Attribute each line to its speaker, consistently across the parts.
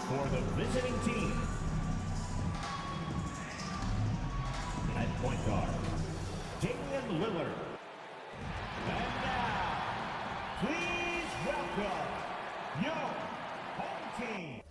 Speaker 1: For the visiting team, at point guard, Damian Lillard. And now, please welcome your home team.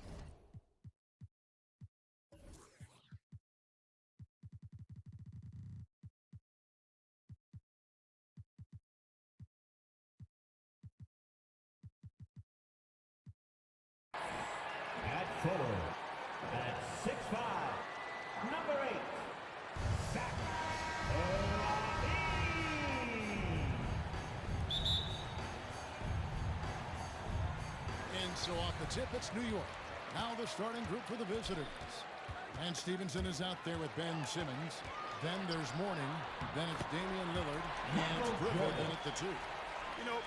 Speaker 1: At forward, at 6'5", number 8, Zach.
Speaker 2: And so off the tip, it's New York. Now the starting group for the visitors. And Stevenson is out there with Ben Simmons. Then there's Mourning. Then it's Damian Lillard. And it's Griffin in at the 2.
Speaker 3: You know,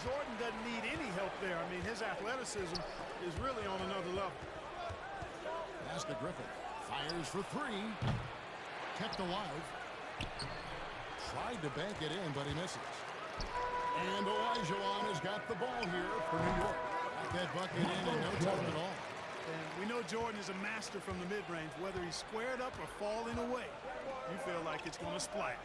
Speaker 3: Jordan doesn't need any help there. I mean, his athleticism is really on another level.
Speaker 2: Pass to Griffin. Fires for 3. Kept alive. Tried to bank it in, but he misses. And Olajuwon has got the ball here for New York. Got that bucket in no time at all.
Speaker 3: And we know Jordan is a master from the mid-range. Whether he's squared up or falling away, you feel like it's going to splash.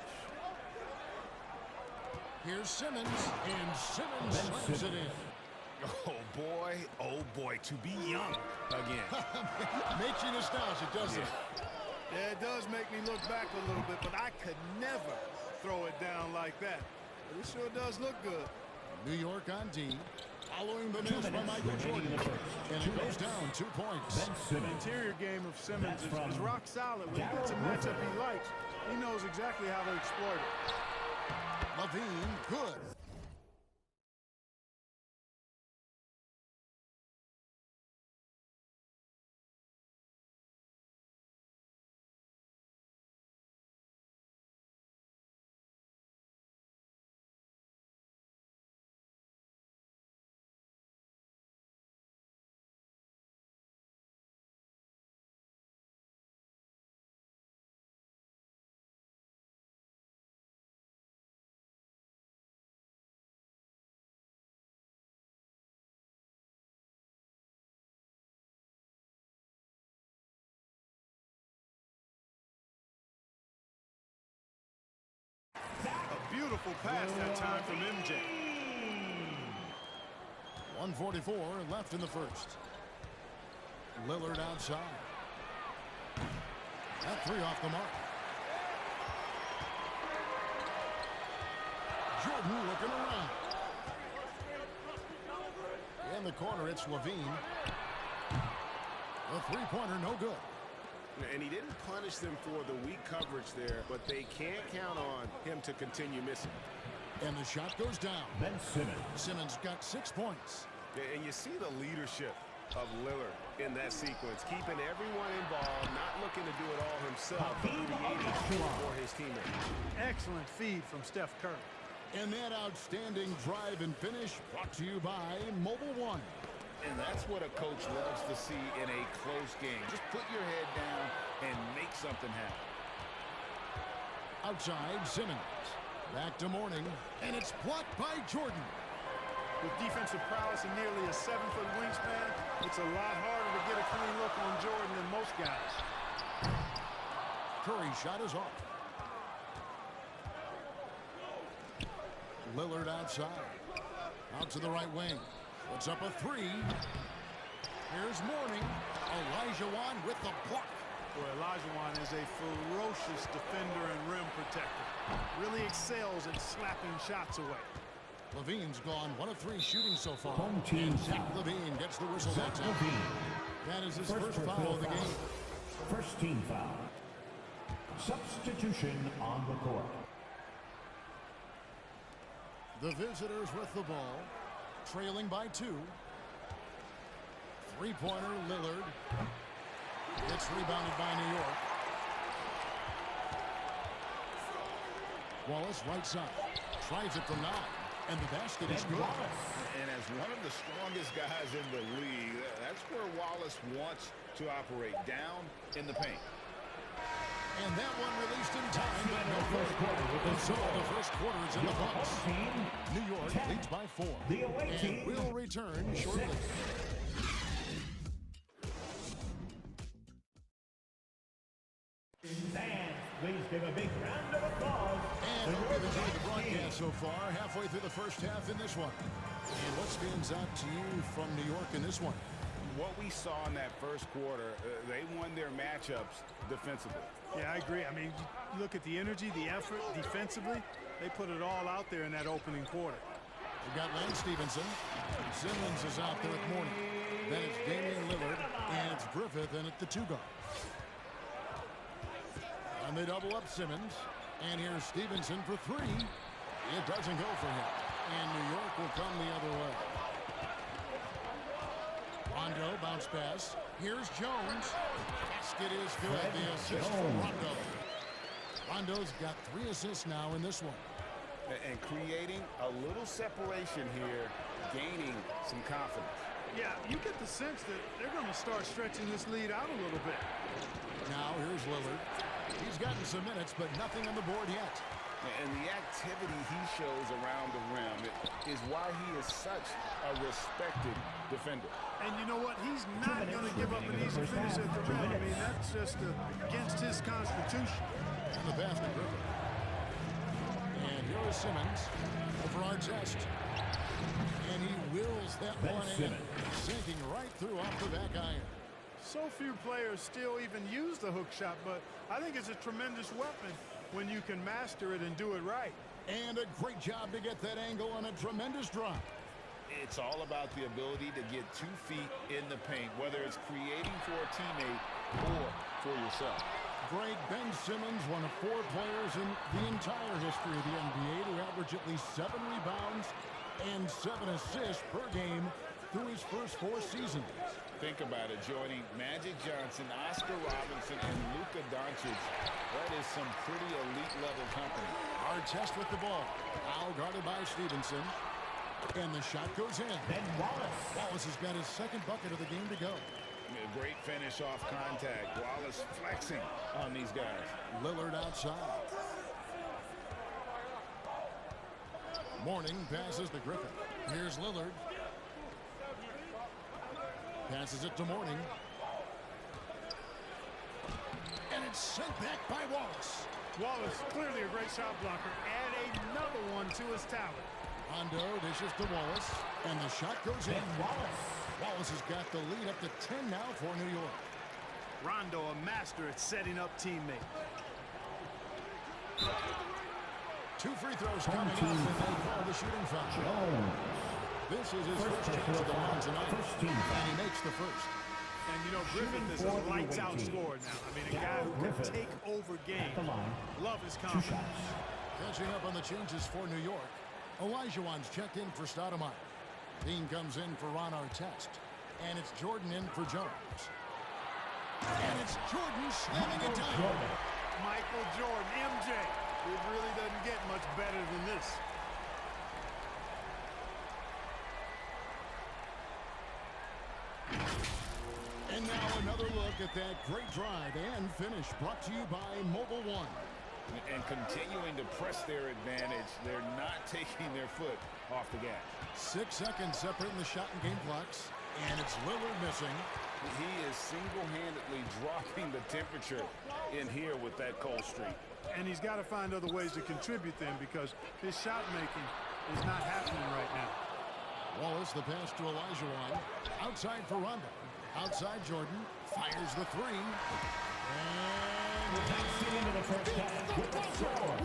Speaker 2: Here's Simmons, and Simmons slams it in.
Speaker 4: Oh boy, to be young again.
Speaker 2: Makes you nostalgic, doesn't it?
Speaker 3: Yeah, it does make me look back a little bit, but I could never throw it down like that. But it sure does look good.
Speaker 2: New York on D, following the miss by Michael Jordan, and it goes down 2 points.
Speaker 3: The interior game of Simmons is rock solid. When he gets a matchup he likes, he knows exactly how to exploit it.
Speaker 2: Levine, good.
Speaker 3: Beautiful pass that time from MJ.
Speaker 2: 1:44 left in the first. Lillard outside. That three off the mark. Jordan looking around. In the corner, it's Levine. The three-pointer, no good.
Speaker 4: And he didn't punish them for the weak coverage there, but they can't count on him to continue missing.
Speaker 2: And the shot goes down.
Speaker 1: Ben Simmons.
Speaker 2: Simmons got 6 points.
Speaker 4: And you see the leadership of Lillard in that sequence, keeping everyone involved, not looking to do it all himself, but creating for his teammates.
Speaker 3: Excellent feed from Steph Curry.
Speaker 2: And that outstanding drive and finish brought to you by Mobile One.
Speaker 5: And that's what a coach loves to see in a close game. Just put your head down and make something happen.
Speaker 2: Outside, Simmons. Back to Mourning, and it's blocked by Jordan.
Speaker 3: With defensive prowess and nearly a 7-foot wingspan, it's a lot harder to get a clean look on Jordan than most guys.
Speaker 2: Curry's shot is off. Lillard outside. Out to the right wing. Puts up a three. Here's Mourning. Olajuwon with the block.
Speaker 3: Boy, Olajuwon is a ferocious defender and rim protector. Really excels at slapping shots away.
Speaker 2: Levine's gone 1 of 3 shooting so far.
Speaker 1: Home team
Speaker 2: And Zach
Speaker 1: foul.
Speaker 2: Levine gets the whistle
Speaker 1: Zach
Speaker 2: that time.
Speaker 1: Levine.
Speaker 2: That is his first
Speaker 1: personal
Speaker 2: foul of the
Speaker 1: foul.
Speaker 2: game.
Speaker 1: First team foul. Substitution on the court.
Speaker 2: The visitors with the ball, trailing by 2. Three-pointer, Lillard. It's rebounded by New York. Wallace right side. Tries it from 9. And the basket is good.
Speaker 5: And as one of the strongest guys in the league, that's where Wallace wants to operate, down in the paint.
Speaker 2: And that one released in time, but no good. And so the first quarter is in the books. New York leads by 4.
Speaker 1: The away
Speaker 2: And
Speaker 1: team
Speaker 2: we'll return shortly.
Speaker 1: Fans, please give a big round of applause.
Speaker 2: And we've enjoyed the broadcast so far, halfway through the first half in this one. And what stands out to you from New York in this one?
Speaker 5: What we saw in that first quarter, they won their matchups defensively.
Speaker 3: Yeah, I agree. I mean, you look at the energy, the effort defensively. They put it all out there in that opening quarter.
Speaker 2: We've got Lance Stevenson. Simmons is out there at Mourning. Then it's Damian Lillard, and it's Griffith in at the 2 guard. And they double up Simmons. And here's Stevenson for 3. It doesn't go for him. And New York will come the other way. Rondo, bounce pass. Here's Jones. Basket is good. The assist for Rondo. Rondo's got 3 assists now in this one.
Speaker 5: And creating a little separation here, gaining some confidence.
Speaker 3: Yeah, you get the sense that they're going to start stretching this lead out a little bit.
Speaker 2: Now here's Lillard. He's gotten some minutes, but nothing on the board yet.
Speaker 5: And the activity he shows around the rim is why he is such a respected defender.
Speaker 3: And you know what? He's not going to give up an easy finish at the rim. I mean, that's just against his constitution.
Speaker 2: And the pass to Griffith. And here is Simmons for our test. And he wills that one in, sinking right through off the back iron.
Speaker 3: So few players still even use the hook shot, but I think it's a tremendous weapon when you can master it and do it right.
Speaker 2: And a great job to get that angle on a tremendous drop.
Speaker 5: It's all about the ability to get 2 feet in the paint, whether it's creating for a teammate or for yourself.
Speaker 2: Great Ben Simmons, one of 4 players in the entire history of the NBA to average at least 7 rebounds and 7 assists per game through his first 4 seasons.
Speaker 5: Think about it, joining Magic Johnson, Oscar Robinson, and Luka Doncic. That is some pretty elite-level company.
Speaker 2: Our test with the ball. Now guarded by Stevenson. And the shot goes in.
Speaker 1: Then Wallace.
Speaker 2: Wallace has got his 2nd bucket of the game to go.
Speaker 5: A great finish off contact. Wallace flexing on these guys.
Speaker 2: Lillard outside. Mourning passes to Griffith. Here's Lillard. Passes it to Mourning. And it's sent back by Wallace.
Speaker 3: Wallace, clearly a great shot blocker. Add a another one to his talent.
Speaker 2: Rondo dishes to Wallace, and the shot goes in.
Speaker 1: Wallace.
Speaker 2: Wallace has got the lead up to 10 now for New York.
Speaker 3: Rondo, a master at setting up teammates.
Speaker 2: 2 free throws coming up, and they call the shooting foul.
Speaker 1: Jones.
Speaker 2: This is his first chance of the line tonight,
Speaker 1: First team foul.
Speaker 2: and he makes the first.
Speaker 3: And, you know, Griffith is a
Speaker 1: for the
Speaker 3: lights-out
Speaker 1: away team.
Speaker 3: scorer now. I mean, a guy who can
Speaker 1: Griffith.
Speaker 3: take over games.
Speaker 1: The line.
Speaker 3: Love his
Speaker 1: 2
Speaker 3: confidence.
Speaker 1: shots.
Speaker 2: Catching up on the changes for New York. Olajuwon's checked in for Stoudemire. Dean comes in for Ron Artest. And it's Jordan in for Jones. And it's Jordan slamming it down.
Speaker 1: Jordan.
Speaker 3: Michael Jordan, MJ. It really doesn't get much better than this.
Speaker 2: And now another look at that great drive and finish brought to you by Mobile One.
Speaker 5: And continuing to press their advantage. They're not taking their foot off the gas.
Speaker 2: 6 seconds separating the shot and game clocks. And it's Lillard missing.
Speaker 5: He is single-handedly dropping the temperature in here with that cold streak.
Speaker 3: And he's got to find other ways to contribute then because his shot making is not happening right now.
Speaker 2: Wallace, the pass to Olajuwon. Outside for Rondo. Outside Jordan. Fires the 3. And
Speaker 1: Takes it into the first half with the score.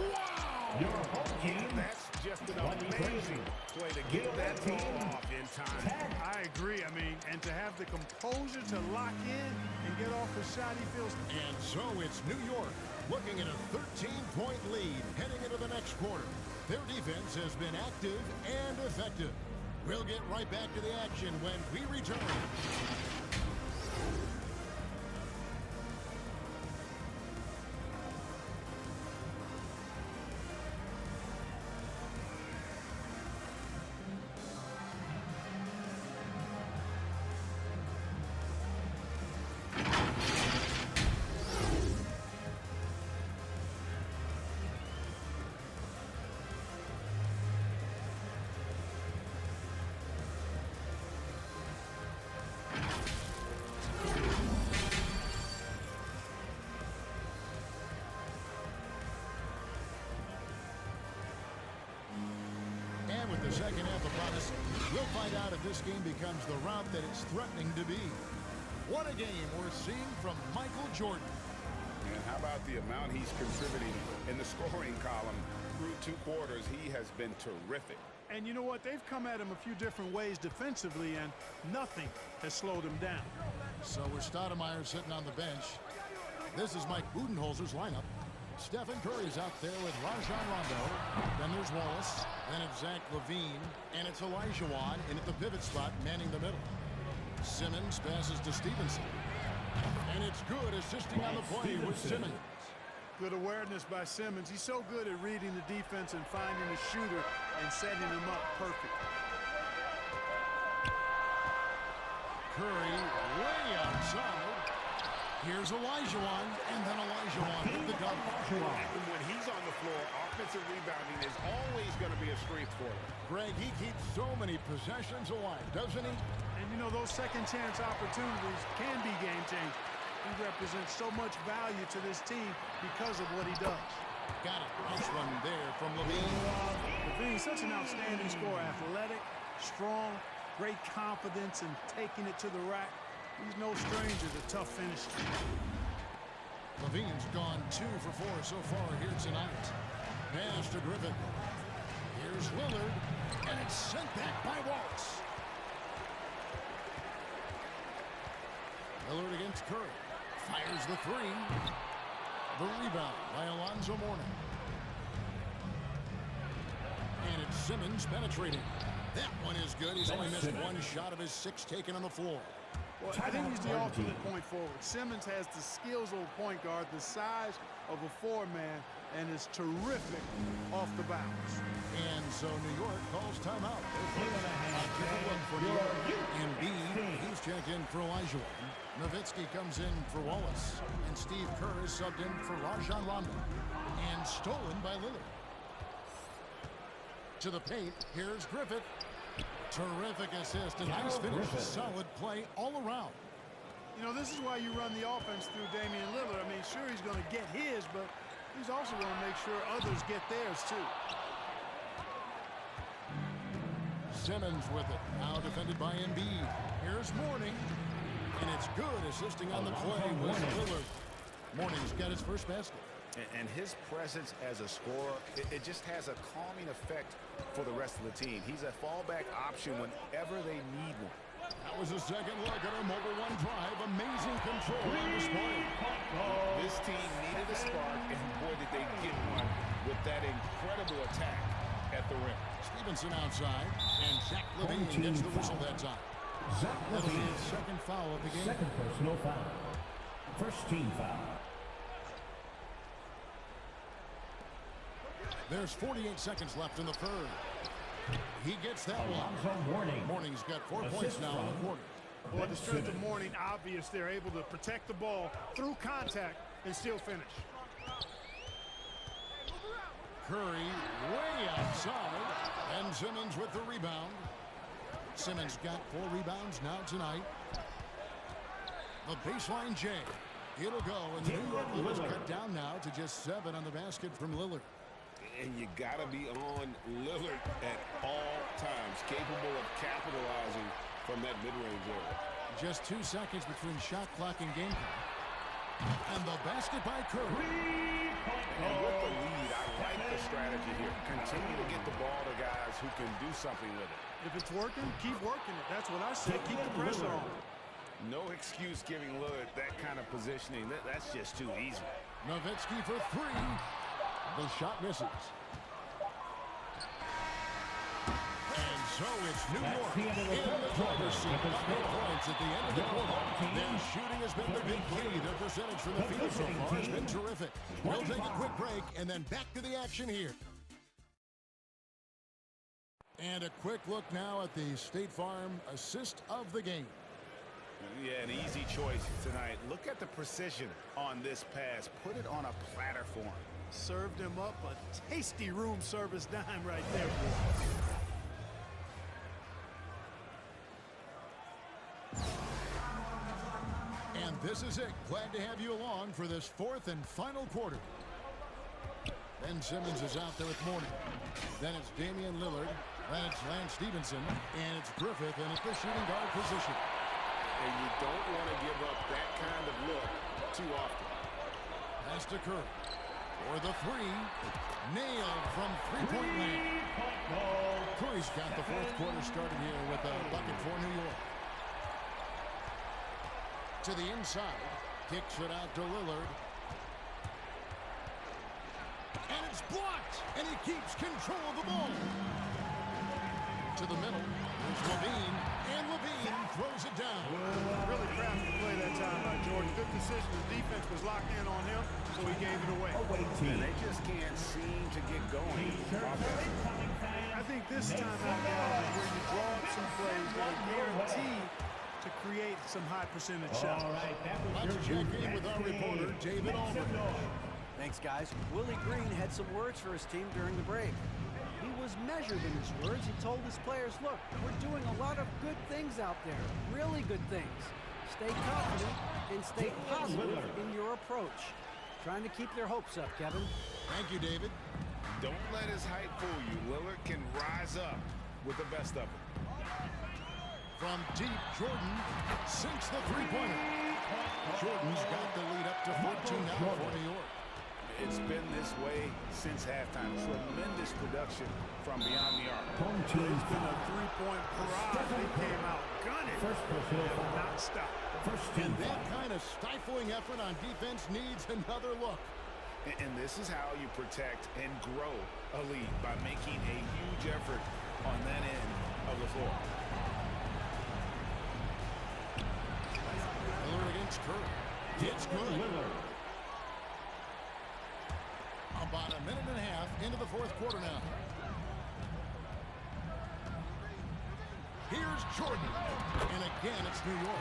Speaker 1: Your home team.
Speaker 4: That's just an amazing play to get that ball off in time.
Speaker 3: I agree. I mean, and to have the composure to lock in and get off the shot he feels.
Speaker 2: And so it's New York looking at a 13-point lead heading into the next quarter. Their defense has been active and effective. We'll get right back to the action when we return. With the second half upon us, we'll find out if this game becomes the route that it's threatening to be. What a game we're seeing from Michael Jordan.
Speaker 5: And how about the amount he's contributing in the scoring column through 2 quarters? He has been terrific.
Speaker 3: And you know what? They've come at him a few different ways defensively, and nothing has slowed him down.
Speaker 2: So we're Stoudemire sitting on the bench. This is Mike Budenholzer's lineup. Stephen Curry's out there with Rajon Rondo. Then there's Wallace. Then it's Zach LaVine. And it's Olajuwon in at the pivot spot, manning the middle. Simmons passes to Stevenson. And it's good assisting on the play with Simmons.
Speaker 3: Good awareness by Simmons. He's so good at reading the defense and finding the shooter and setting him up perfect.
Speaker 2: Curry way outside. Here's Olajuwon, and then Olajuwon with the dunk.
Speaker 4: And when he's on the floor, offensive rebounding is always going to be a strength for him.
Speaker 2: Greg, he keeps so many possessions alive, doesn't he?
Speaker 3: And you know, those second chance opportunities can be game changing. He represents so much value to this team because of what he does.
Speaker 2: Got it. Nice one there from LaVine.
Speaker 3: LaVine's such an outstanding scorer. Athletic, strong, great confidence in taking it to the rack. He's no stranger to tough finishing.
Speaker 2: LaVine's gone 2 for 4 so far here tonight. Pass to Griffin. Here's Lillard, and it's sent back by Wallace. Lillard against Curry. Fires the 3. The rebound by Alonzo Mourning. And it's Simmons penetrating. That one is good. He's only missed 1 shot of his 6 taken on the floor.
Speaker 3: Well, I think he's the ultimate point forward. Simmons has the skills of a point guard, the size of a 4-man, and is terrific off the bounce.
Speaker 2: And so New York calls timeout. Embiid, he's checked in for Olajuwon. Nowitzki comes in for Wallace. And Steve Kerr is subbed in for Rajon Rondo. And stolen by Lillard. To the paint, here's Griffith. Terrific assist, and nice finish. Solid play all around.
Speaker 3: You know, this is why you run the offense through Damian Lillard. I mean, sure, he's going to get his, but he's also going to make sure others get theirs, too.
Speaker 2: Simmons with it. Now defended by Embiid. Here's Mourning. And it's good. Assisting on the play was Lillard. Mourning's got his first basket.
Speaker 5: And his presence as a scorer, it just has a calming effect for the rest of the team. He's a fallback option whenever they need one.
Speaker 2: That was a second look at our Mobile One drive. Amazing control on display.
Speaker 5: This team needed a spark, and boy, did they get one with that incredible attack at the rim.
Speaker 2: Stevenson outside, and Zach LaVine gets the whistle that time. That'll be his second foul of the game.
Speaker 1: Second personal foul. First team foul.
Speaker 2: There's 48 seconds left in the third. He gets that one. Mourning's got 4 points now in the quarter.
Speaker 3: Boy, the strength of Mourning, obvious. They're able to protect the ball through contact and still finish.
Speaker 2: Curry way outside, and Simmons with the rebound. Simmons got 4 rebounds now tonight. The baseline J. It'll go, and the New York Knicks cut down now to just 7 on the basket from Lillard.
Speaker 5: And you got to be on Lillard at all times, capable of capitalizing from that mid-range area.
Speaker 2: Just 2 seconds between shot clock and game clock. And the basket by Curry.
Speaker 5: And with the lead, I like the strategy here. Continue to get the ball to guys who can do something with it.
Speaker 3: If it's working, keep working it. That's what I say. Keep the pressure on.
Speaker 5: No excuse giving Lillard that kind of positioning. That's just too easy.
Speaker 2: Nowitzki for 3. The shot misses. And so it's New York in the driver's seat. 8 points at the end of the quarter. Their shooting has been the big key. Their percentage from the field so far has been terrific. We'll take a quick break and then back to the action here. And a quick look now at the State Farm assist of the game.
Speaker 5: Yeah, an easy choice tonight. Look at the precision on this pass. Put it on a platter for him.
Speaker 3: Served him up a tasty room service dime right there, boy.
Speaker 2: And this is it. Glad to have you along for this 4th and final quarter. Ben Simmons is out there with Mourning. Then it's Damian Lillard. Then it's Lance Stevenson. And it's Griffith in at the shooting guard position.
Speaker 5: And you don't want to give up that kind of look too often.
Speaker 2: Pass to Curry. For the 3. Nailed from three-point land. Curry's got the 4th quarter started here with a bucket for New York. To the inside. Kicks it out to Lillard. And it's blocked. And he keeps control of the ball. To the middle. There's LaVine. And LaVine throws it down.
Speaker 3: Really crafty play that time by Jordan. Good decision. The defense was locked in on him, so he gave it away.
Speaker 5: And they just can't seem to get going.
Speaker 3: I think this time out now is where you draw up some plays that are guaranteed to create some high percentage shots.
Speaker 2: Let's check in with our reporter, David Allman.
Speaker 6: Thanks, guys. Willie Green had some words for his team during the break. He was measured in his words. He told his players, look, we're doing a lot of good things out there, really good things. Stay confident and stay positive in your approach. Trying to keep their hopes up, Kevin.
Speaker 2: Thank you, David.
Speaker 5: Don't let his height fool you. Lillard can rise up with the best of it.
Speaker 2: From deep, Jordan sinks the three-pointer. Jordan's got the lead up to 14 now for New York.
Speaker 5: It's been this way since halftime. Tremendous production from beyond the arc.
Speaker 3: It's been a three-point parade. They came out gunning. Have not stopped.
Speaker 2: And that kind of stifling effort on defense needs another look.
Speaker 5: And this is how you protect and grow a lead, by making a huge effort on that end of the floor.
Speaker 2: Lillard against Curry. It's good. About a minute and a half into the 4th quarter now. Here's Jordan. And again, it's New York.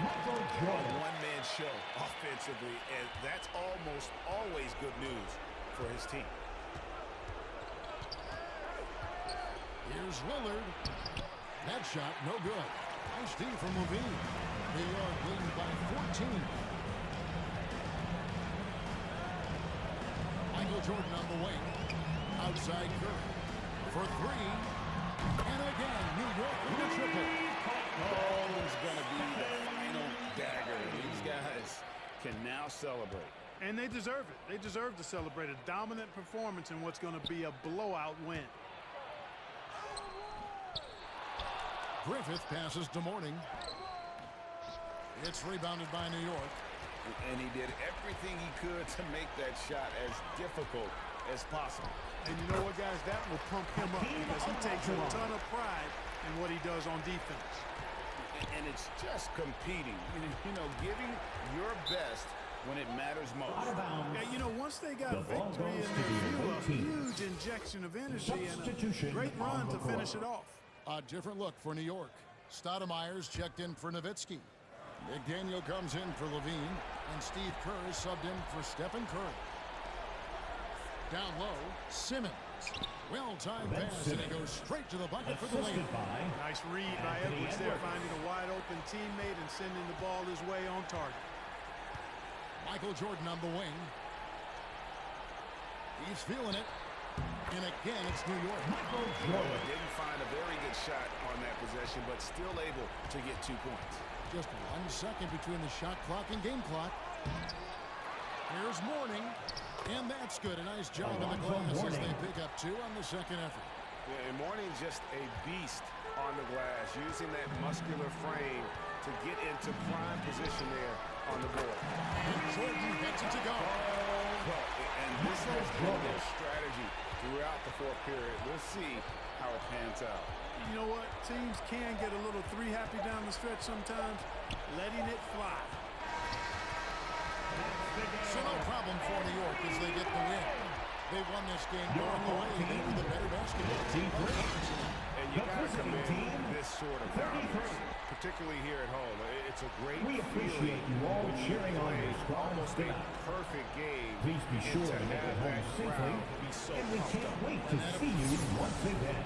Speaker 5: One-man show offensively, and that's almost always good news for his team.
Speaker 2: Here's Lillard. That shot, no good. Nice D from LaVine. New York leading by 14. Michael Jordan on the wing. Outside Curry. For 3. And again, New York
Speaker 5: can now celebrate.
Speaker 3: And they deserve it. They deserve to celebrate a dominant performance in what's going to be a blowout win.
Speaker 2: Griffith passes to Mourning. It's rebounded by New York.
Speaker 5: And he did everything he could to make that shot as difficult as possible.
Speaker 3: And you know what, guys? That will pump him up because he takes a ton of pride in what he does on defense.
Speaker 5: And it's just competing, you know, giving your best when it matters most.
Speaker 3: Yeah, you know, once they got victory in their view, a huge injection of energy and a great run to finish it off.
Speaker 2: A different look for New York. Stoudemire's checked in for Nowitzki. McDaniel comes in for Levine, and Steve Kerr is subbed in for Stephen Curry. Down low, Simmons. Well-timed pass, and he goes straight to the bucket for the lead.
Speaker 3: Nice read by Edwards there, finding a wide-open teammate and sending the ball his way on target.
Speaker 2: Michael Jordan on the wing. He's feeling it. And again, it's New York.
Speaker 5: Didn't find a very good shot on that possession, but still able to get 2 points.
Speaker 2: Just 1 second between the shot clock and game clock. Here's Mourning. And that's good. A nice job in the glass as they pick up 2 on the second effort.
Speaker 4: Yeah, and Mourning's just a beast on the glass, using that muscular frame to get into prime position there on the board.
Speaker 2: And Jordan gets it to go.
Speaker 4: And this has been their strategy throughout the fourth period. We'll see how it pans out.
Speaker 3: You know what? Teams can get a little three-happy down the stretch sometimes, letting it fly.
Speaker 2: So no problem for New York as they get the win. They won this game going the way. They were the better basketball team.
Speaker 4: And you got to commend this sort of dominance, particularly here at home. It's a great
Speaker 1: We appreciate you all cheering on this
Speaker 4: almost a perfect game.
Speaker 1: Please be sure to make it home safely, and we can't wait to see you once again.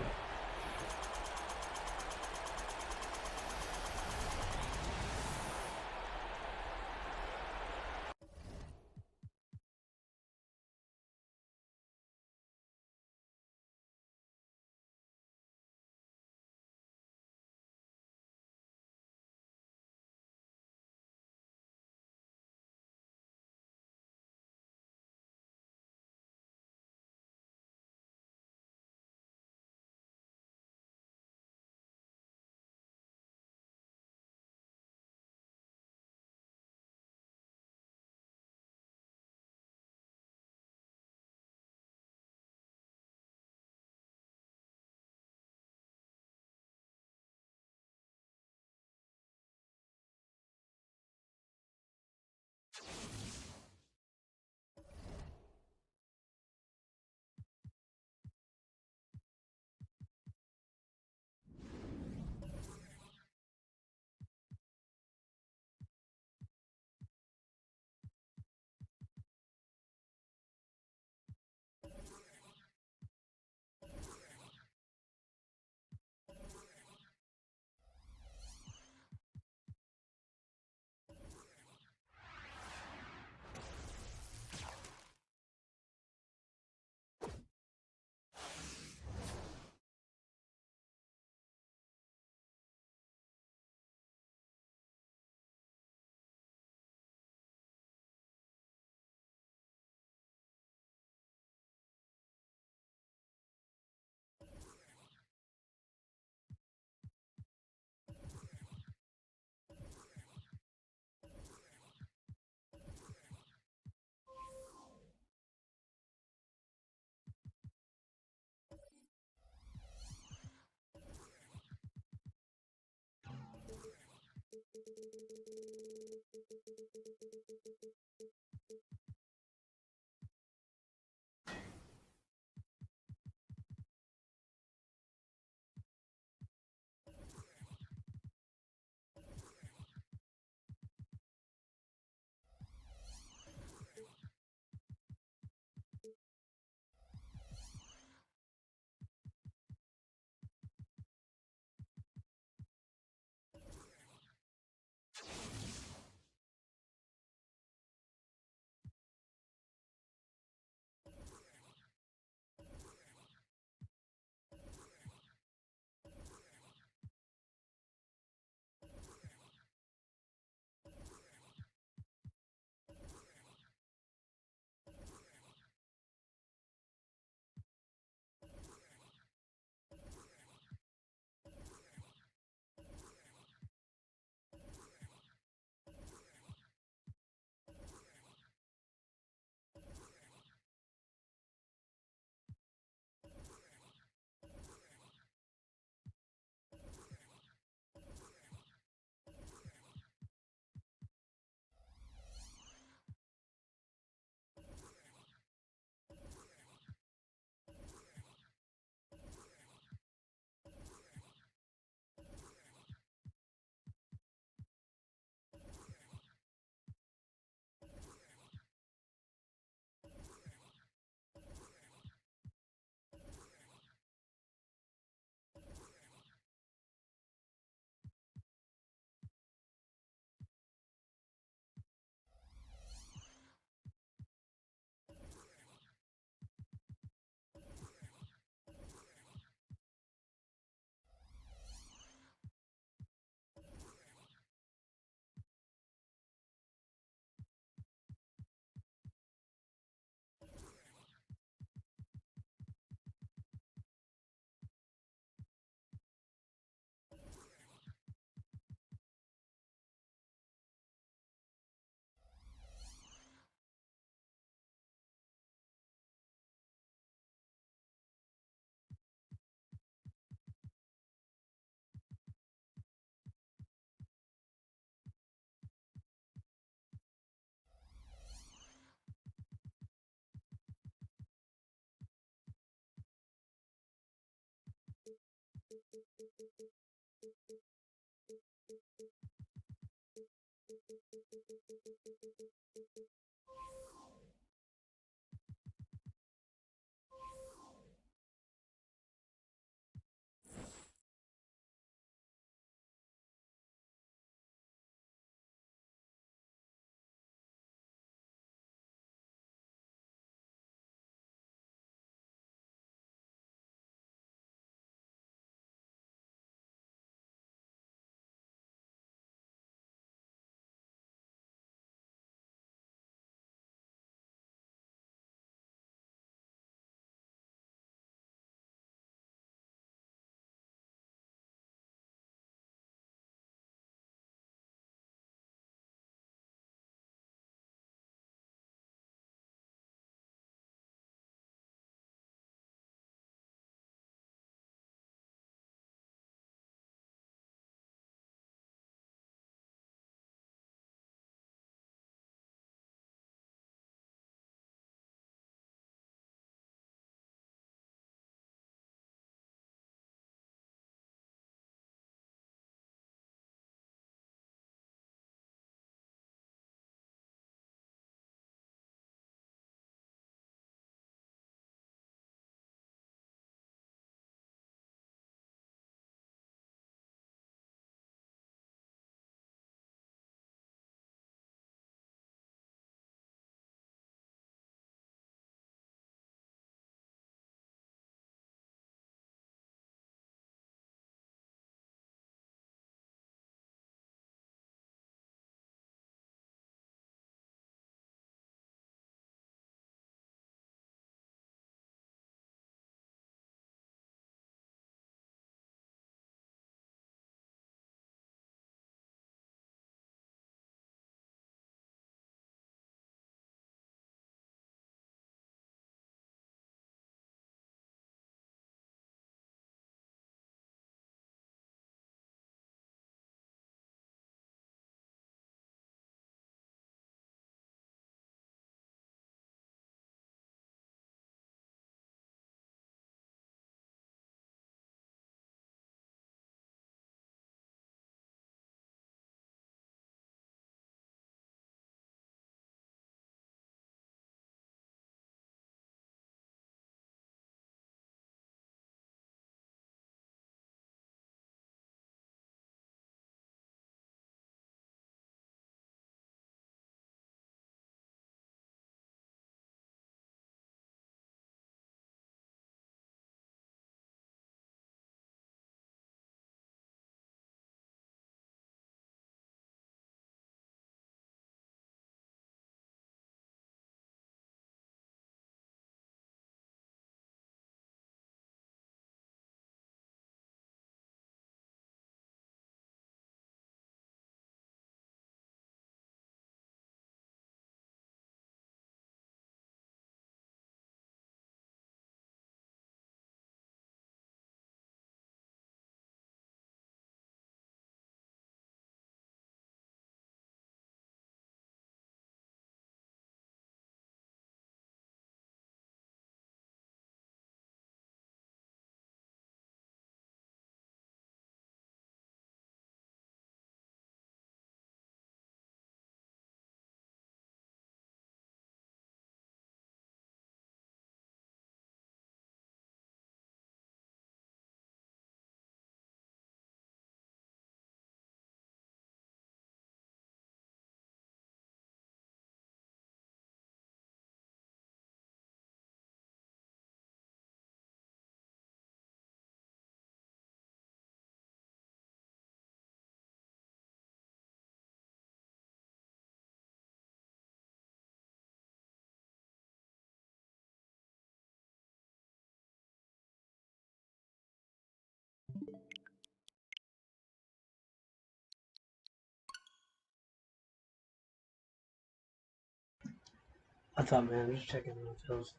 Speaker 7: What's up, man? I'm just checking on the Phils.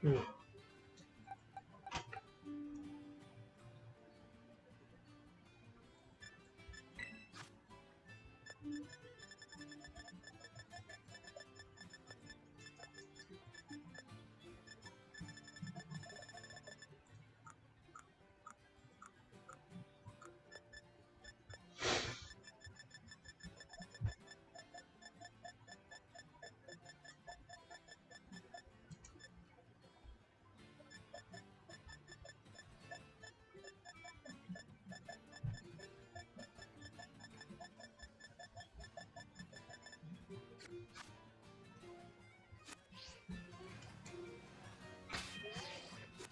Speaker 7: Hmm.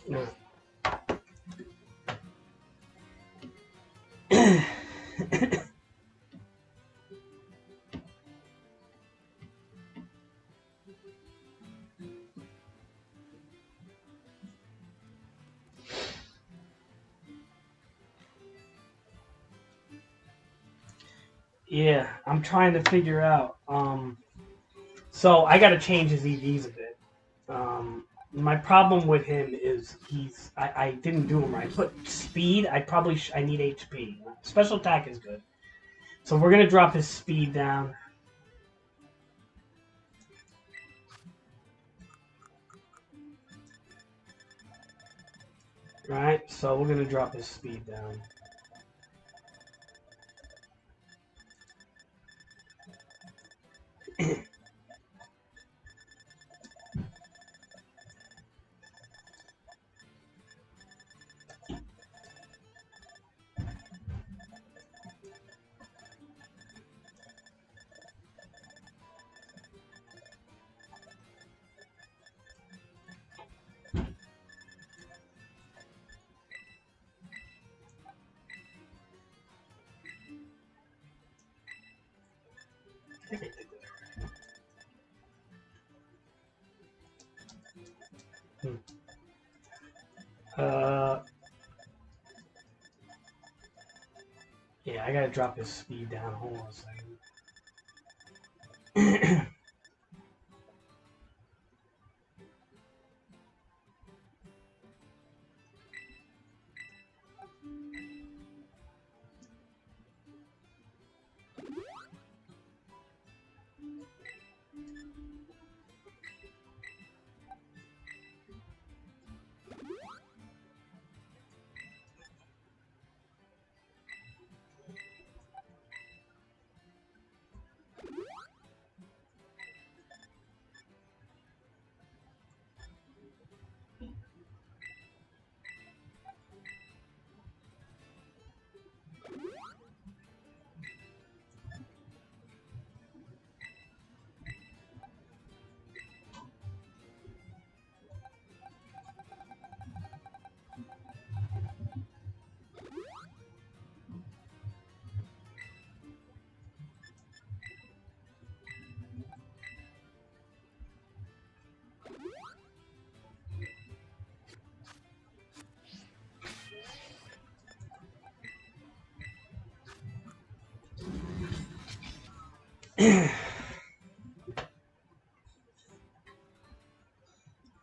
Speaker 7: No. Yeah, I'm trying to figure out. So I got to change his EVs a bit. My problem with him is I didn't do him right. Put speed. I need HP. Special attack is good. So we're gonna drop his speed down. Right. So we're gonna drop his speed down. Uh, yeah, I gotta drop his speed down. Hold on a second.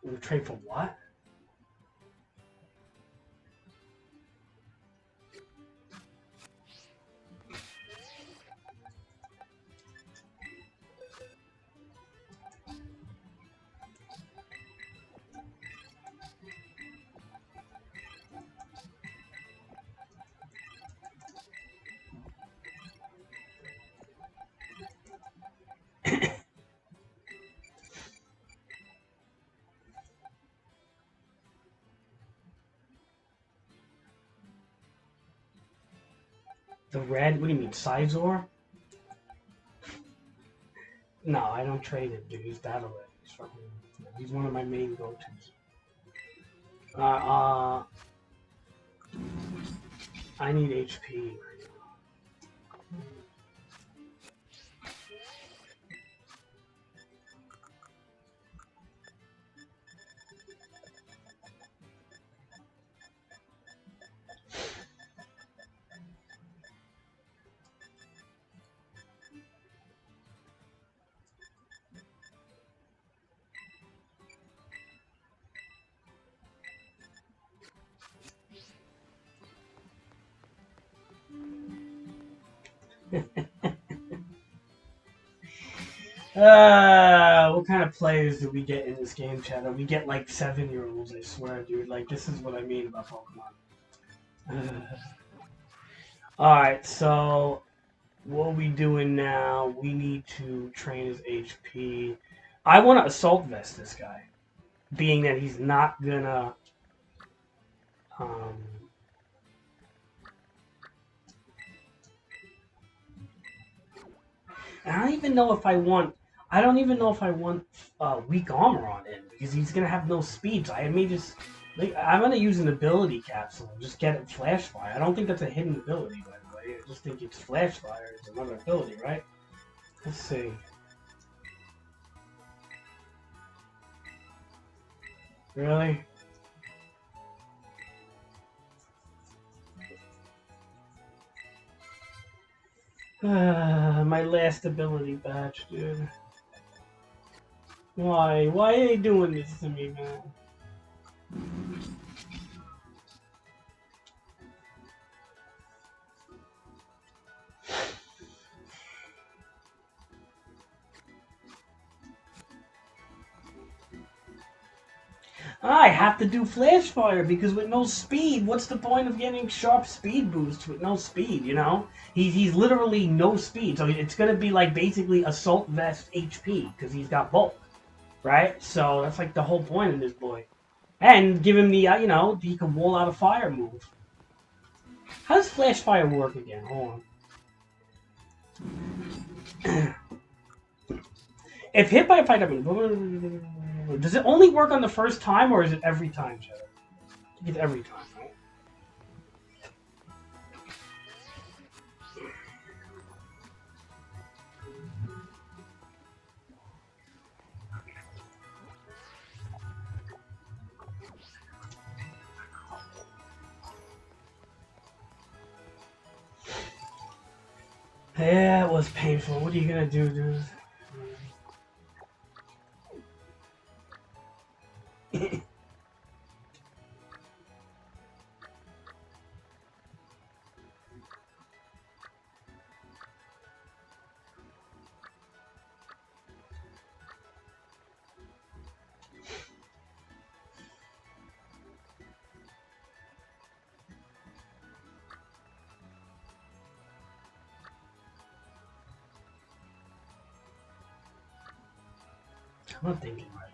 Speaker 7: We trade for what? The red? What do you mean, Sizor? No, I don't trade him, dude. He's battle red. He's one of my main go-tos. I need HP. What kind of players do we get in this game, Chad? We get like 7-year-olds, I swear, dude. Like, this is what I mean about Pokemon. Alright, so what are we doing now? We need to train his HP. I want to Assault Vest this guy, being that he's not gonna... I don't even know if I want... I don't even know if I want weak armor on him, because he's gonna have no speed. So I may just... Like, I'm gonna use an ability capsule and just get it Flash Fire. I don't think that's a hidden ability, by the way. I just think it's Flash Fire. It's another ability, right? Let's see. Really? My last ability badge, dude. Why? Why are they doing this to me, man? I have to do Flash Fire because with no speed, what's the point of getting sharp speed boosts with no speed, you know? He's literally no speed, so it's going to be like basically Assault Vest HP because he's got bulk, right? So that's like the whole point of this boy. And give him the, you know, he can wall out a fire move. How does Flash Fire work again? Hold on. If hit by a fighter, does it only work on the first time, or is it every time, Shadow? I think it's every time, right? Yeah, it was painful. What are you gonna do, dude? I'm not thinking right.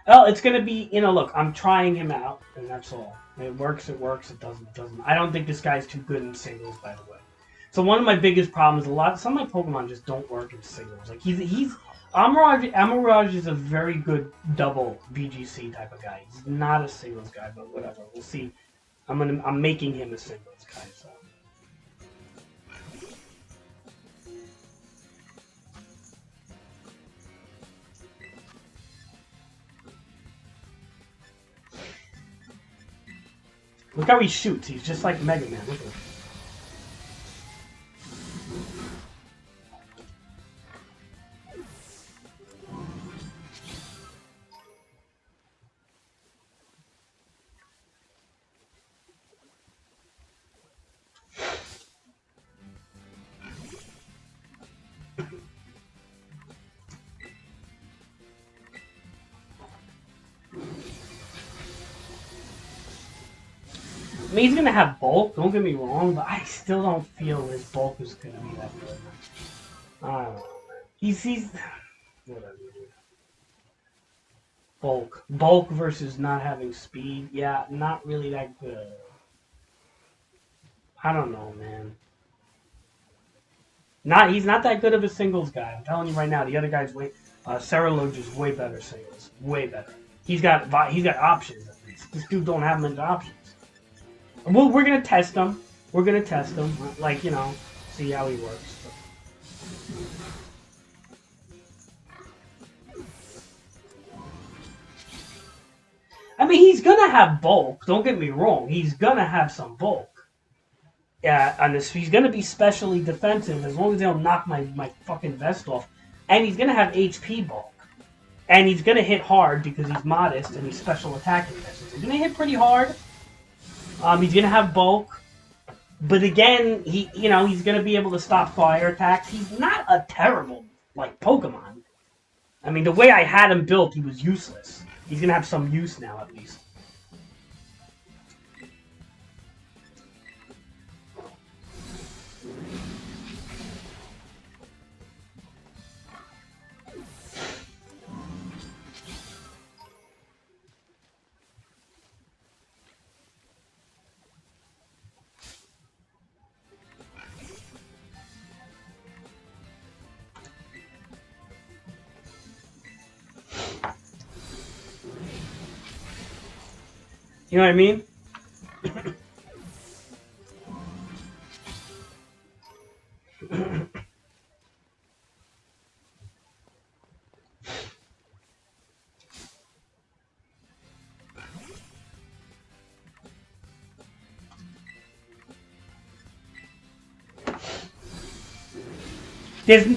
Speaker 7: Well, it's gonna be, you know, look, I'm trying him out, and that's all. It works, it works, it doesn't, it doesn't. I don't think this guy's too good in singles, by the way. So one of my biggest problems, some of my Pokemon just don't work in singles. Like, Amaraj is a very good double VGC type of guy. He's not a singles guy, but whatever. We'll see. I'm making him a singles guy, so. Look how he shoots. He's just like Mega Man. Look at him. I mean, he's gonna have bulk, don't get me wrong, but I still don't feel his bulk is gonna be that good. I don't know, man. He's whatever. Bulk versus not having speed, yeah, not really that good. I don't know, man. He's not that good of a singles guy. I'm telling you right now, the other guy's Ceraloge is way better singles, way better. He's got options at least. This dude don't have many options. Well, we're gonna test him. We're gonna test him, like, you know, see how he works. I mean, he's gonna have bulk. Don't get me wrong. He's gonna have some bulk. Yeah, on this, he's gonna be specially defensive as long as they don't knock my fucking vest off. And he's gonna have HP bulk. And he's gonna hit hard because he's modest and he's special attacking. He's gonna hit pretty hard. He's gonna have bulk. But again, he's gonna be able to stop fire attacks. He's not a terrible Pokemon. I mean, the way I had him built, he was useless. He's gonna have some use now, at least. You know what I mean?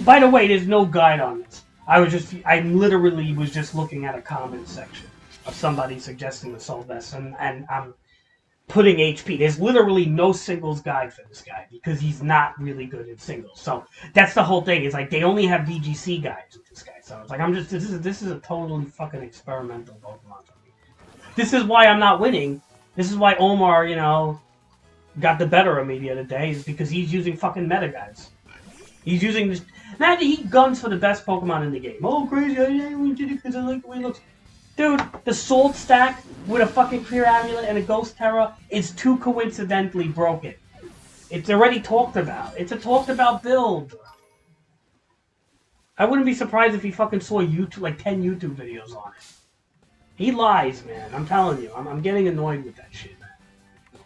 Speaker 7: By the way, there's no guide on this. I literally was just looking at a comment section of somebody suggesting the Soul Vest, and I'm putting HP. There's literally no singles guide for this guy because he's not really good at singles. So that's the whole thing. It's like they only have VGC guides with this guy. So it's like this is a totally fucking experimental Pokemon for me. This is why I'm not winning. This is why Omar, got the better of me the other day, is because he's using fucking meta guides. He's using this. Imagine he guns for the best Pokemon in the game. Oh, crazy! I only did it because I like the way it looks. Dude, the Salt Stack with a fucking Clear Amulet and a Ghost Terra is too coincidentally broken. It's already talked about. It's a talked about build. I wouldn't be surprised if he fucking saw 10 YouTube videos on it. He lies, man. I'm telling you. I'm getting annoyed with that shit, man.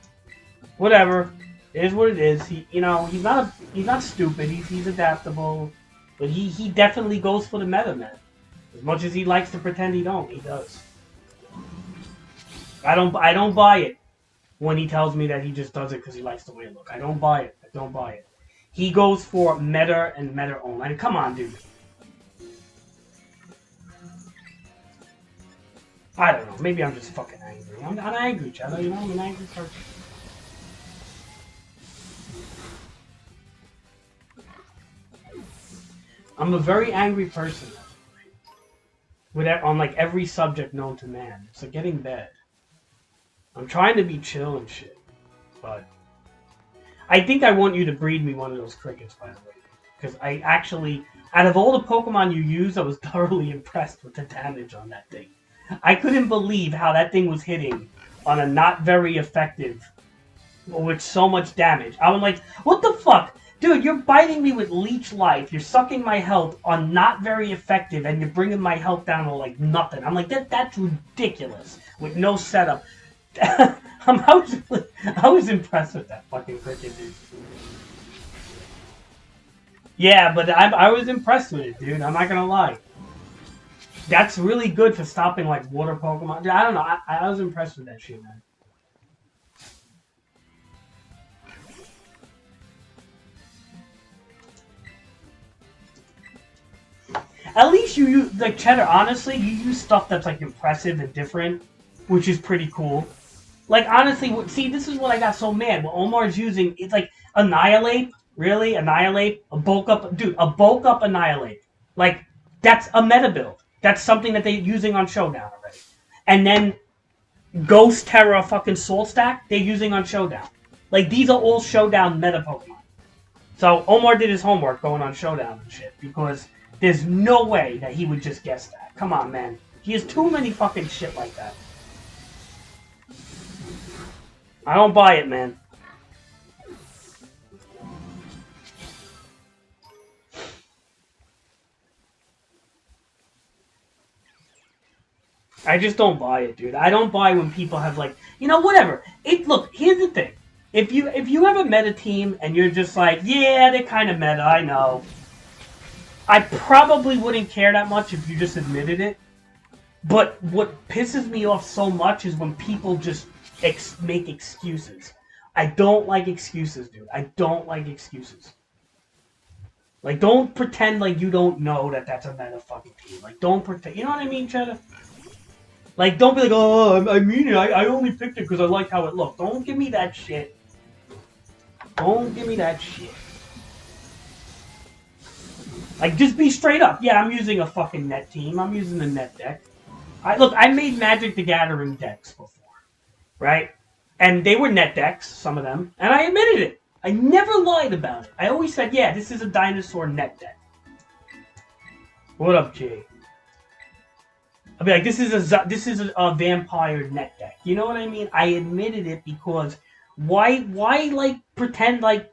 Speaker 7: Whatever. It is what it is. He's not stupid. He's adaptable. But he definitely goes for the meta, man. As much as he likes to pretend he don't, he does. I don't buy it when he tells me that he just does it because he likes the way it looks. I don't buy it. I don't buy it. He goes for meta and meta only. I mean, come on, dude. I don't know. Maybe I'm just fucking angry. I'm angry, Chad. I'm an angry person. I'm a very angry person. On every subject known to man. It's getting bad. I'm trying to be chill and shit. But I think I want you to breed me one of those crickets, by the way. Because I actually, out of all the Pokemon you use, I was thoroughly impressed with the damage on that thing. I couldn't believe how that thing was hitting on a not very effective, with so much damage. I was like, what the fuck? Dude, you're biting me with Leech Life, you're sucking my health on not very effective, and you're bringing my health down to nothing. I'm like, that's ridiculous, with no setup. I was impressed with that fucking cricket, dude. Yeah, but I was impressed with it, dude, I'm not gonna lie. That's really good for stopping, water Pokemon. I don't know, I was impressed with that shit, man. At least you use, Cheddar, honestly, you use stuff that's, impressive and different, which is pretty cool. Honestly, see, this is what I got so mad. What Omar's using, it's Annihilate? Really? Annihilate? A bulk up? Dude, a bulk up Annihilate. That's a meta build. That's something that they're using on Showdown already. And then Ghost Terra fucking Soul Stack, they're using on Showdown. These are all Showdown meta Pokemon. So, Omar did his homework going on Showdown and shit, because there's no way that he would just guess that. Come on, man. He has too many fucking shit like that. I don't buy it, man. I just don't buy it, dude. I don't buy when people have whatever. Look, here's the thing. If you have a meta team and you're just yeah, they're kind of meta, I know. I probably wouldn't care that much if you just admitted it. But what pisses me off so much is when people just make excuses. I don't like excuses, dude. I don't like excuses. Like, don't pretend like you don't know that that's a meta fucking team. Like, don't pretend. You know what I mean, Cheddar? Like, don't be like, oh, I mean it. I only picked it because I liked how it looked. Don't give me that shit. Don't give me that shit. Like, just be straight up. Yeah, I'm using a fucking net team. I'm using the net deck. Look, I made Magic the Gathering decks before, right? And they were net decks, some of them, and I admitted it. I never lied about it. I always said, yeah, this is a dinosaur net deck. What up, Jay? I'll be like, this is a vampire net deck. You know what I mean? I admitted it because why like pretend like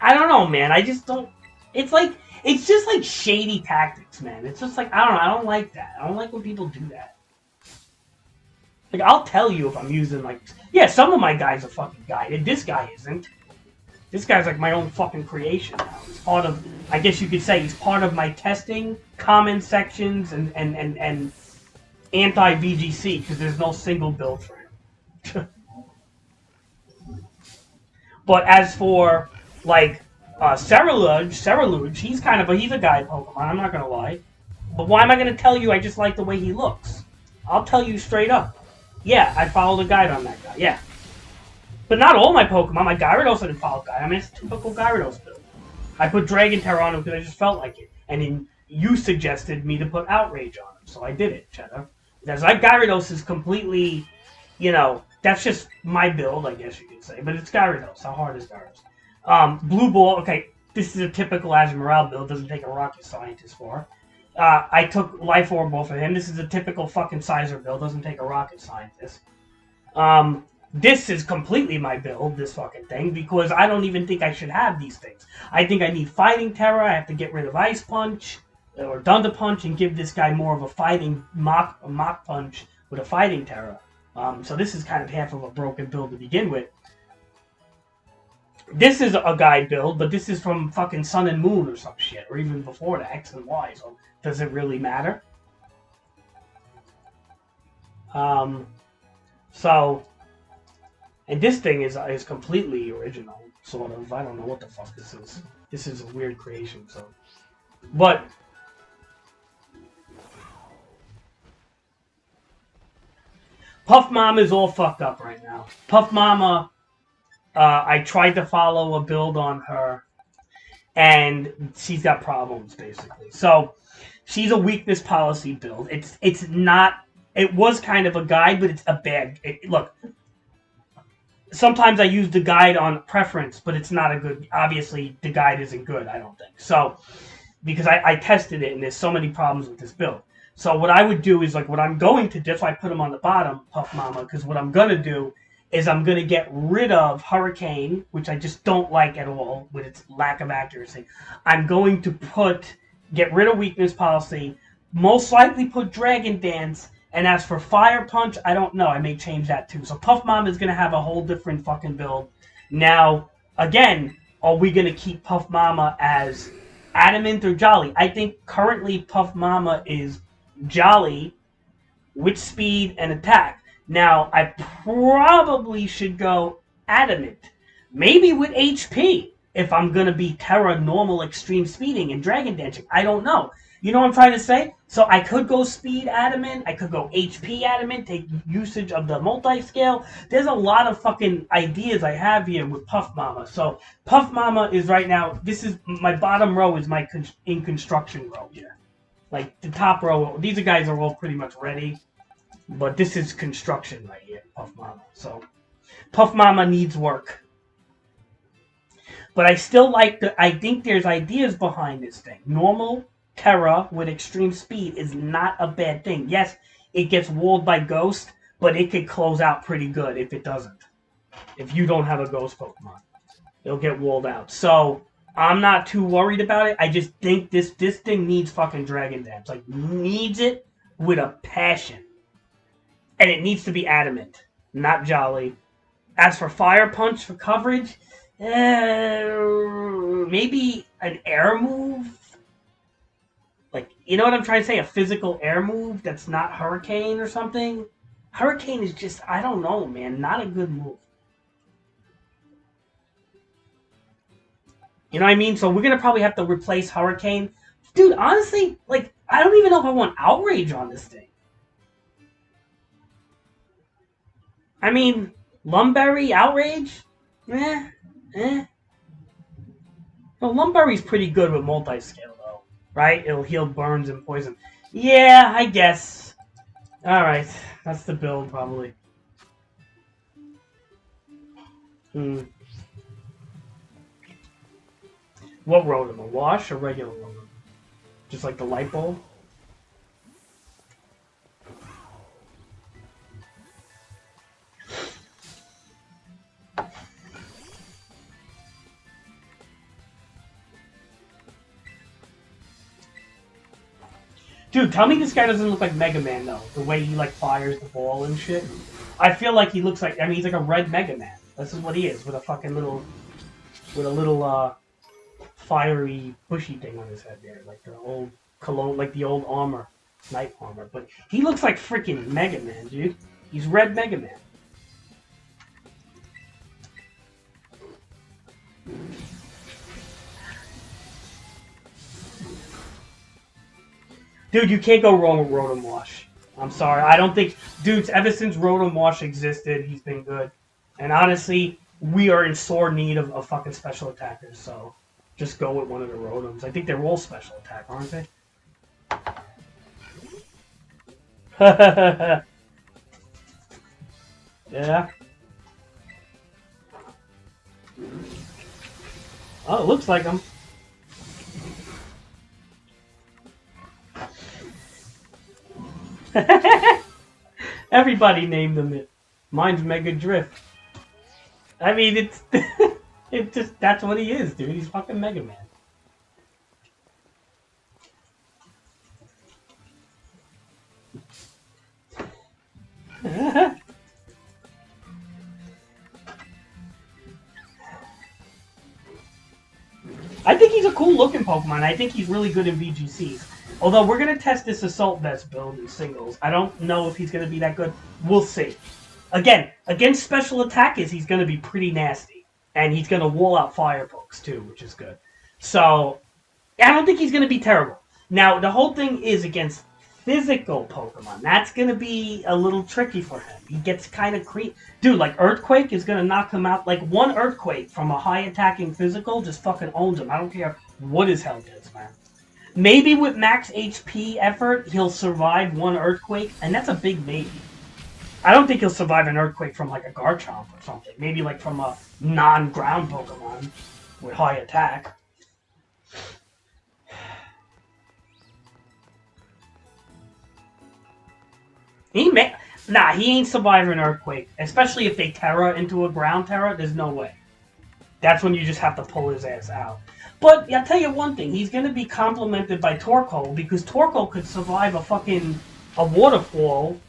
Speaker 7: I don't know, man. I just don't. It's just like shady tactics, man. It's just like I don't know. I don't like that. I don't like when people do that. Like, I'll tell you if I'm using, like... Yeah, some of my guys are fucking guided. This guy isn't. This guy's like my own fucking creation now. He's part of... I guess you could say he's part of my testing, comment sections, and anti-VGC, because there's no single build for him. But as for, like, Ceruledge, he's a guide Pokemon, I'm not gonna lie. But why am I gonna tell you I just like the way he looks? I'll tell you straight up. Yeah, I followed a guide on that guy, yeah. But not all my Pokemon. My Gyarados I didn't follow a guide. I mean, it's a typical Gyarados build. I put Dragon Terror on him because I just felt like it. And then you suggested me to put Outrage on him, so I did it, Cheddar. Because like Gyarados is completely, you know, that's just my build, I guess you could say. But it's Gyarados. How hard is Gyarados? Blue Ball, okay, this is a typical Azumarill build. Doesn't take a rocket scientist for. I took Life Orb for him. This is a typical fucking Sizer build. Doesn't take a rocket scientist. This is completely my build, this fucking thing, because I don't even think I should have these things. I think I need Fighting Terror. I have to get rid of Ice Punch or Thunder Punch and give this guy more of a fighting Mach Punch with a Fighting Terror. So this is kind of half of a broken build to begin with. This is a guide build, but this is from fucking Sun and Moon or some shit, or even before the X and Y, so does it really matter? And this thing is completely original, sort of. I don't know what the fuck this is. This is a weird creation, so. But Puff Mama is all fucked up right now. Puff Mama, I tried to follow a build on her, and she's got problems, basically. So, she's a weakness policy build. It's not... It was kind of a guide, but it's a bad... Look, sometimes I use the guide on preference, but it's not a good... Obviously, the guide isn't good, I don't think. So, because I tested it, and there's so many problems with this build. So what I would do is, like, what I'm going to do, if I put them on the bottom, Puff Mama, because what I'm going to do is I'm going to get rid of Hurricane, which I just don't like at all, with its lack of accuracy. I'm going to get rid of Weakness Policy, most likely put Dragon Dance, and as for Fire Punch, I don't know. I may change that too. So Puff Mama is going to have a whole different fucking build. Now, again, are we going to keep Puff Mama as Adamant or Jolly? I think currently Puff Mama is Jolly with speed and attack. Now, I probably should go Adamant. Maybe with HP, if I'm going to be Terra normal extreme speeding and Dragon Dancing. I don't know. You know what I'm trying to say? So I could go Speed Adamant. I could go HP Adamant, take usage of the multi-scale. There's a lot of fucking ideas I have here with Puff Mama. So Puff Mama is right now, this is, my bottom row is my in construction row here. Like the top row, these guys are all pretty much ready. But this is construction right here, Puff Mama. So Puff Mama needs work. But I still like I think there's ideas behind this thing. Normal Terra with extreme speed is not a bad thing. Yes, it gets walled by Ghost, but it could close out pretty good if it doesn't. If you don't have a Ghost Pokemon, it'll get walled out. So I'm not too worried about it. I just think this thing needs fucking Dragon Dance. Like, needs it with a passion. And it needs to be Adamant, not Jolly. As for Fire Punch for coverage, maybe an air move? Like, you know what I'm trying to say? A physical air move that's not Hurricane or something? Hurricane is just, I don't know, man. Not a good move. You know what I mean? So we're going to probably have to replace Hurricane. Dude, honestly, like, I don't even know if I want Outrage on this thing. I mean, Lumberry, Outrage? No, Lumberry's pretty good with multi-scale, though. Right? It'll heal burns and poison. Yeah, I guess. Alright. That's the build, probably. What Rotom? A wash or regular Rotom? Just like the light bulb? Dude, tell me this guy doesn't look like Mega Man, though. The way he, like, fires the ball and shit. I feel like he looks like... I mean, he's like a red Mega Man. This is what he is, with a fucking little... With a little, fiery, bushy thing on his head there. Like the old cologne... Like the old armor. Knight armor. But he looks like freaking Mega Man, dude. He's red Mega Man. Dude, you can't go wrong with Rotom Wash. I'm sorry. I don't think... Dudes, ever since Rotom Wash existed, he's been good. And honestly, we are in sore need of fucking special attackers, so just go with one of the Rotoms. I think they're all special attack, aren't they? Yeah. Oh, it looks like them. Everybody named them it. Mine's Mega Drift. I mean, it's it's just that's what he is, dude. He's fucking Mega Man. I think he's a cool looking Pokemon. I think he's really good in VGCs. Although we're going to test this Assault Vest build in singles. I don't know if he's going to be that good. We'll see. Again, against special attackers, he's going to be pretty nasty. And he's going to wall out fire pokes too, which is good. So, I don't think he's going to be terrible. Now, the whole thing is against physical Pokemon. That's going to be a little tricky for him. He gets kind of creepy. Dude, like Earthquake is going to knock him out. Like one Earthquake from a high attacking physical just fucking owns him. I don't care what his health is, man. Maybe with max HP effort, he'll survive one Earthquake, and that's a big maybe. I don't think he'll survive an Earthquake from like a Garchomp or something. Maybe like from a non-ground Pokemon with high attack. He ain't surviving an Earthquake. Especially if they Terra into a ground Terra, there's no way. That's when you just have to pull his ass out. But I'll tell you one thing, he's going to be complimented by Torkoal, because Torkoal could survive a waterfall,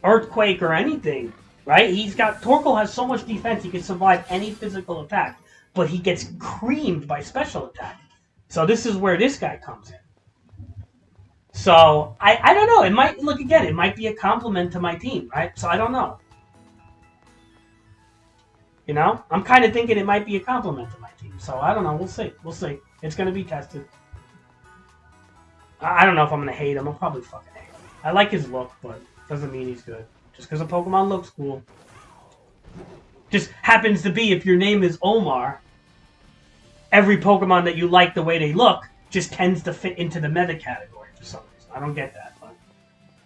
Speaker 7: Earthquake, or anything, right? Torkoal has so much defense, he can survive any physical attack, but he gets creamed by special attack. So this is where this guy comes in. So, I don't know, it might be a compliment to my team, right? So I don't know. You know? I'm kind of thinking it might be a compliment to my team. So I don't know. We'll see. We'll see. It's going to be tested. I don't know if I'm going to hate him. I'll probably fucking hate him. I like his look, but doesn't mean he's good. Just because a Pokemon looks cool. Just happens to be, if your name is Omar, every Pokemon that you like the way they look just tends to fit into the meta category for some reason. I don't get that. But...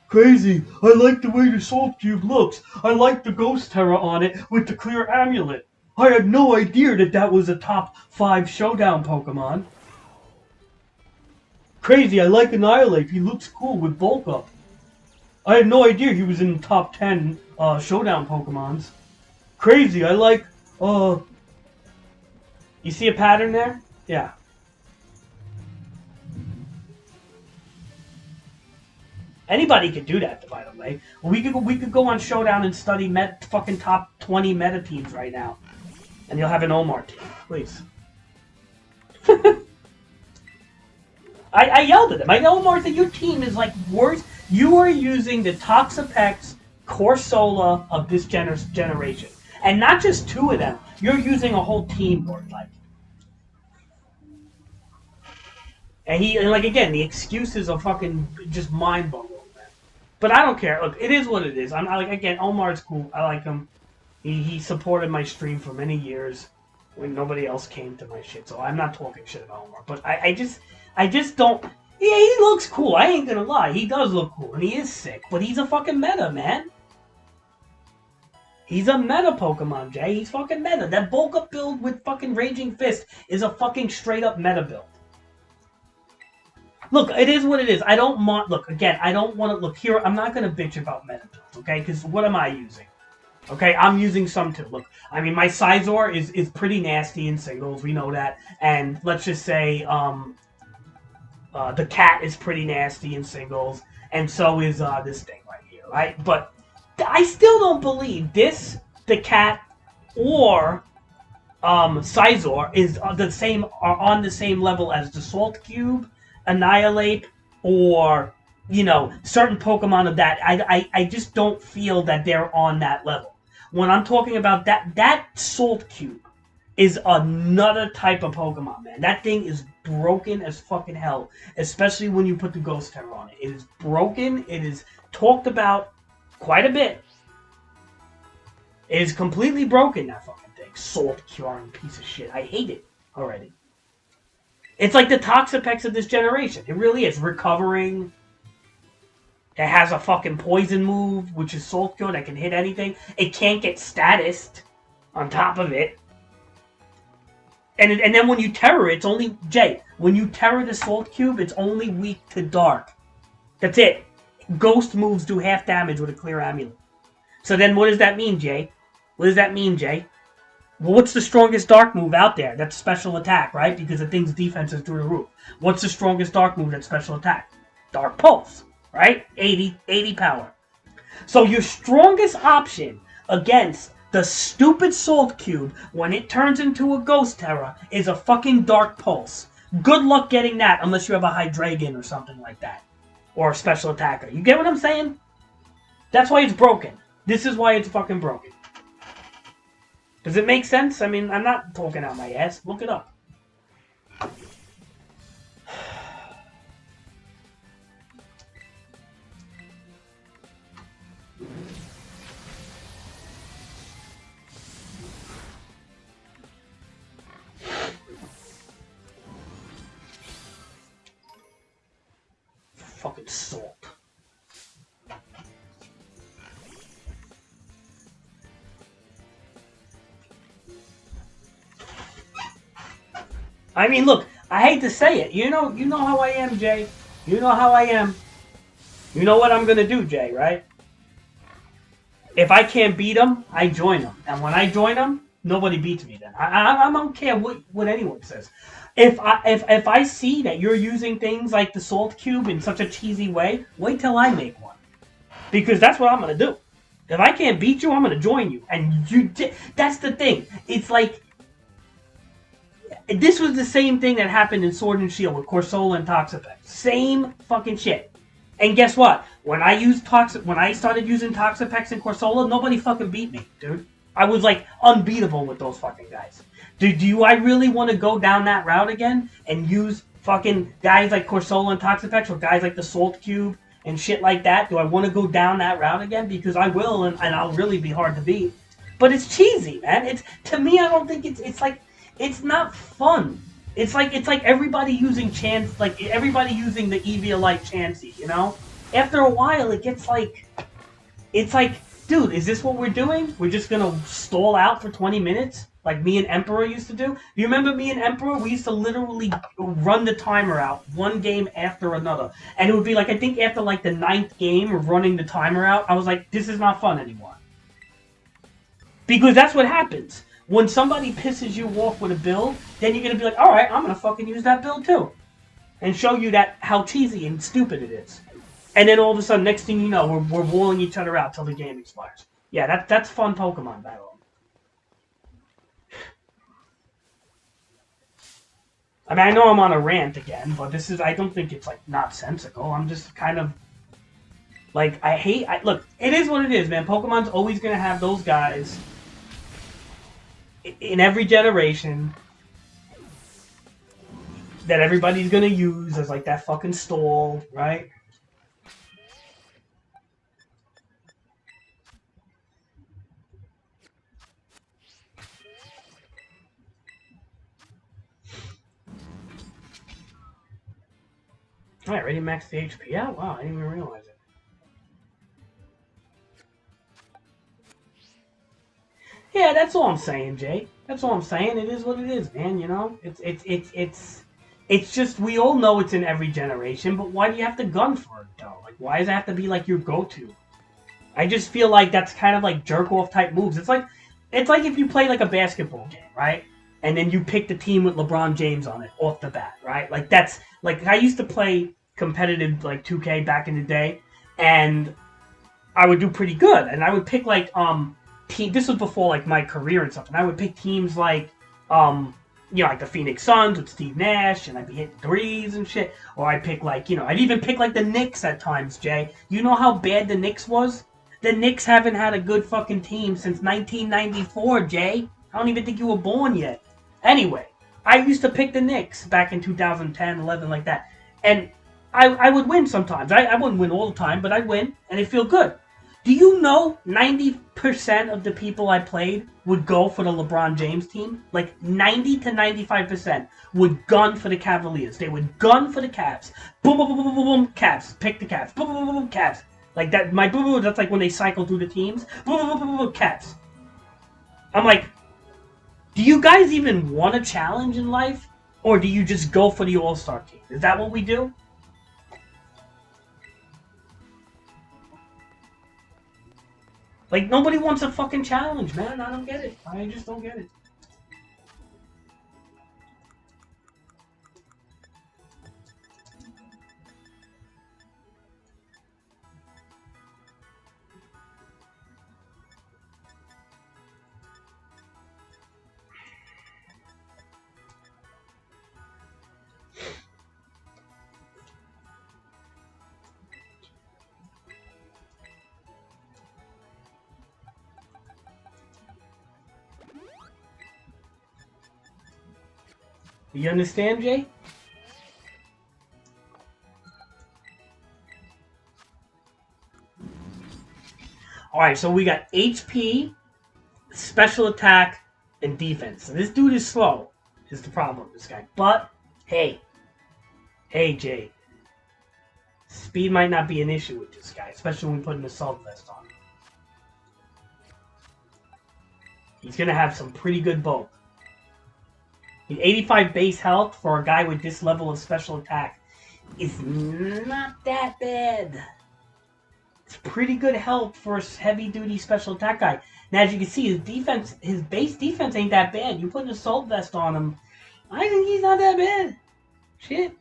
Speaker 7: Crazy. I like the way the Salt Cube looks. I like the Ghost Terra on it with the clear amulet. I had no idea that was a top 5 showdown Pokemon. Crazy, I like Annihilate. He looks cool with Bulk Up. I had no idea he was in the top 10 showdown Pokemons. Crazy, I like, You see a pattern there? Yeah. Anybody could do that, by the way. We could go on Showdown and study fucking top 20 meta teams right now. And you'll have an Omar team, please. I yelled at him. I know, Martha, your team is like worse. You are using the Toxapex Corsola of this generation. And not just two of them. You're using a whole team board, like. And like, again, the excuses are fucking just mind-boggling, man. But I don't care. Look, it is what it is. I like, again, Omar's cool. I like him. He supported my stream for many years when nobody else came to my shit. So I'm not talking shit about Omar. But I just don't. Yeah, he looks cool. I ain't gonna lie. He does look cool, and he is sick. But he's a fucking meta, man. He's a meta Pokemon, Jay. He's fucking meta. That bulk up build with fucking Raging Fist is a fucking straight up meta build. Look, it is what it is. I don't want. Look, again, I don't want to. Look, here, I'm not gonna bitch about meta builds, okay? Because what am I using? Okay, I'm using some too. Look, I mean, my Scizor is pretty nasty in singles. We know that. And let's just say the cat is pretty nasty in singles. And so is this thing right here, right? But I still don't believe the cat, or Scizor is are on the same level as the Salt Cube, Annihilate, or, you know, certain Pokemon of that. I just don't feel that they're on that level. When I'm talking about that Salt Cube is another type of Pokemon, man. That thing is broken as fucking hell, especially when you put the Ghost Terror on it. It is broken. It is talked about quite a bit. It is completely broken, that fucking thing. Salt curing piece of shit. I hate it already. It's like the Toxapex of this generation. It really is. Recovering. It has a fucking poison move, which is Salt Cure that can hit anything. It can't get statused on top of it. And then when you terror it, it's only... Jay, when you terror the Salt Cube, it's only weak to Dark. That's it. Ghost moves do half damage with a Clear Amulet. So then what does that mean, Jay? What does that mean, Jay? Well, what's the strongest Dark move out there? That's Special Attack, right? Because the thing's defense is through the roof. What's the strongest Dark move that's Special Attack? Dark Pulse. Right? 80 power. So your strongest option against the stupid Salt Cube when it turns into a Ghost Terror is a fucking Dark Pulse. Good luck getting that unless you have a Hydreigon or something like that. Or a Special Attacker. You get what I'm saying? That's why it's broken. This is why it's fucking broken. Does it make sense? I mean, I'm not talking out my ass. Look it up. Fucking salt. I mean, look, I hate to say it. You know how I am, Jay. You know how I am. You know what I'm gonna do, Jay, right? If I can't beat them, I join them. And when I join them, nobody beats me then. I don't care what anyone says. If I see that you're using things like the Salt Cube in such a cheesy way, wait till I make one. Because that's what I'm going to do. If I can't beat you, I'm going to join you. And that's the thing. It's like, this was the same thing that happened in Sword and Shield with Corsola and Toxapex. Same fucking shit. And guess what? When I started using Toxapex and Corsola, nobody fucking beat me, dude. I was like unbeatable with those fucking guys. Do I really want to go down that route again and use fucking guys like Corsola and Toxapex or guys like the Salt Cube and shit like that? Do I want to go down that route again? Because I will, and I'll really be hard to beat. But it's cheesy, man. It's, to me, I don't think it's like, it's not fun. It's like everybody using everybody using the Eviolite Chansey, you know? After a while, it gets like, it's like, dude, is this what we're doing? We're just gonna stall out for 20 minutes? Like me and Emperor used to do? You remember me and Emperor? We used to literally run the timer out one game after another. And it would be like, I think after like the 9th game of running the timer out, I was like, this is not fun anymore. Because that's what happens. When somebody pisses you off with a build, then you're going to be like, alright, I'm going to fucking use that build too. And show you that how cheesy and stupid it is. And then all of a sudden, next thing you know, we're walling each other out till the game expires. Yeah, that's fun Pokemon battle. I mean, I know I'm on a rant again, but this is, I don't think it's, like, nonsensical. I'm just kind of, like, look, it is what it is, man. Pokemon's always going to have those guys in every generation that everybody's going to use as, like, that fucking stall, right? Alright, ready max the HP. Yeah, wow, I didn't even realize it. Yeah, that's all I'm saying, Jay. That's all I'm saying. It is what it is, man, you know? It's just, we all know it's in every generation, but why do you have to gun for it, though? Like, why does it have to be, like, your go-to? I just feel like that's kind of, like, jerk-off type moves. It's like if you play, like, a basketball game, right? And then you pick the team with LeBron James on it off the bat, right? Like, that's, like, I used to play competitive, like, 2K back in the day, and I would do pretty good. And I would pick, like, this was before, like, my career and stuff, and I would pick teams like, like the Phoenix Suns with Steve Nash, and I'd be hitting threes and shit. Or I'd pick, like, I'd even pick, like, the Knicks at times, Jay. You know how bad the Knicks was? The Knicks haven't had a good fucking team since 1994, Jay. I don't even think you were born yet. Anyway, I used to pick the Knicks back in 2010, 11, like that. And I would win sometimes. I wouldn't win all the time, but I'd win, and it'd feel good. Do you know 90% of the people I played would go for the LeBron James team? Like 90 to 95% would gun for the Cavaliers. They would gun for the Cavs. Boom, boom, boom, boom, boom, boom, Cavs. Pick the Cavs. Boom, boom, boom, boom, Cavs. Like that, my boom, boom, that's like when they cycle through the teams. Boom, boom, boom, boom, boom, Cavs. I'm like, do you guys even want a challenge in life? Or do you just go for the All-Star team? Is that what we do? Like, nobody wants a fucking challenge, man. I don't get it. I just don't get it. You understand, Jay? Alright, so we got HP, special attack, and defense. So this dude is slow, is the problem with this guy. But, hey, Jay, speed might not be an issue with this guy, especially when we put an assault vest on him. He's going to have some pretty good bulk. 85 base health for a guy with this level of special attack is not that bad. It's pretty good health for a heavy-duty special attack guy. Now, as you can see, his base defense ain't that bad. You put an assault vest on him, I think he's not that bad. Shit.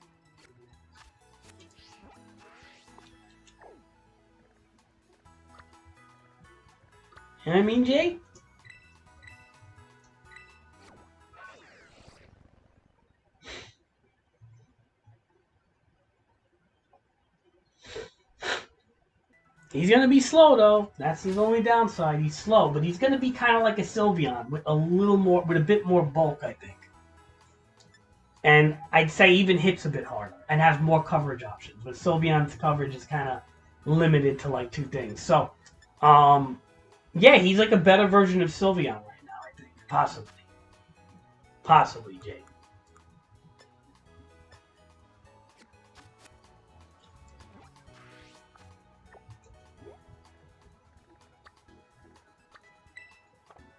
Speaker 7: You know what I mean, Jay? He's going to be slow, though. That's his only downside. He's slow, but he's going to be kind of like a Sylveon with a bit more bulk, I think. And I'd say even hits a bit harder and has more coverage options. But Sylveon's coverage is kind of limited to like 2 things. So, yeah, he's like a better version of Sylveon right now, I think. Possibly. Possibly, Jay.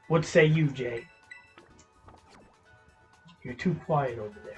Speaker 7: What say you, Jay? You're too quiet over there.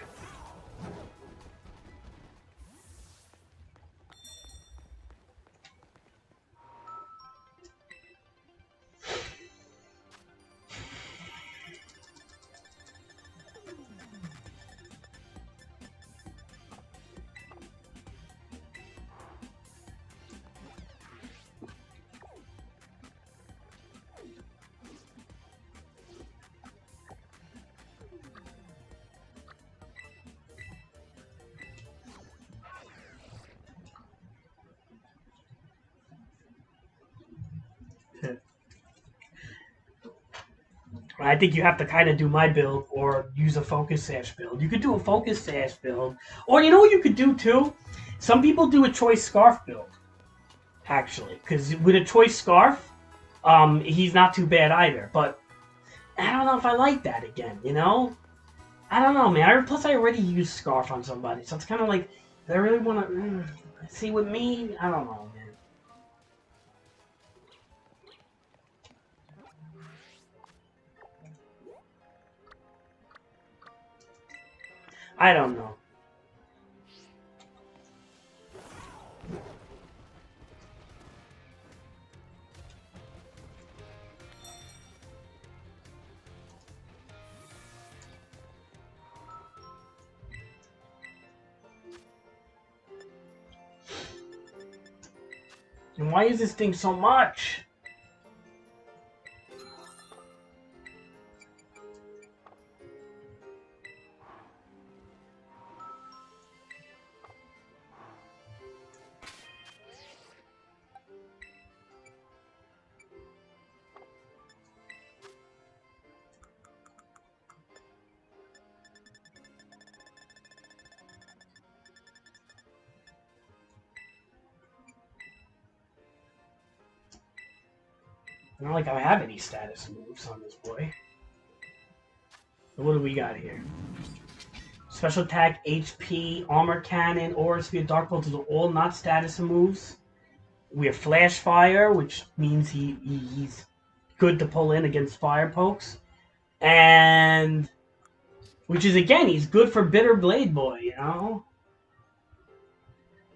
Speaker 7: I think you have to kind of do my build or use a focus sash build. You could do a focus sash build, or you know what you could do too? Some people do a choice scarf build, actually, because with a choice scarf, he's not too bad either. But I don't know if I like that again. You know, I don't know, man. Plus, I already used scarf on somebody, so it's kind of like, do I really want to see with me? I don't know, man. I don't know. And why is this thing so much? Not like I have any status moves on this boy. What do we got here? Special attack, HP, armor cannon, aura sphere, dark bolt. Those are all not status moves. We have flash fire, which means he's good to pull in against fire pokes, and which is again he's good for bitter blade boy. You know,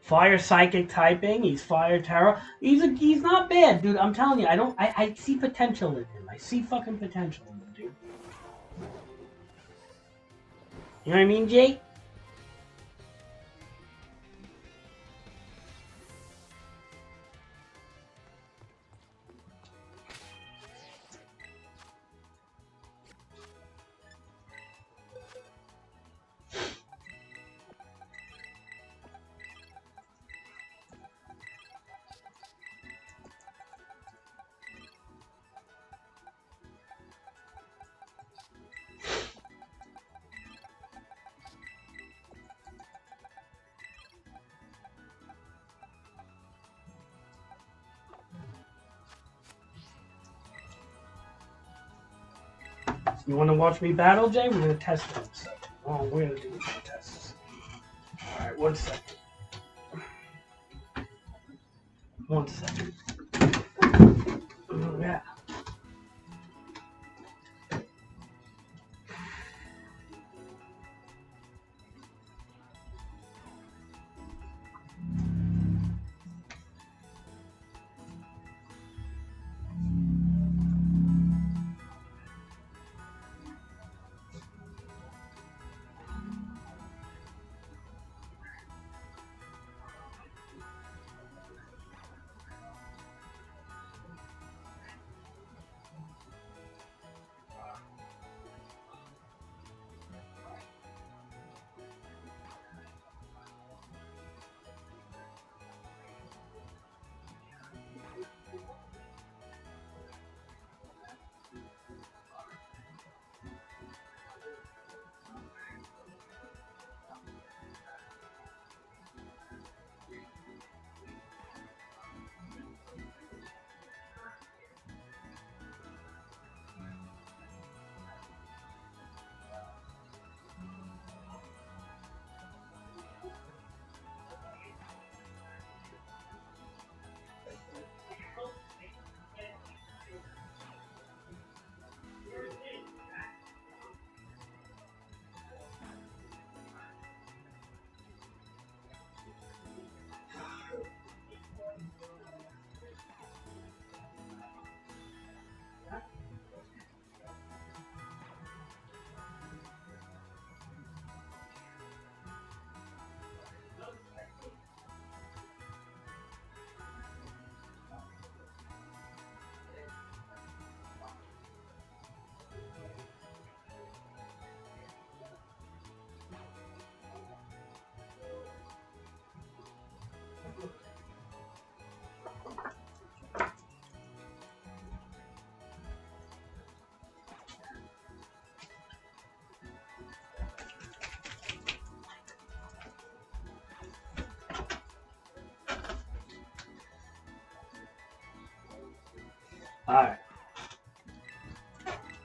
Speaker 7: fire psychic typing. He's fire tarot. He's not bad, dude. I'm telling you, I see potential in him. I see fucking potential in him, dude. You know what I mean, Jay? You want to watch me battle, Jay? We're going to test it in a second. Oh, we're going to do some tests. Alright, 1 second. 1 second. Oh, yeah. Alright.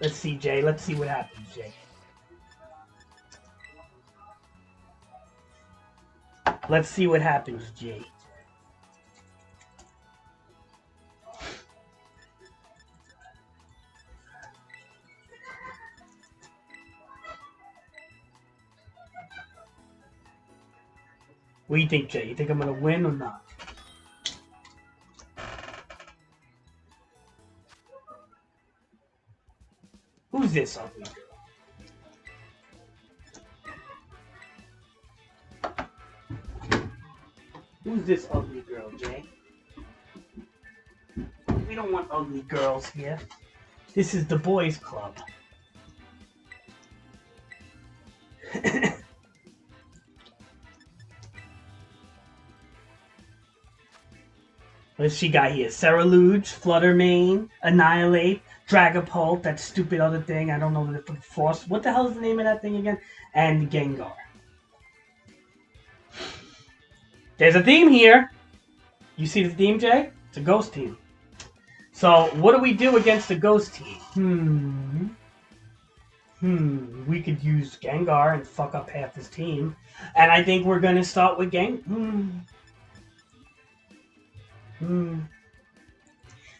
Speaker 7: Let's see, Jay. Let's see what happens, Jay. Let's see what happens, Jay. What do you think, Jay? You think I'm going to win or not? Who's this ugly girl? Who's this ugly girl, Jay? We don't want ugly girls here. This is the boys' club. What's she got here? Cerulean, Fluttermane, Annihilate, Dragapult, that stupid other thing. I don't know the Frost. What the hell is the name of that thing again? And Gengar. There's a theme here. You see the theme, Jay? It's a ghost team. So, what do we do against the ghost team? We could use Gengar and fuck up half his team. And I think we're going to start with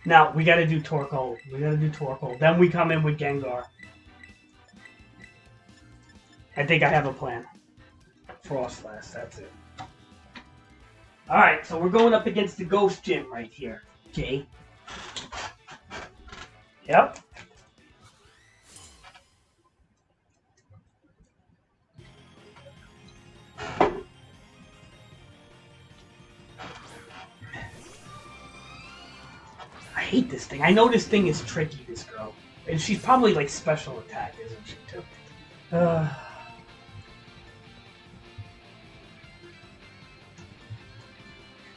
Speaker 7: Now, we gotta do Torkoal. Then we come in with Gengar. I think I have a plan. Frostlass, that's it. Alright, so we're going up against the Ghost Gym right here, Jay. Yep. I hate this thing. I know this thing is tricky, this girl. And she's probably like special attack, isn't she, too?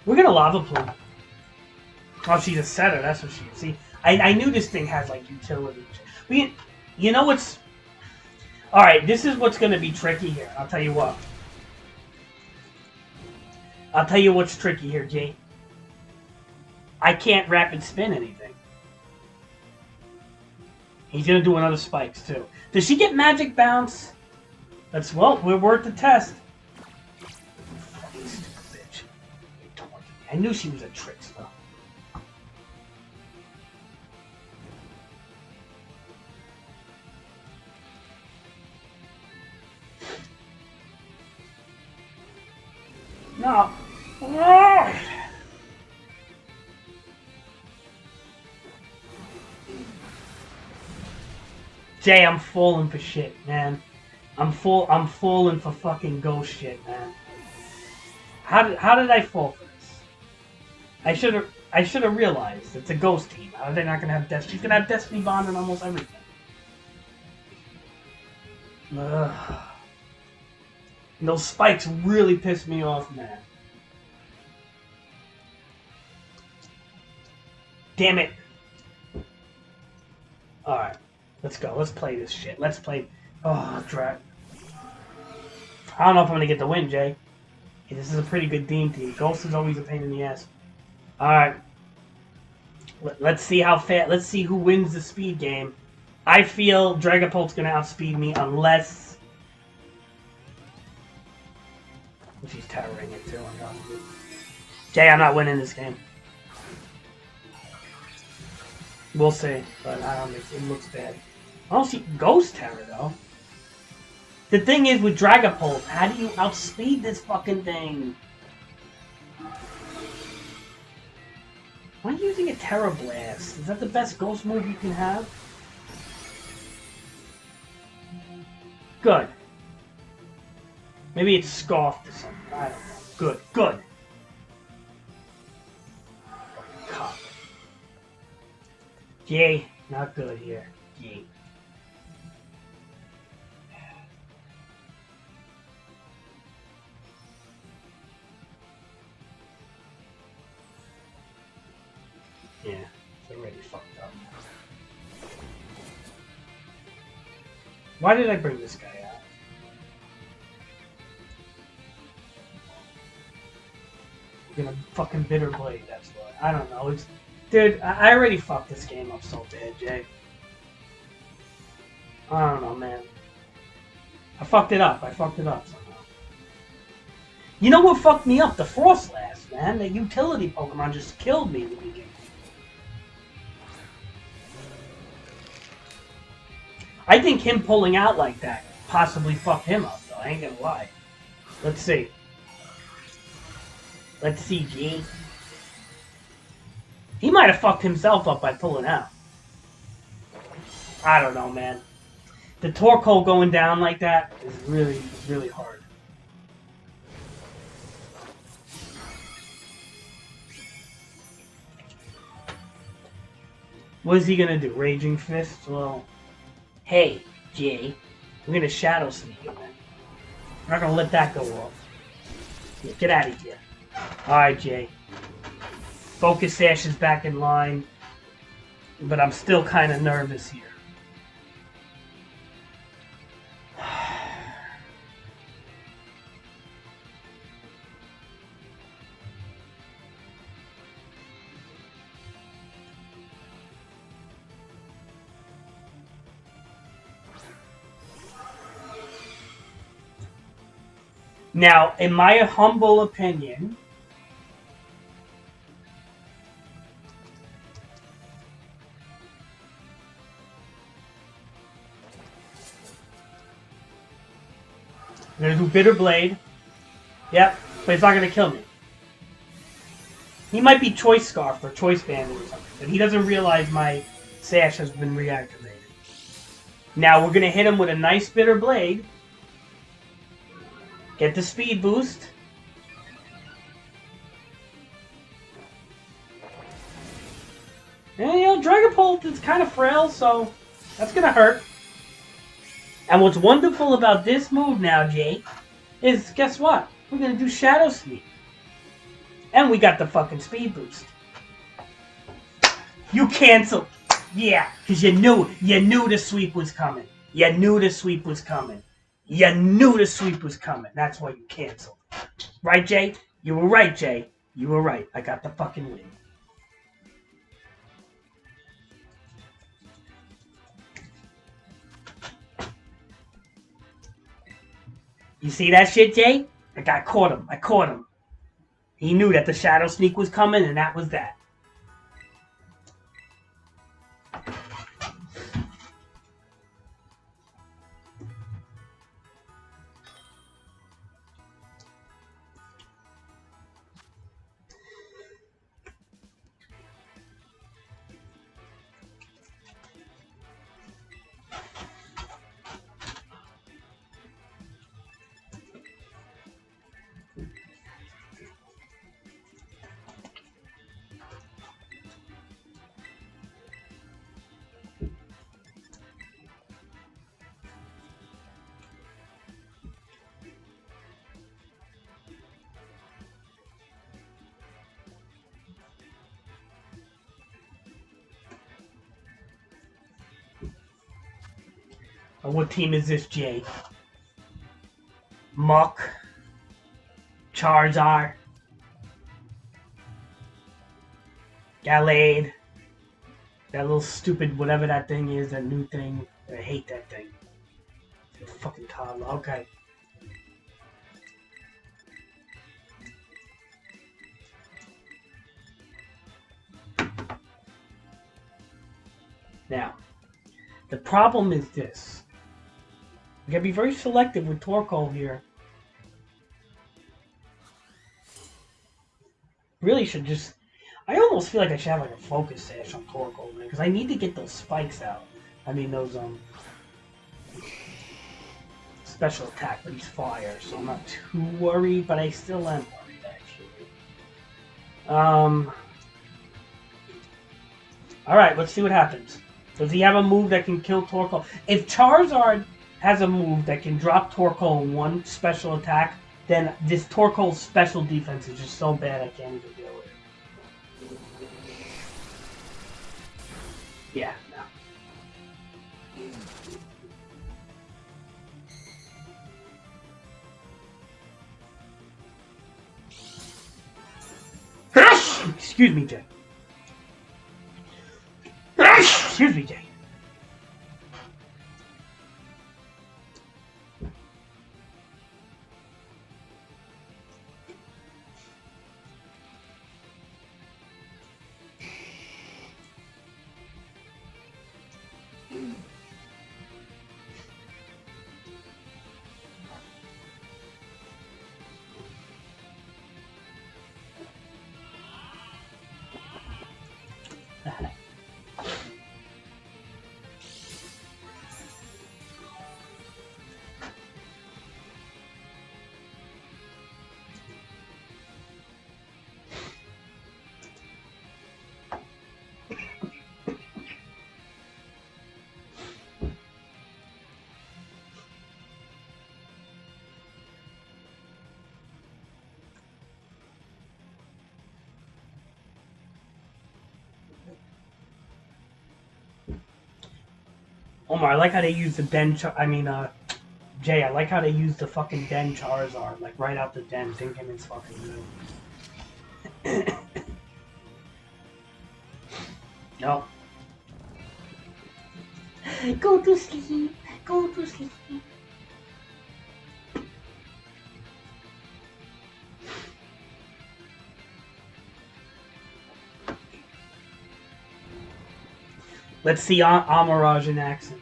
Speaker 7: We're gonna Lava Plume. Oh, she's a setter, that's what she is. See, I knew this thing has like utility. You know what's... Alright, this is what's gonna be tricky here. I'll tell you what. I'll tell you what's tricky here, Jay. I can't rapid spin anything. He's gonna do another spikes too. Does she get magic bounce? That's, well, we're worth the test. Fucking stupid bitch. I knew she was a trickster. No. Jay, I'm falling for shit, man. I'm falling for fucking ghost shit, man. How did I fall for this? I should have realized it's a ghost team. How are they not gonna have Destiny? She's gonna have Destiny Bond and almost everything. Ugh. And those spikes really piss me off, man. Damn it. Alright. Let's go. Let's play this shit. Let's play... Oh, drag. I don't know if I'm going to get the win, Jay. Hey, this is a pretty good team. Ghost is always a pain in the ass. Alright. Let's see how fast... Let's see who wins the speed game. I feel Dragapult's going to outspeed me unless... She's towering it too. Jay, I'm not winning this game. We'll see, but I don't think it looks bad. I don't see Ghost Terror though. The thing is with Dragapult, how do you outspeed this fucking thing? Why are you using a Terra Blast? Is that the best Ghost move you can have? Good. Maybe it's Scoffed or something. I don't know. Good. Good. Cock. Yay. Not good here. Yay. Yeah, it's already fucked up. Why did I bring this guy out? We're gonna fucking Bitter Blade, that's why. I don't know, it's... Dude, I already fucked this game up so bad, Jay. I don't know, man. I fucked it up somehow. You know what fucked me up? The Frostlass, man. The utility Pokemon just killed me in the beginning. I think him pulling out like that possibly fucked him up, though. I ain't gonna lie. Let's see. Let's see, G. He might have fucked himself up by pulling out. I don't know, man. The Torkoal going down like that is really hard. What is he gonna do? Raging Fist? Well, hey, Jay, we're gonna Shadow Sneak him, man. We're not gonna let that go off. Yeah, get out of here. Alright, Jay. Focus Sash is back in line, but I'm still kind of nervous here. Now, in my humble opinion, I'm going to do Bitter Blade. Yep, but it's not going to kill me. He might be Choice Scarf or Choice Banded or something, but he doesn't realize my Sash has been reactivated. Now, we're going to hit him with a nice Bitter Blade. Get the speed boost. And, you know, Dragapult is kind of frail, so that's going to hurt. And what's wonderful about this move now, Jake, is guess what? We're going to do Shadow Sneak. And we got the fucking speed boost. You canceled. Yeah, because you knew the sweep was coming. You knew the sweep was coming. You knew the sweep was coming. That's why you canceled. Right, Jay? You were right, Jay. You were right. I got the fucking win. You see that shit, Jay? I caught him. I caught him. He knew that the Shadow Sneak was coming, and that was that. What team is this, Jay? Muck. Charizard. Gallade. That little stupid whatever that thing is, that new thing. I hate that thing. It's a fucking toddler. Okay. Now, the problem is this. We gotta be very selective with Torkoal here. Really should just... I almost feel like I should have like a Focus Sash on Torkoal, man, because I need to get those spikes out. I mean those, special attack, but he's fire, so I'm not too worried, but I still am worried, actually. Alright, let's see what happens. Does he have a move that can kill Torkoal? If Charizard has a move that can drop Torkoal in one special attack, then this Torkoal's special defense is just so bad I can't even deal with it. Yeah, no. Excuse me, Jay. Excuse me, Jay. Omar, I like how they use the Den. Jay, I like how they use the fucking Den Charizard, like right out the den, thinking it's fucking good. No. Go to sleep. Go to sleep. Let's see Amaraj in action.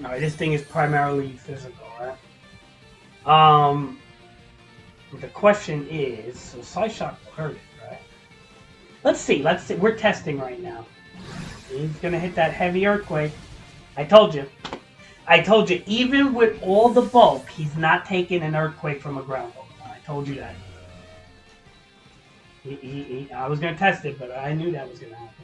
Speaker 7: Alright, this thing is primarily physical, right? The question is, so Side Shock will hurt it, right? Let's see. We're testing right now. He's gonna hit that heavy earthquake. I told you, even with all the bulk, he's not taking an earthquake from a ground Pokemon. I told you that. I was gonna test it, but I knew that was gonna happen.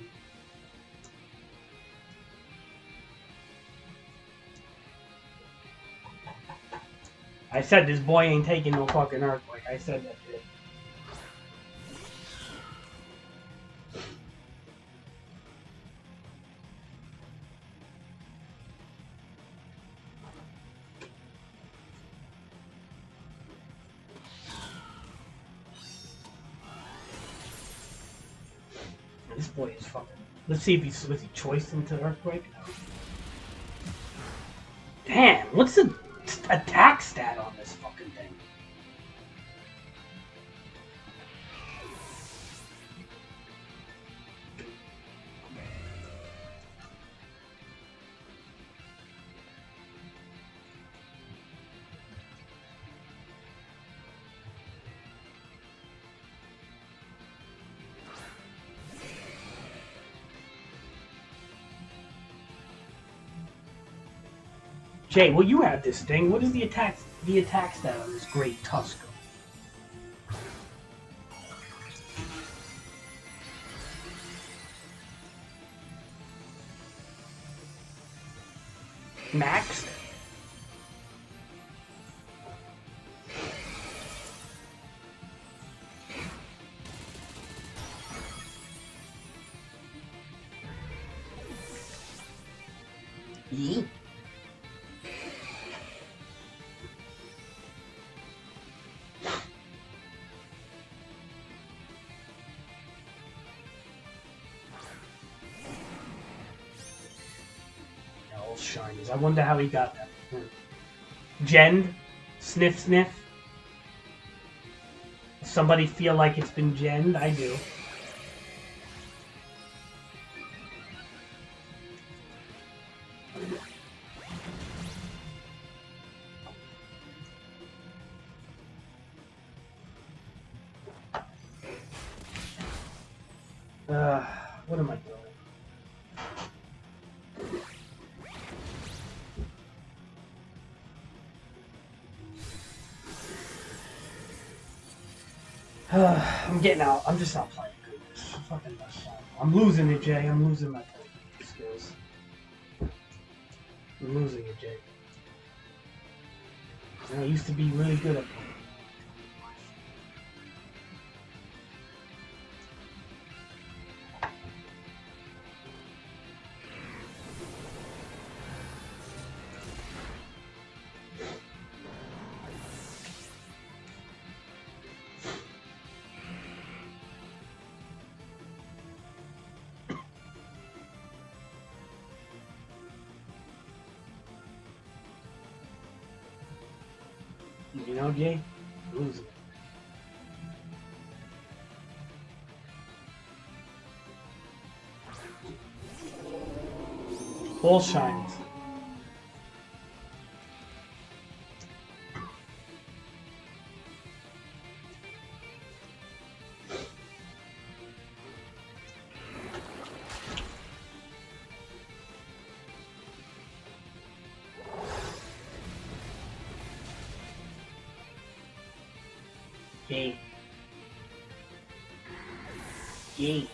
Speaker 7: I said this boy ain't taking no fucking earthquake. I said that shit. This boy is fucking. Let's see if was he choiced into earthquake. Damn, what's the attack stat on this fucking thing? Jay, well, you have this thing. What is the attack stat on this great Tusker? Max? Shinies. I wonder how he got that. Gen? Sniff sniff? Somebody feel like it's been genned? I do. What am I doing? I'm getting out. I'm just not playing good. Fucking mess up. I'm losing it, Jay. I'm losing my skills. I'm losing it, Jay. And I used to be really good at playing. You know, Jay? Losing it. Full shines. Yay. Yay.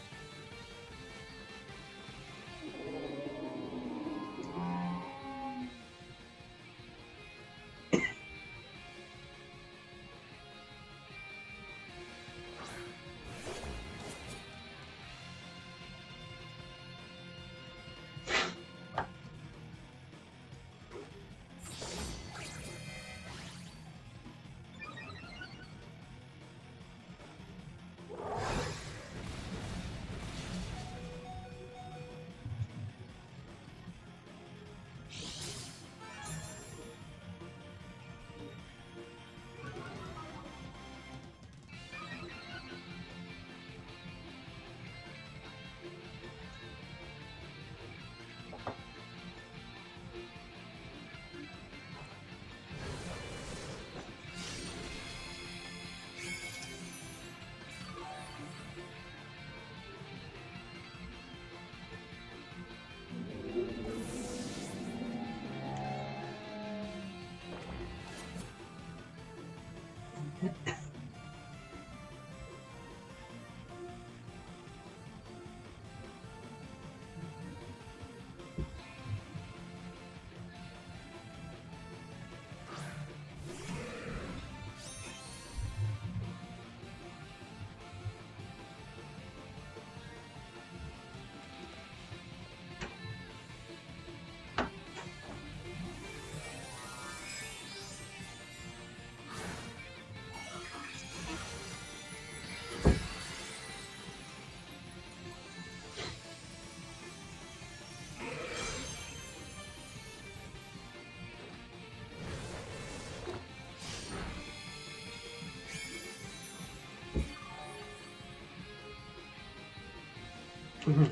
Speaker 7: Mm-hmm.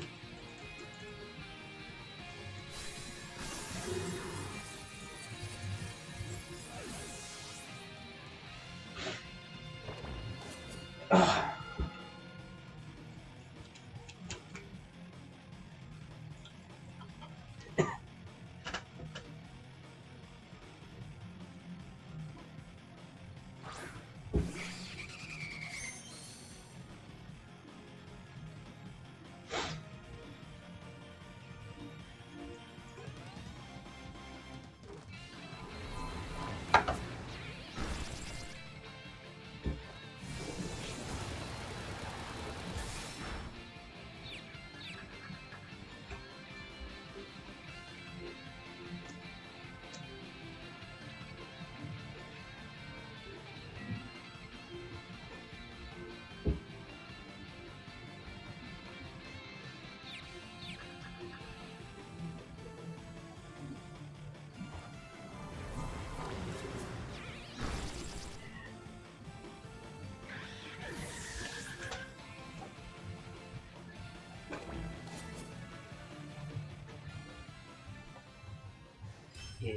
Speaker 7: Yeah.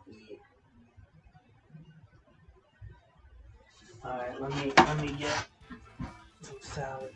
Speaker 7: Yeah. All right, let me get some salad.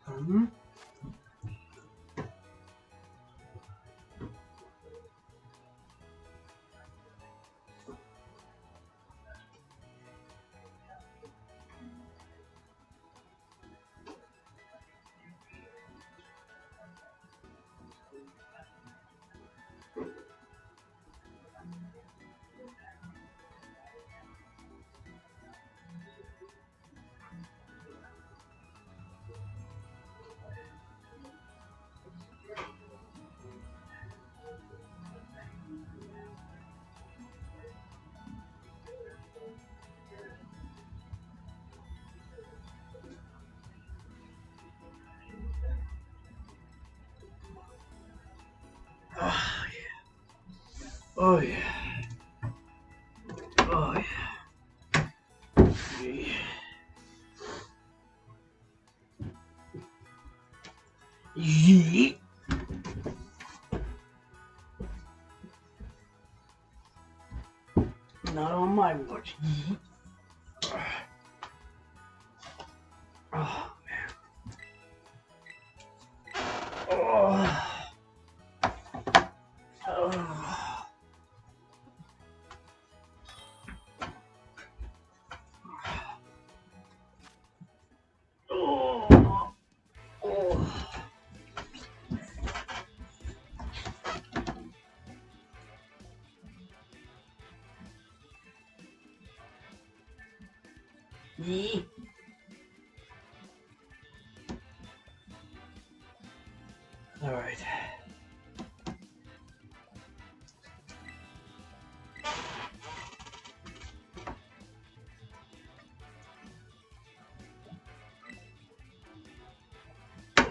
Speaker 7: Mm-hmm. Oh yeah. Oh yeah. Yeet. Not on my watch. Yeet. Oh man. Oh. Oh. Oh. Oh. Yeet. All right.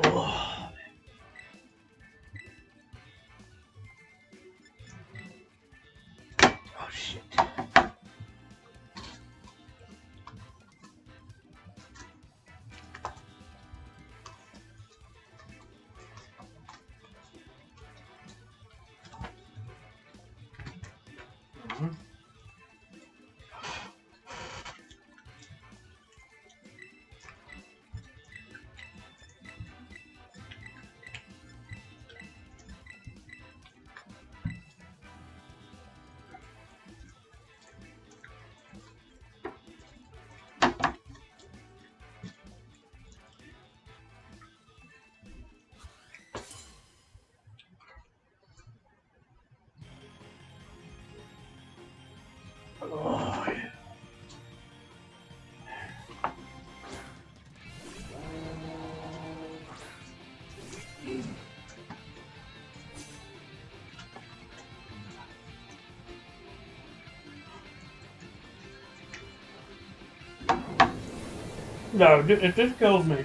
Speaker 7: Oh. Oh shit. No, it just kills me.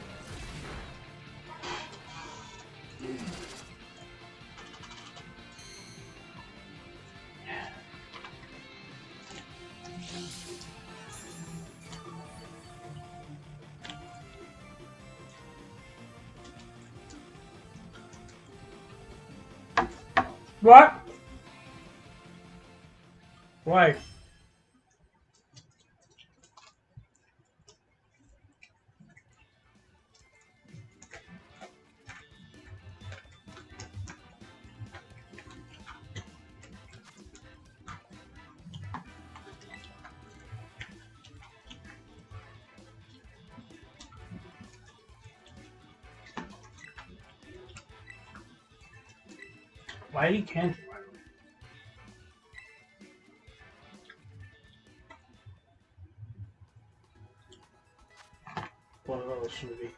Speaker 7: What? Why? Why he can't? One of those should be.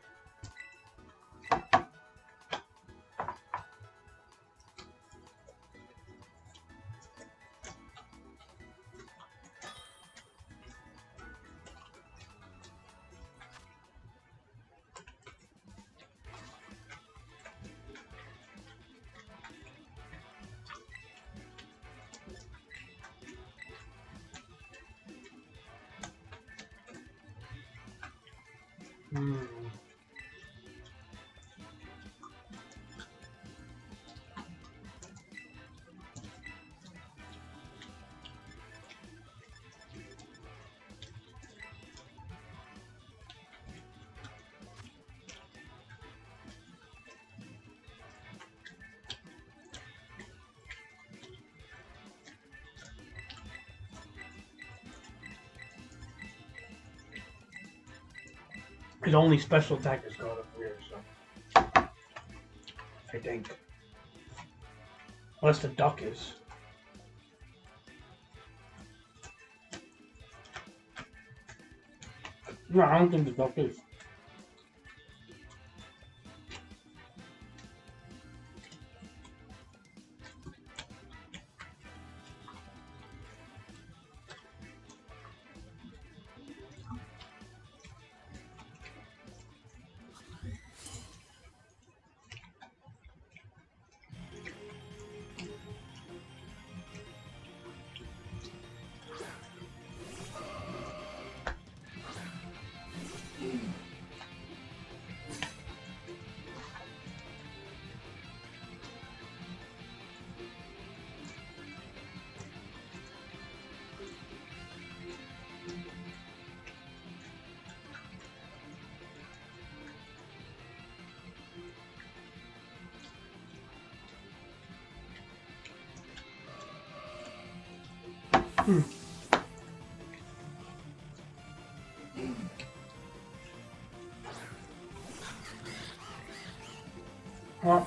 Speaker 7: His only special attack is going up here, so I think. Unless the duck is. No, I don't think the duck is. Well,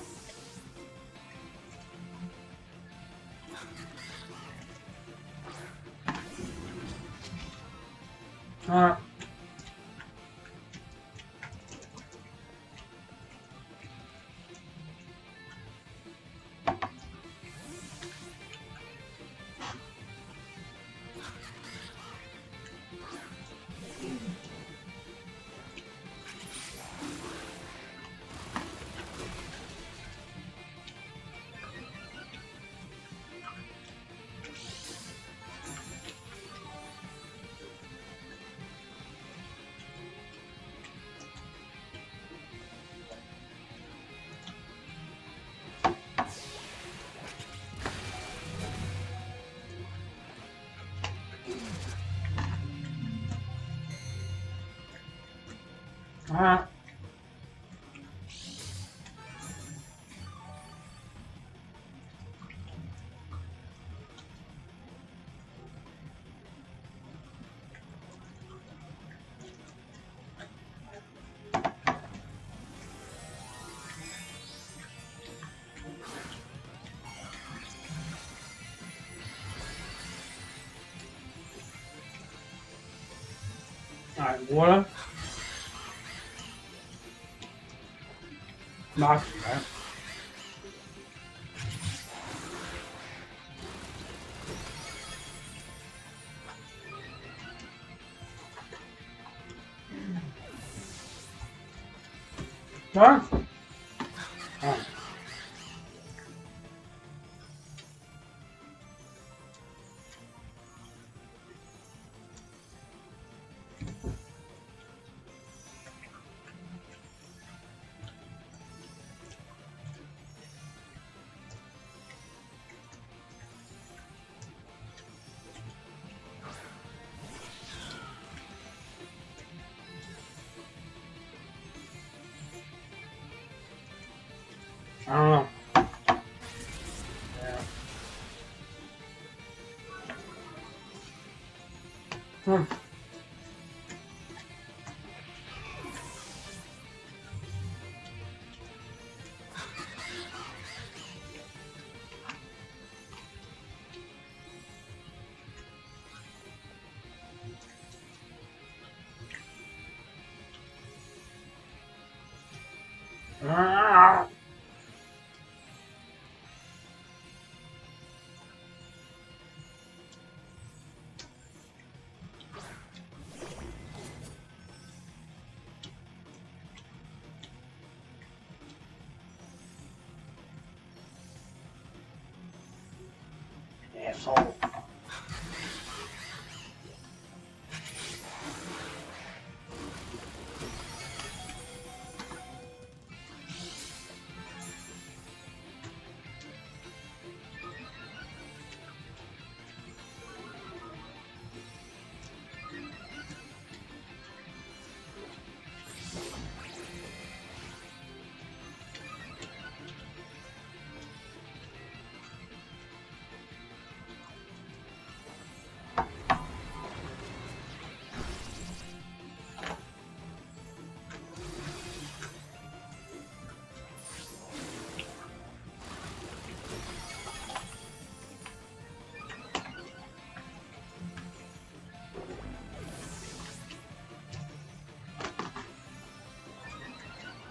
Speaker 7: alright, water. Knocks, right? Huh? Oh. I don't know. Yeah. Hmm. Ah. Asshole.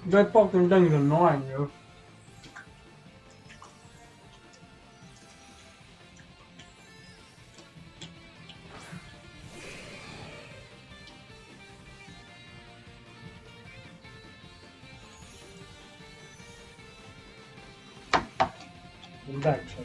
Speaker 7: That fucking thing's annoying, dude. I'm back, so.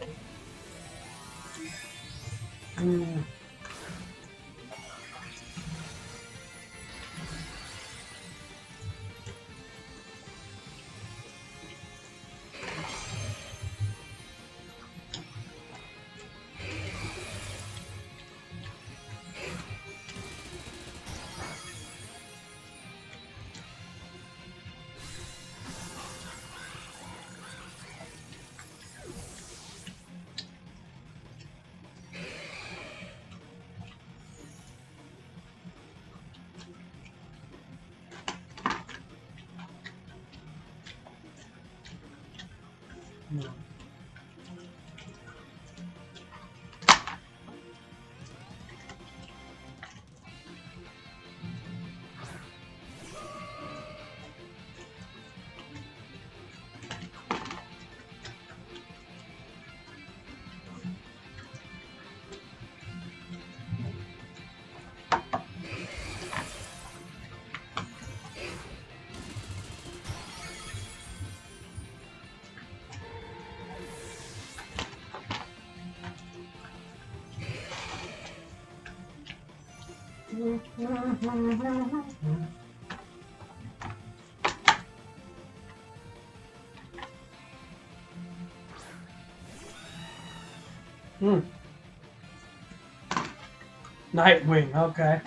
Speaker 7: Nightwing, okay.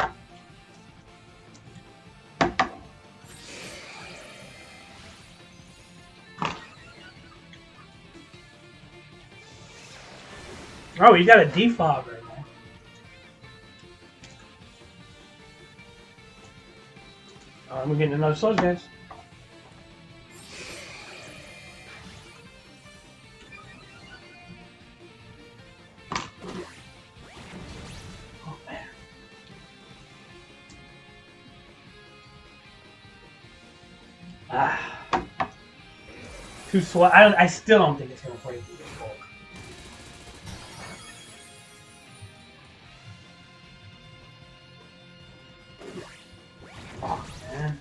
Speaker 7: Oh, you got a defogger. Alright, we're getting another sludge dance. Oh, man. Ah. Too sweat. I still don't think it's going to break through this bulk. Oh, man.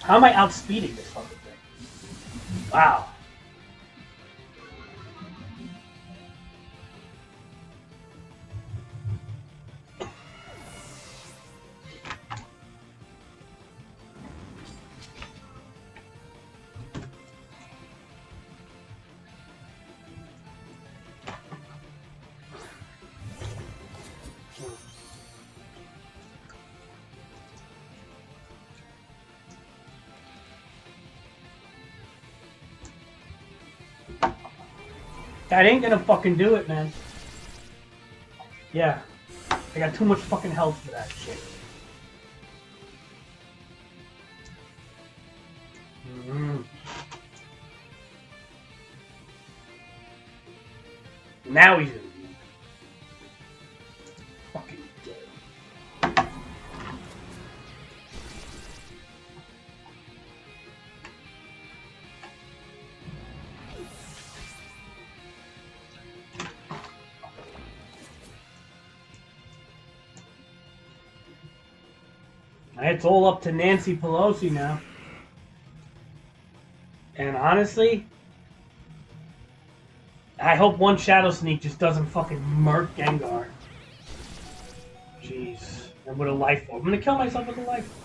Speaker 7: How am I outspeeding this fucking thing? Wow. That ain't gonna fucking do it, man. Yeah. I got too much fucking health for that shit. Now he's in. Fucking dead. It's all up to Nancy Pelosi now. And honestly, I hope one Shadow Sneak just doesn't fucking murk Gengar. Jeez. And with a life orb. I'm gonna kill myself with a life orb.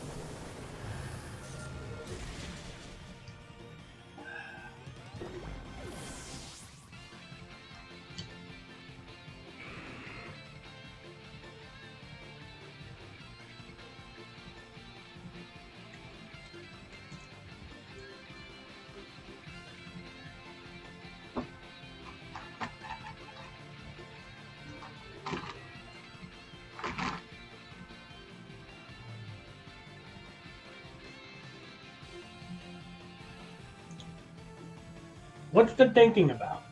Speaker 7: What's the thinking about?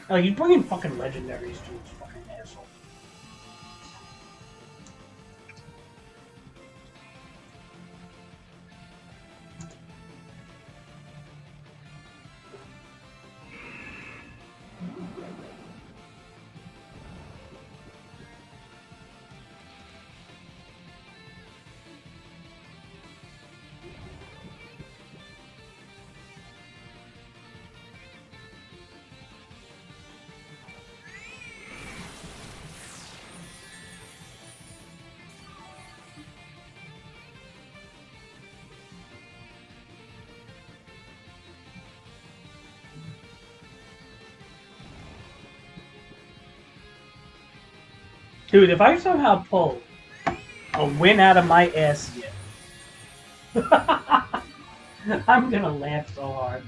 Speaker 7: Oh, you bringing fucking legendaries to this fucking asshole. Dude, if I somehow pull a win out of my ass yet, I'm gonna laugh so hard.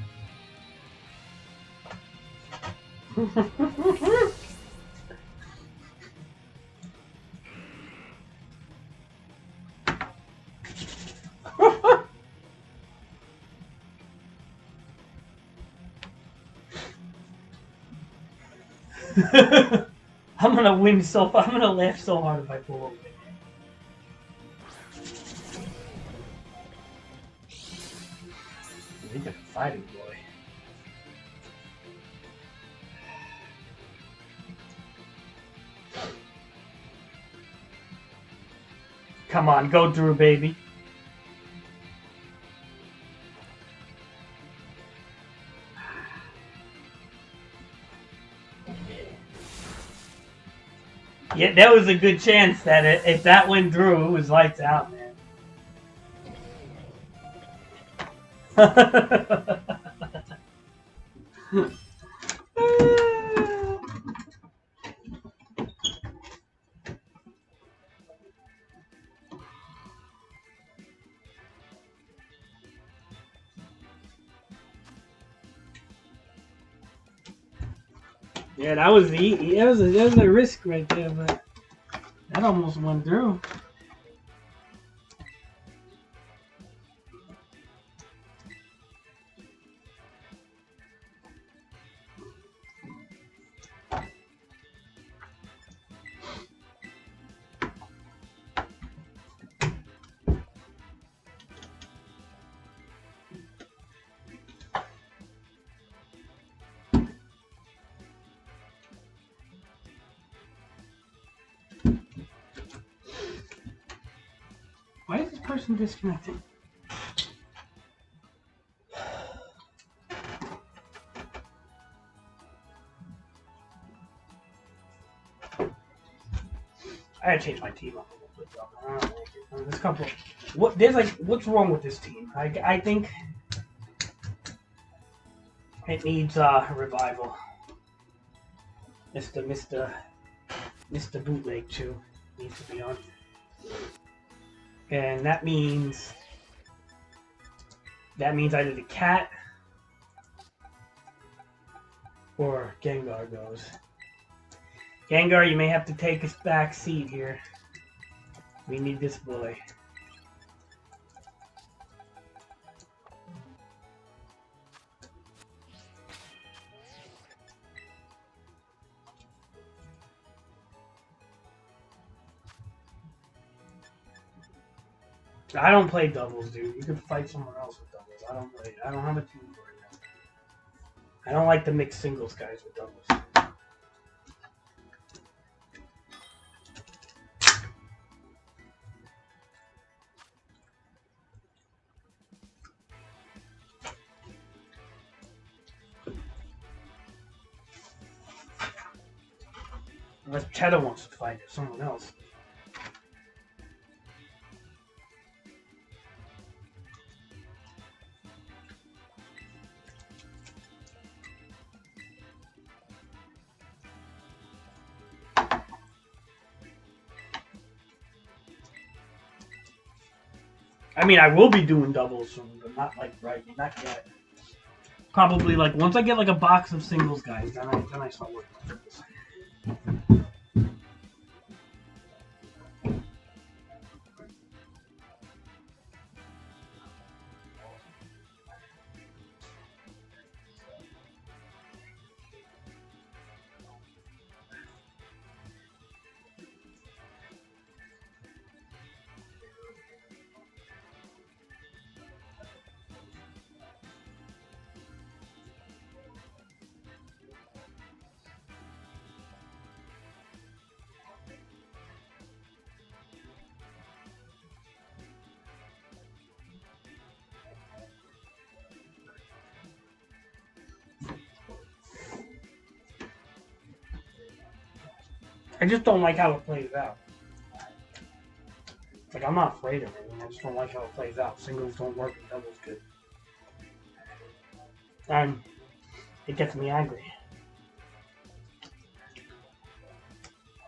Speaker 7: I'm gonna win so far. I'm gonna laugh so hard if I pull a win. He's a fighting boy. Come on, go Drew, baby. Yeah, that was a good chance that if that went Drew, it was lights out, man. Yeah, that was a risk right there, but that almost went through. Why is this person disconnecting? I gotta change my team up a little bit though. I don't like it. There's a couple. What's wrong with this team? I think it needs revival. Mr. Bootleg 2 needs to be on, and that means either the cat or Gengar goes. Gengar, you may have to take a back seat here. We need this boy. I don't play doubles, dude. You can fight someone else with doubles. I don't play. I don't have a team for it now. I don't like the mixed singles guys with doubles. Unless Cheddar wants to fight someone else. I mean, I will be doing doubles soon, but not like not yet. Probably like once I get like a box of singles guys, then I start working on doubles. I just don't like how it plays out. Like, I'm not afraid of it. I just don't like how it plays out. Singles don't work and doubles good. And it gets me angry.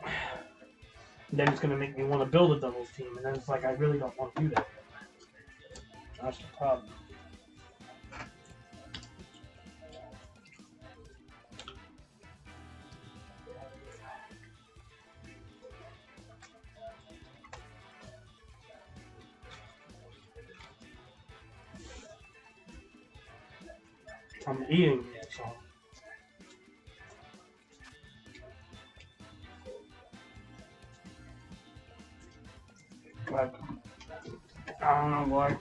Speaker 7: And then it's going to make me want to build a doubles team. And then it's like, I really don't want to do that. That's the problem. I'm eating it, so. But I don't know why.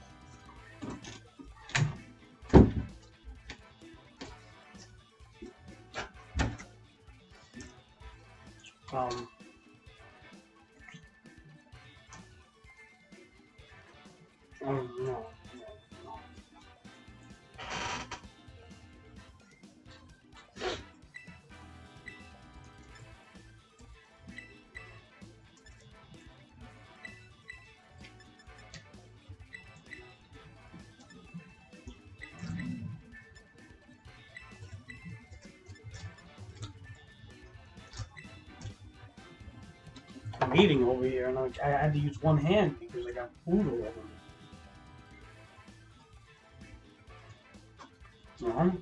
Speaker 7: No. I'm eating over here, and I had to use one hand because I got food all over me. Alright.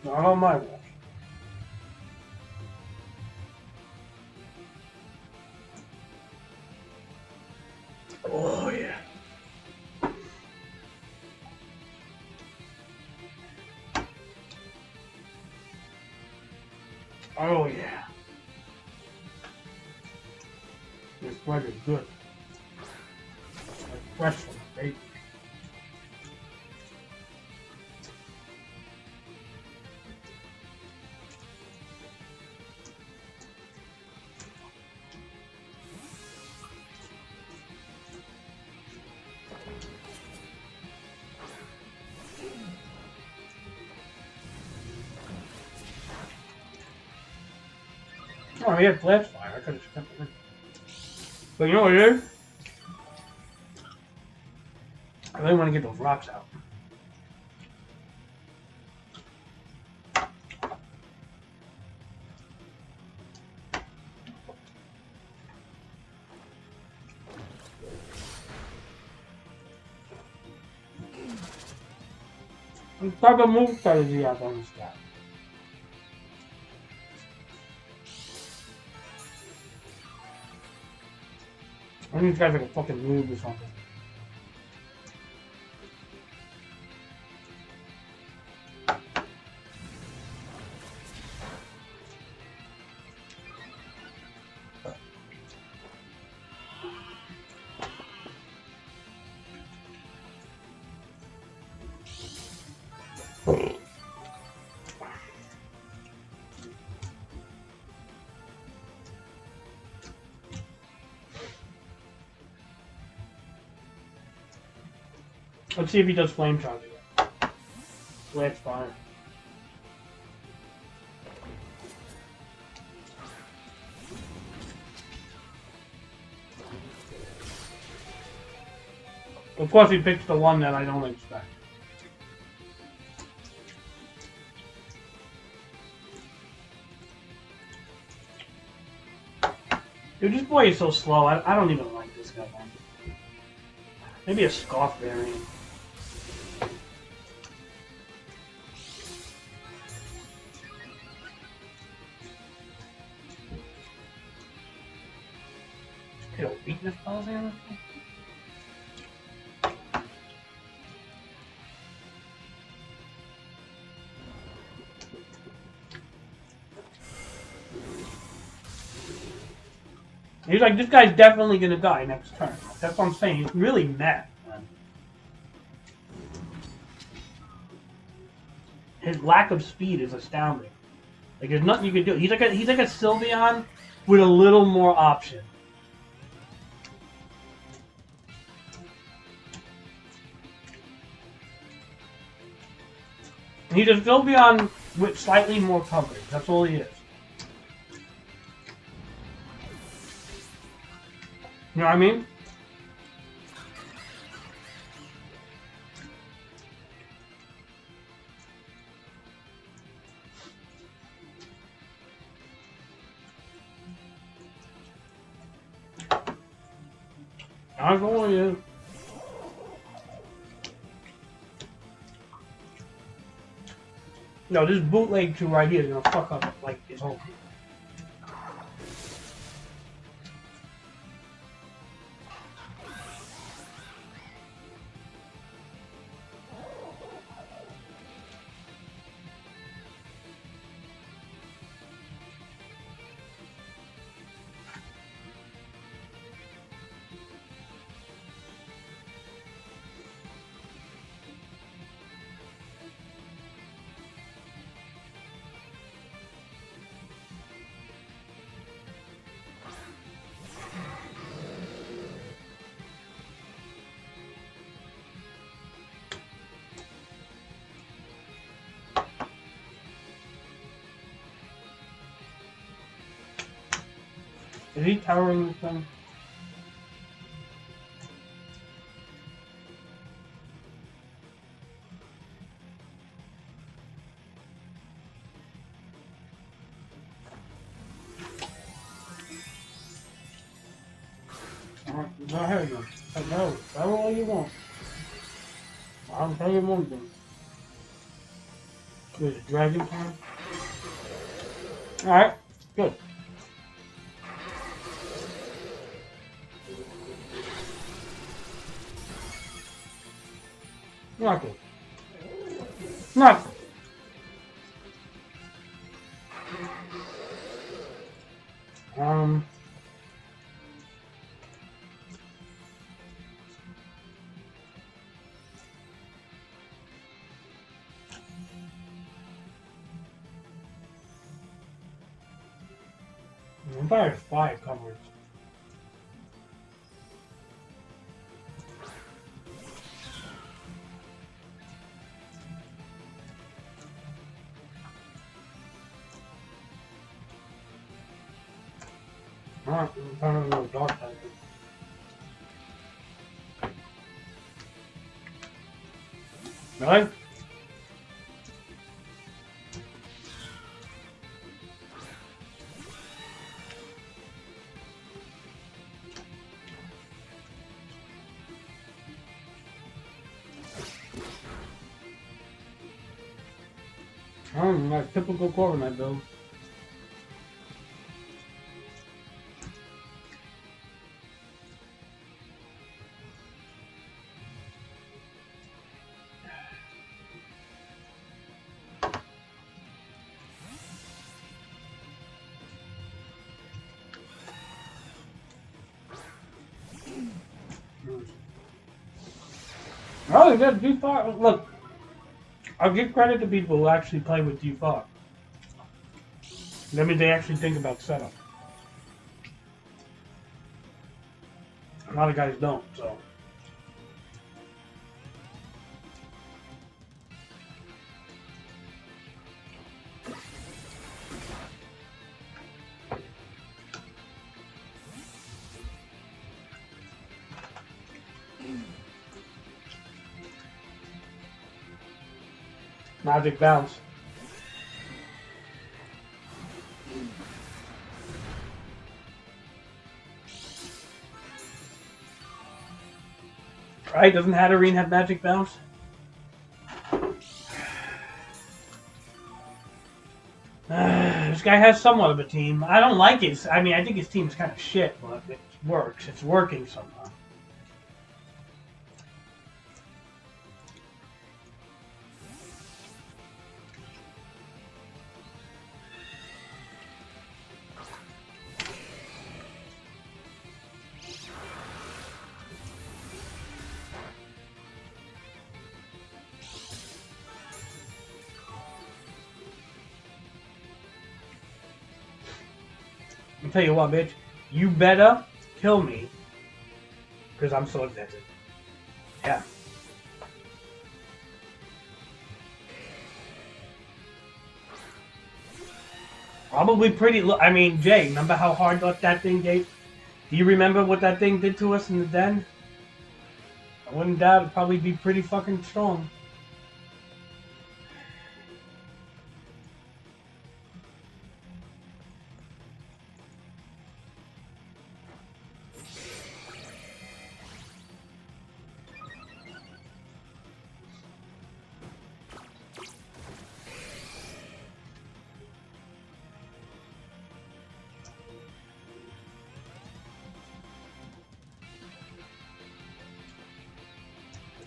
Speaker 7: Not on my watch. Oh yeah. Oh yeah. This bread is good. Like fresh from the bakery. Oh, he had flash fire. I could have kept it in. But you know what it is? I really want to get those rocks out. What type of move strategy you have on this guy? I think this guy's like a fucking noob or something. Let's see if he does flame charge again. Flash fire. Of course, he picks the one that I don't expect. Dude, this boy is so slow. I don't even like this guy, man. Maybe a scarf variant. Hit a weakness policy on this thing? He's like, this guy's definitely gonna die next turn. That's what I'm saying. He's really mad, man. His lack of speed is astounding. Like, there's nothing you can do. He's like a Sylveon with a little more option. He's a Sylveon with slightly more coverage. That's all he is. You know what I mean? I know he is. No, this bootleg 2 right here is gonna fuck up like his whole team. Is he towering this thing? Alright, go ahead then. No, tell all you want. I'll tell you one thing. There's a dragon card. Alright, good. Not good. Not good. Empire 5 coverage. Alright, I'm trying to go dark type. Really? Like typical Corviknight build. Oh, you got D5. Look, I'll give credit to people who actually play with D5. That means they actually think about setup. A lot of guys don't, so. Magic bounce. Right? Doesn't Hatterene have magic bounce? This guy has somewhat of a team. I don't like it. I mean, I think his team's kind of shit, but it works. It's working somehow. I'll tell you what, bitch. You better kill me. Because I'm so excited. Yeah. Probably pretty... I mean, Jay, remember how hard that thing gave? Do you remember what that thing did to us in the den? I wouldn't doubt it'd probably be pretty fucking strong.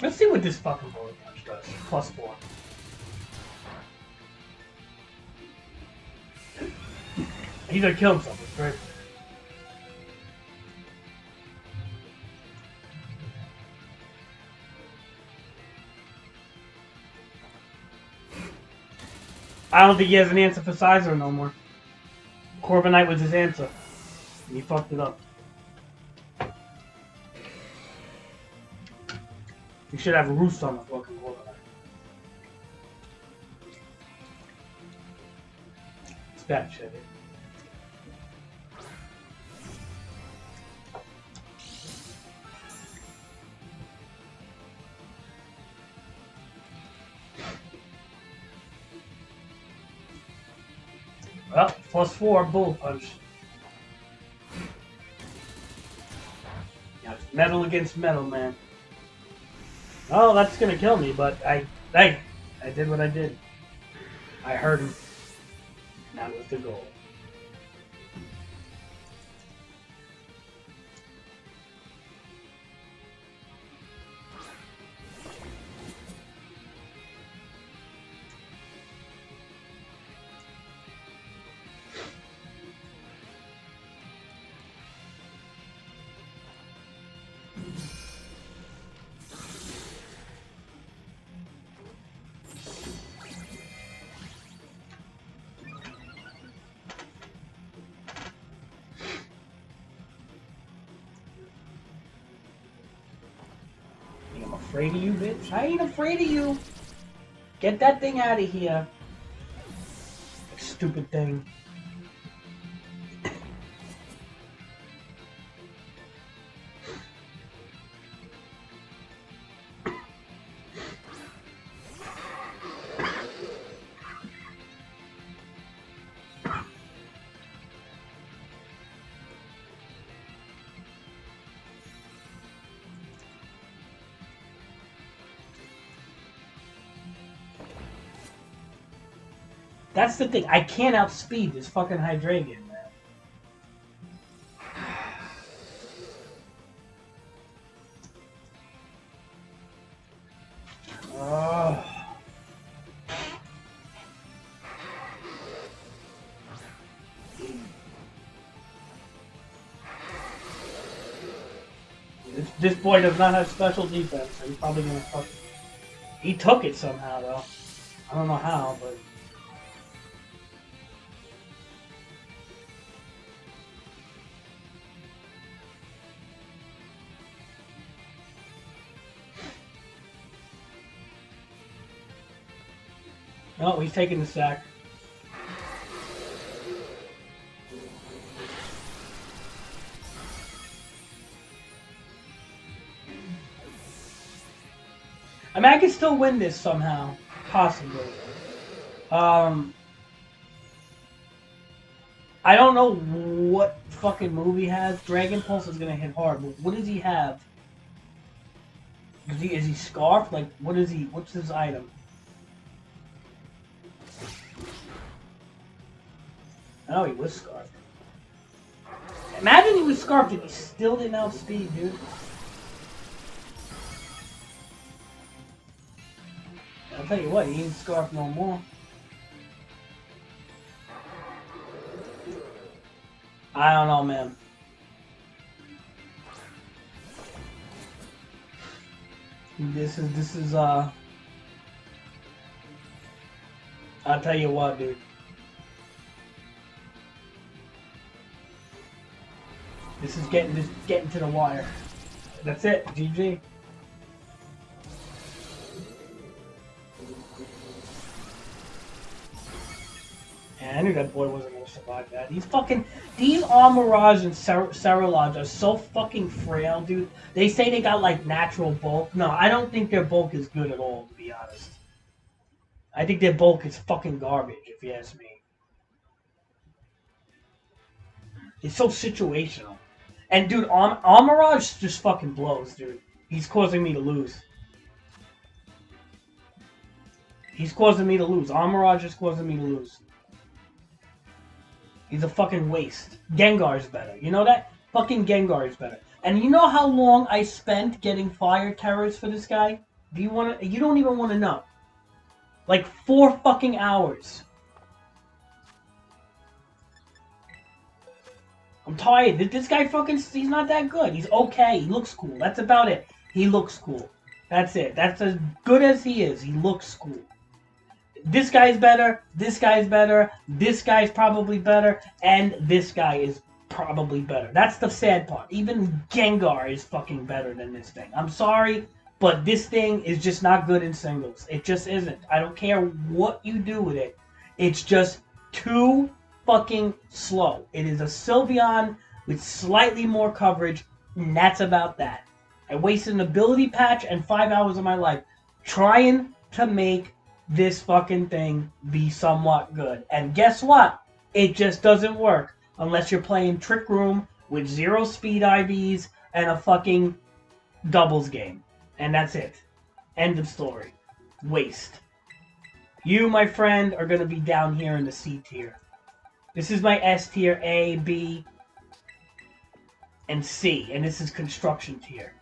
Speaker 7: Let's see what this fucking bullet punch does. +4. He's gonna kill himself. It's great. I don't think he has an answer for Sizer no more. Corviknight was his answer. And he fucked it up. You should have a roost on the fucking Corviknight. It's bad shit. Well, +4 bullet punch. Yeah, it's metal against metal, man. Oh, that's gonna kill me, but I did what I did. I heard him. That was the goal. I'm afraid of you, bitch. I ain't afraid of you. Get that thing out of here. Stupid thing. That's the thing. I can't outspeed this fucking Hydreigon, man. Oh. This boy does not have special defense. So he's probably gonna fuck. He took it somehow, though. I don't know how, but. Oh, he's taking the sack. I mean, I can still win this somehow. Possibly. I don't know what fucking move he has. Dragon Pulse is gonna hit hard, but what does he have? Is he Scarf? Like, what is he? What's his item? Oh, he was Scarfed. Imagine he was Scarfed and he still didn't outspeed, dude. I'll tell you what, he ain't Scarfed no more. I don't know, man. This is I'll tell you what, dude. This is getting to the wire. That's it, GG. And I knew that boy wasn't gonna survive that. These Armorage and Cerulage are so fucking frail, dude. They say they got like natural bulk. No, I don't think their bulk is good at all, to be honest. I think their bulk is fucking garbage, if you ask me. It's so situational. And dude, Armorage just fucking blows, dude. He's causing me to lose. He's causing me to lose. Armorage is causing me to lose. He's a fucking waste. Gengar's better. You know that? Fucking Gengar is better. And you know how long I spent getting fire terrors for this guy? Do you want to? You don't even want to know. Like 4 fucking hours. I'm tired. This guy fucking, he's not that good. He's okay. He looks cool. That's about it. He looks cool. That's it. That's as good as he is. He looks cool. This guy's better. This guy's better. This guy's probably better. And this guy is probably better. That's the sad part. Even Gengar is fucking better than this thing. I'm sorry, but this thing is just not good in singles. It just isn't. I don't care what you do with it. It's just too fucking slow. It is a Sylveon with slightly more coverage, and that's about that. I wasted an ability patch and 5 hours of my life trying to make this fucking thing be somewhat good. And guess what? It just doesn't work unless you're playing Trick Room with 0 speed IVs and a fucking doubles game. And that's it. End of story. Waste. You, my friend, are going to be down here in the C tier. This is my S tier, A, B, and C. And this is construction tier.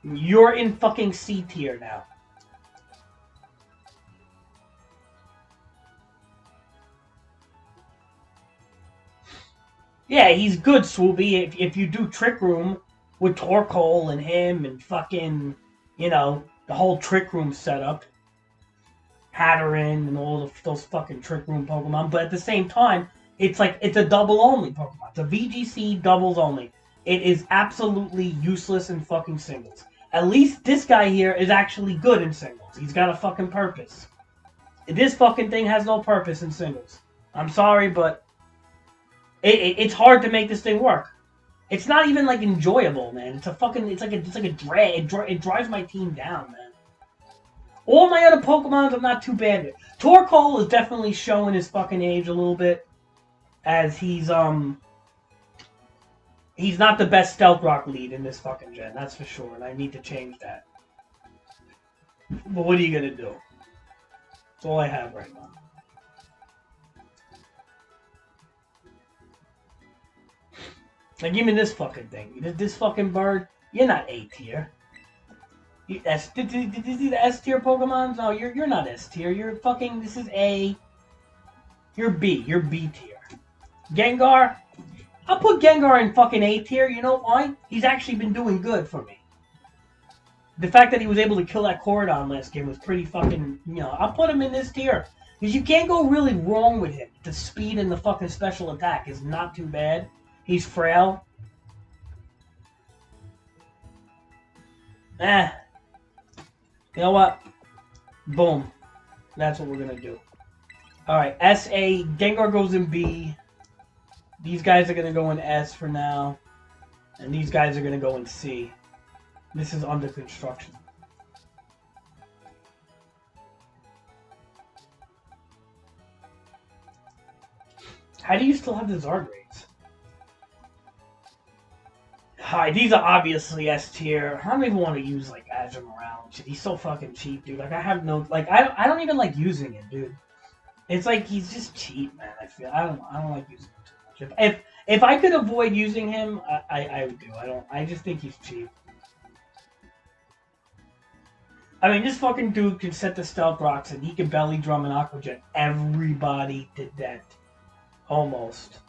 Speaker 7: You're in fucking C tier now. Yeah, he's good, Swoopy. If you do Trick Room with Torkoal and him and fucking, you know, the whole Trick Room setup. Hatteran and all those fucking Trick Room Pokemon. But at the same time, it's like, it's a double only Pokemon. It's a VGC doubles only. It is absolutely useless in fucking singles. At least this guy here is actually good in singles. He's got a fucking purpose. This fucking thing has no purpose in singles. I'm sorry, but it's hard to make this thing work. It's not even like enjoyable, man. It's like a drag. It drives my team down, man. All my other Pokemons are not too bad. Torkoal is definitely showing his fucking age a little bit, as he's not the best Stealth Rock lead in this fucking gen, that's for sure, and I need to change that. But what are you gonna do? That's all I have right now. Now give me this fucking thing. This fucking bird, you're not A tier. Did you see the S tier Pokemon? No, you're not S tier. You're fucking, this is A. You're B. You're B tier. Gengar, I'll put Gengar in fucking A tier. You know why? He's actually been doing good for me. The fact that he was able to kill that Corridon last game was pretty fucking, you know, I'll put him in this tier. Because you can't go really wrong with him. The speed and the fucking special attack is not too bad. He's frail. You know what? Boom. That's what we're going to do. Alright, S-A. Gengar goes in B. These guys are going to go in S for now. And these guys are going to go in C. This is under construction. How do you still have the Zargrades? Hi, these are obviously S tier. I don't even want to use like Azure around. He's so fucking cheap, dude. Like I have no I don't even like using him, dude. It's like he's just cheap, man. I don't like using him too much. If I could avoid using him, I would do. I just think he's cheap. I mean, this fucking dude can set the Stealth Rocks and he can Belly Drum and Aqua Jet everybody to death. Almost.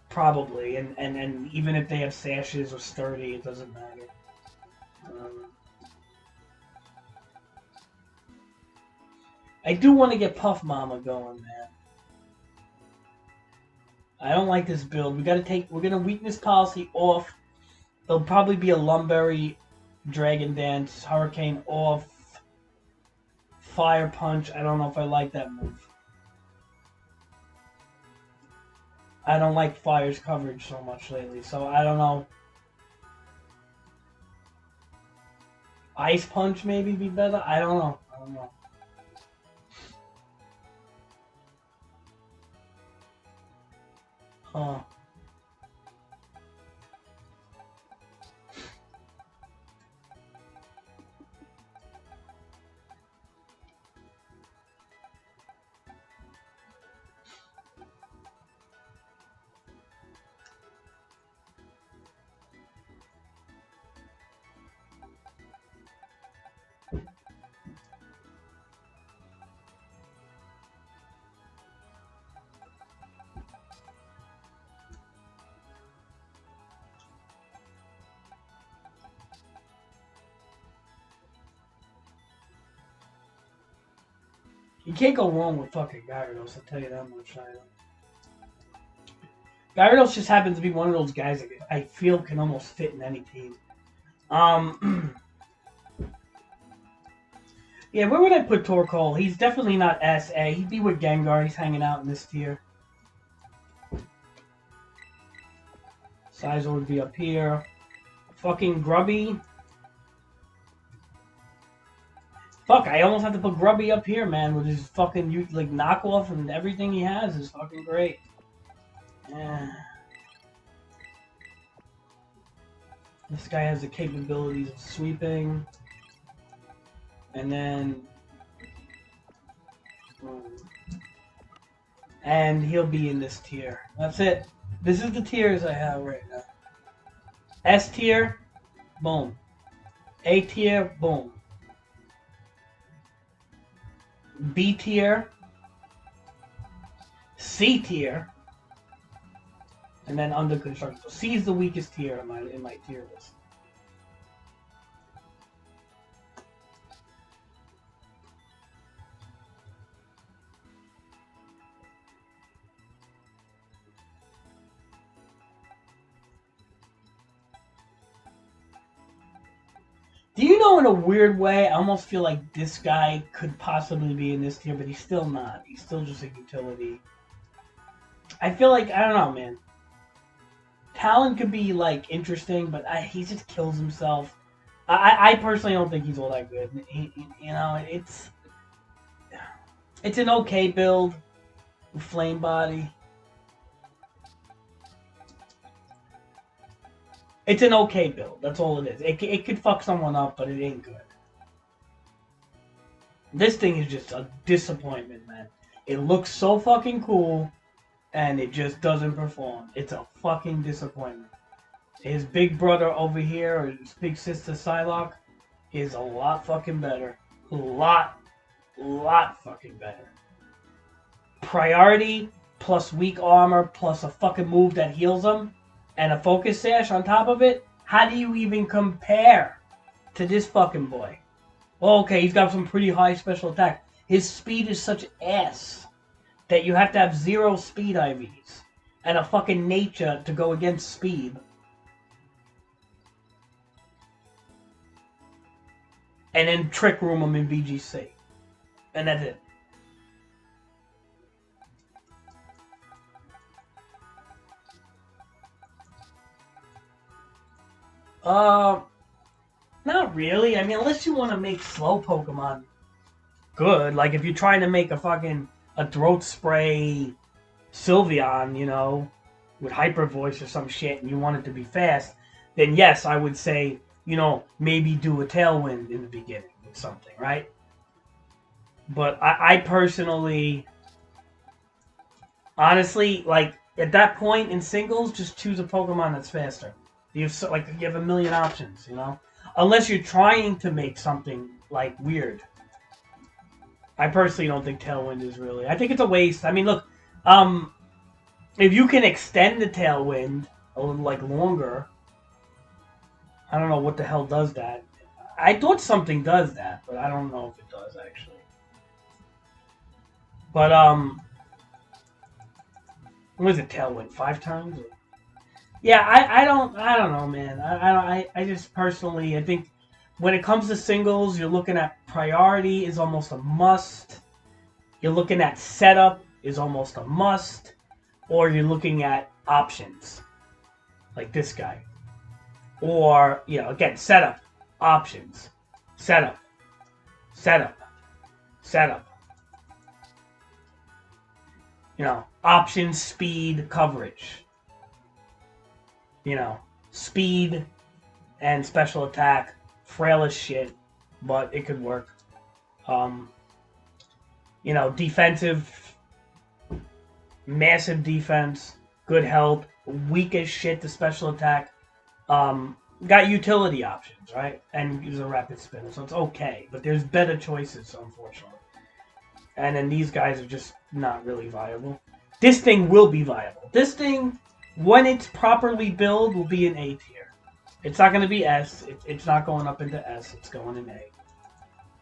Speaker 7: Probably. And even if they have Sashes or Sturdy, it doesn't matter. I do want to get Puff Mama going, man. I don't like this build. We're gonna weakness policy off. There'll probably be a Lumberry, Dragon Dance, Hurricane off, Fire Punch. I don't know if I like that move. I don't like Fire's coverage so much lately, so I don't know. Ice Punch maybe be better? I don't know. Huh. You can't go wrong with fucking Gyarados, I'll tell you that much. Gyarados just happens to be one of those guys that I feel can almost fit in any team. Yeah, where would I put Torkoal? He's definitely not S-A. He'd be with Gengar. He's hanging out in this tier. Sizer would be up here. Fucking Grubby. Fuck, I almost have to put Grubby up here, man, with his fucking, like, knockoff and everything he has is fucking great. Yeah. This guy has the capabilities of sweeping. And then... and he'll be in this tier. That's it. This is the tiers I have right now. S tier, boom. A tier, boom. B tier, C tier, and then under construction. So C is the weakest tier in my tier list. Do you know, in a weird way, I almost feel like this guy could possibly be in this tier, but he's still not. He's still just a utility. I feel like, I don't know, man. Talon could be, like, interesting, but he just kills himself. I personally don't think he's all that good. It's an okay build. Flame body. It's an okay build. That's all it is. It could fuck someone up, but it ain't good. This thing is just a disappointment, man. It looks so fucking cool, and it just doesn't perform. It's a fucking disappointment. His big brother over here, or his big sister Psylocke, is a lot fucking better. Lot fucking better. Priority, plus weak armor, plus a fucking move that heals him, and a focus sash on top of it. How do you even compare to this fucking boy? Well, okay, he's got some pretty high special attack. His speed is such ass that you have to have 0 speed IVs and a fucking nature to go against speed. And then trick room him in VGC. And that's it. Not really. I mean, unless you want to make slow Pokemon good. Like, if you're trying to make a throat spray Sylveon, you know, with Hyper Voice or some shit, and you want it to be fast, then yes, I would say, you know, maybe do a Tailwind in the beginning with something, right? But I personally, honestly, like, at that point in singles, just choose a Pokemon that's faster. You have a million options, you know? Unless you're trying to make something, like, weird. I personally don't think Tailwind is really... I think it's a waste. I mean, look, if you can extend the Tailwind a little, like, longer... I don't know what the hell does that. I thought something does that, but I don't know if it does, actually. But, what is it, Tailwind? 5 times? Yeah, I don't know, man. I just personally, I think when it comes to singles, you're looking at priority is almost a must. You're looking at setup is almost a must. Or you're looking at options. Like this guy. Or, you know, again, setup, options, setup, setup, setup. You know, options, speed, coverage. You know, speed and special attack, frail as shit, but it could work. You know, defensive, massive defense, good health, weak as shit to special attack. Got utility options, right? And use a rapid spinner, so it's okay. But there's better choices, unfortunately. And then these guys are just not really viable. This thing will be viable. This thing, when it's properly built, will be an A tier. It's not going to be S. It's not going up into S. It's going in A.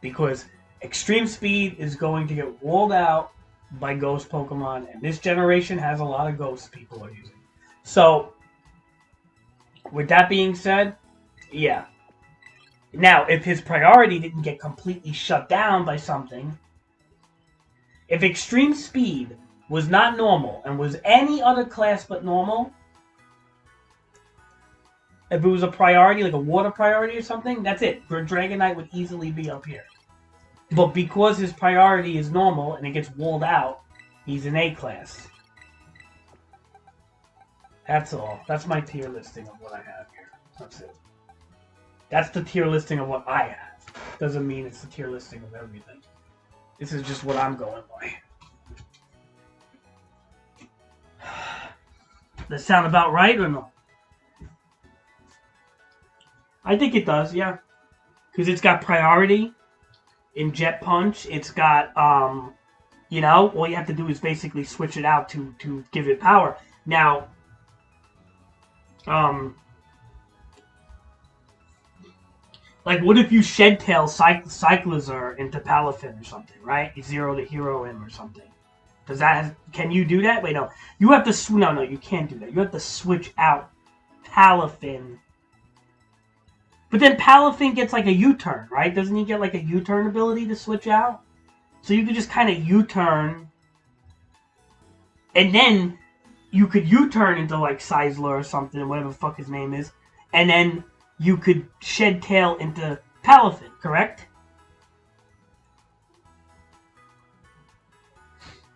Speaker 7: Because extreme speed is going to get walled out by ghost Pokemon. And this generation has a lot of ghosts people are using. So, with that being said, yeah. Now, if his priority didn't get completely shut down by something, if extreme speed was not normal and was any other class but normal, if it was a priority, like a water priority or something, that's it. Dragonite would easily be up here. But because his priority is normal and it gets walled out, he's an A class. That's all. That's my tier listing of what I have here. That's it. That's the tier listing of what I have. doesn't mean it's the tier listing of everything. This is just what I'm going by. Does that sound about right or no? I think it does, yeah. Because it's got priority in Jet Punch. It's got, you know, all you have to do is basically switch it out to give it power. Now, like, what if you shed tail Cyclizar into Palafin or something, right? You zero to hero him or something. Does that can you do that? Wait, no. You have to no, you can't do that. You have to switch out Palafin. But then Palafin gets like a U-turn, right? Doesn't he get like a U-turn ability to switch out? So you could just kind of U-turn, and then you could U-turn into like Sizzler or something, whatever the fuck his name is, and then you could shed tail into Palafin, correct?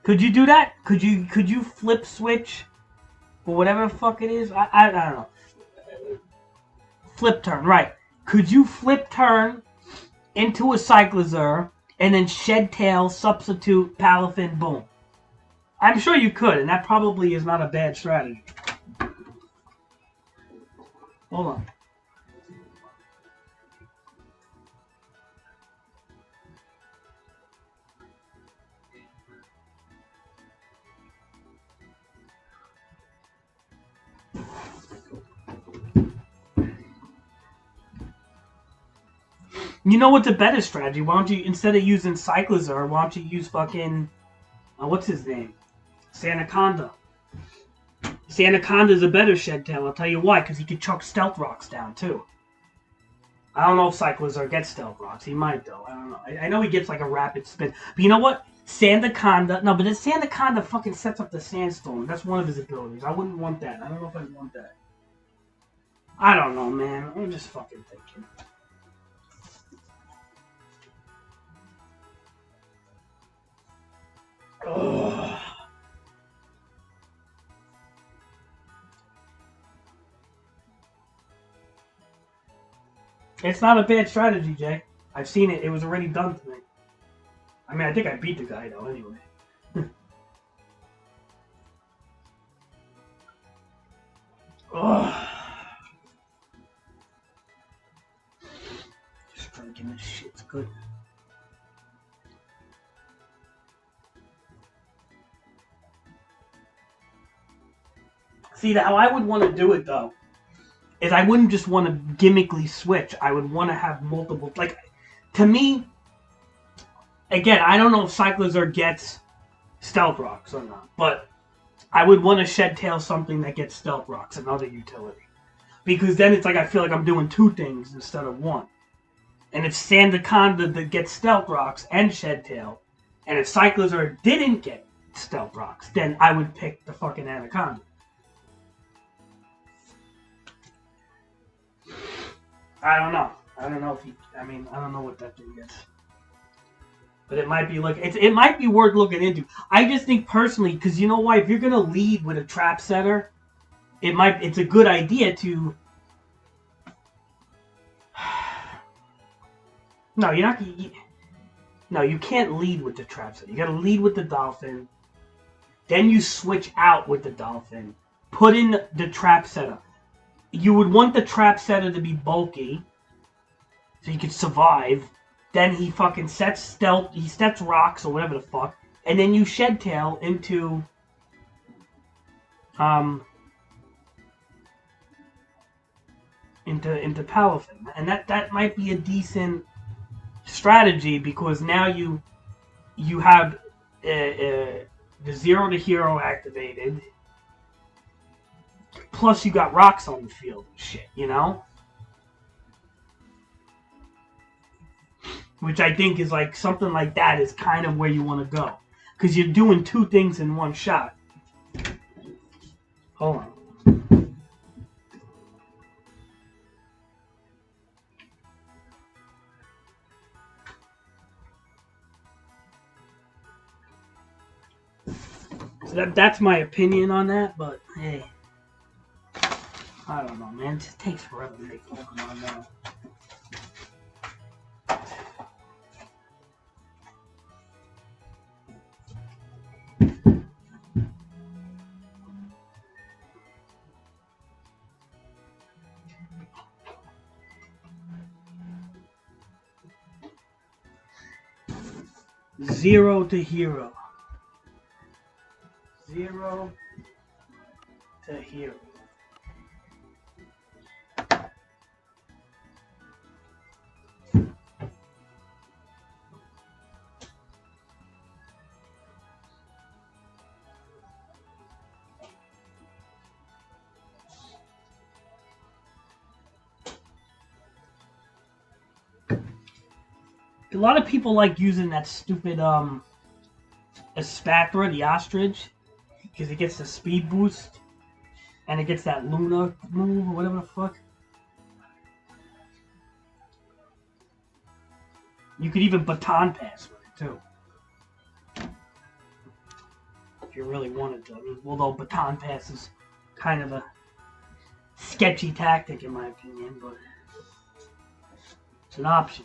Speaker 7: Could you do that? Could you flip switch or whatever the fuck it is? I don't know. Flip turn, right? Could you flip turn into a Cyclizar and then shed tail, substitute Palafin, boom? I'm sure you could, and that probably is not a bad strategy. Hold on. You know what's a better strategy? Why don't you, instead of using Cyclizar, why don't you use fucking, what's his name? Sandaconda. Sandaconda's a better shed tail. I'll tell you why, because he could chuck Stealth Rocks down, too. I don't know if Cyclizar gets Stealth Rocks. He might, though. I don't know. I know he gets, like, a rapid spin. But you know what? Sandaconda... No, but then Sandaconda fucking sets up the Sandstorm. That's one of his abilities. I wouldn't want that. I don't know if I'd want that. I don't know, man. I'm just fucking thinking. Ugh. It's not a bad strategy, Jay. I've seen it. It was already done to me. I mean, I think I beat the guy, though, anyway. Ugh. Just drinking this shit's good. See, how I would want to do it, though, is I wouldn't just want to gimmickly switch. I would want to have multiple... Like, to me, again, I don't know if Cyclizar gets Stealth Rocks or not, but I would want to shed tail something that gets Stealth Rocks, another utility. Because then it's like I feel like I'm doing two things instead of one. And if Sandaconda that gets Stealth Rocks and shed tail, and if Cyclizar didn't get Stealth Rocks, then I would pick the fucking Anaconda. I don't know. I don't know if he... I mean, I don't know what that thing gets. But it might be like... It might be worth looking into. I just think personally, because you know why? If you're going to lead with a trap setter, it's a good idea to... No, you're not... No, you can't lead with the trap setter. You got to lead with the Dolphin. Then you switch out with the Dolphin. Put in the trap setter. You would want the trap setter to be bulky, so you could survive. Then he fucking sets stealth, he sets rocks or whatever the fuck, and then you shed tail into Palafin, and that might be a decent strategy because now you have the zero to hero activated. Plus, you got rocks on the field and shit, you know? Which I think is like, something like that is kind of where you want to go. Because you're doing two things in one shot. Hold on. So that's my opinion on that, but hey. I don't know, man. It just takes forever to make Pokemon now. 0 to hero. 0 to hero. A lot of people like using that stupid Espatra, the ostrich, because it gets the speed boost and it gets that Luna move or whatever the fuck. You could even baton pass with it too, if you really wanted to. I mean, although baton pass is kind of a sketchy tactic in my opinion, but it's an option.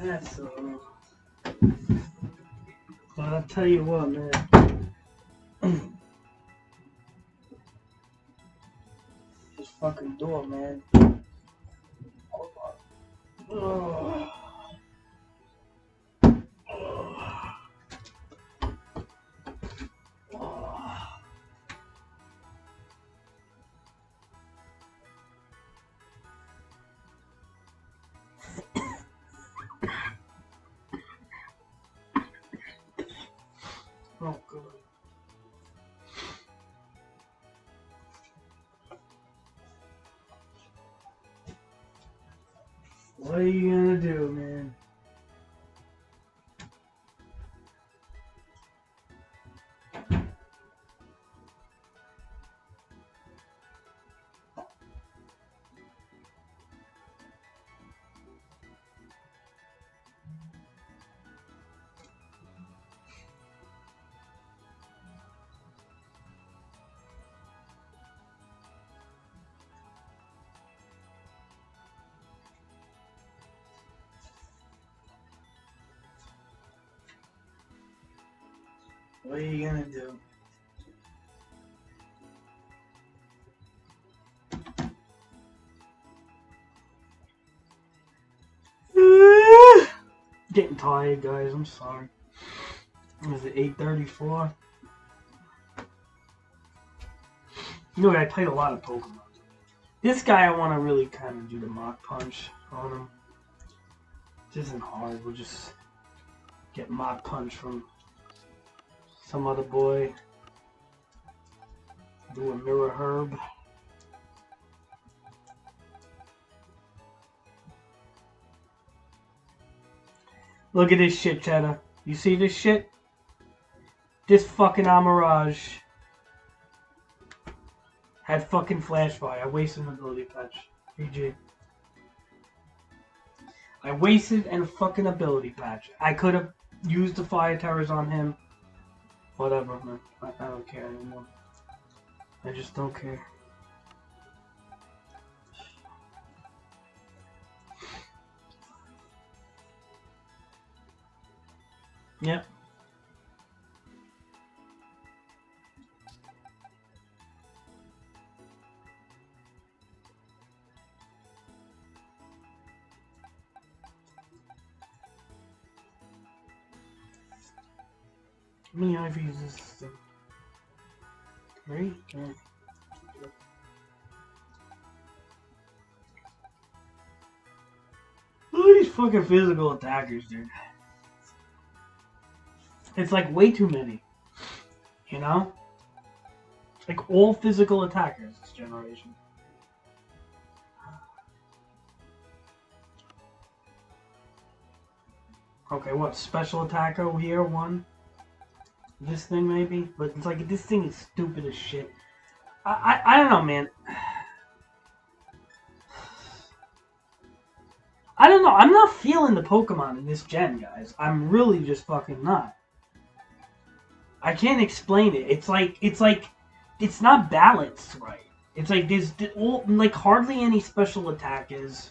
Speaker 7: That's but I'll tell you what, man. Just fucking do it, man. Oh. Oh, good. What are you gonna do, man? What are you gonna do? Getting tired, guys. I'm sorry. Is it 8:34? You know, I played a lot of Pokemon. This guy, I want to really kind of do the Mach Punch on him. This isn't hard. We'll just get Mach Punch from some other boy. Do a Mirror Herb. Look at this shit, Cheddar. You see this shit? This fucking Amirage had fucking flash fire. I wasted an ability patch. GG. I wasted a fucking ability patch. I could have used the fire terrors on him. Whatever, man. I don't care anymore. I just don't care. Yep. How many IVs is this thing? 3? Okay. Look at these fucking physical attackers, dude. It's like way too many. You know? Like all physical attackers this generation. Okay, what? Special attack over here, 1. This thing maybe? But it's like, this thing is stupid as shit. I don't know, man. I don't know. I'm not feeling the Pokemon in this gen, guys. I'm really just fucking not. I can't explain it. It's like it's not balanced right. It's like there's like hardly any special attackers.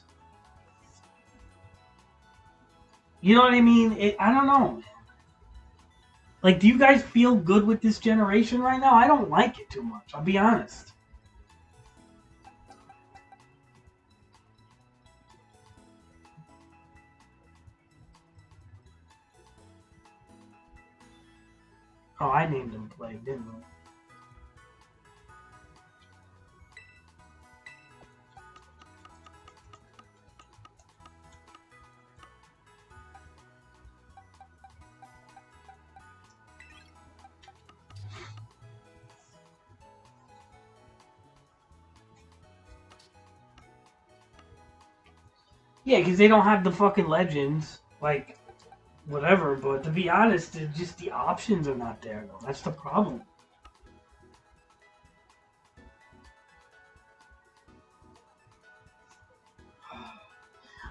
Speaker 7: You know what I mean? I don't know. Like, do you guys feel good with this generation right now? I don't like it too much. I'll be honest. Oh, I named him Plague, didn't I? Yeah, because they don't have the fucking legends, like, whatever, but to be honest, just the options are not there, though. That's the problem.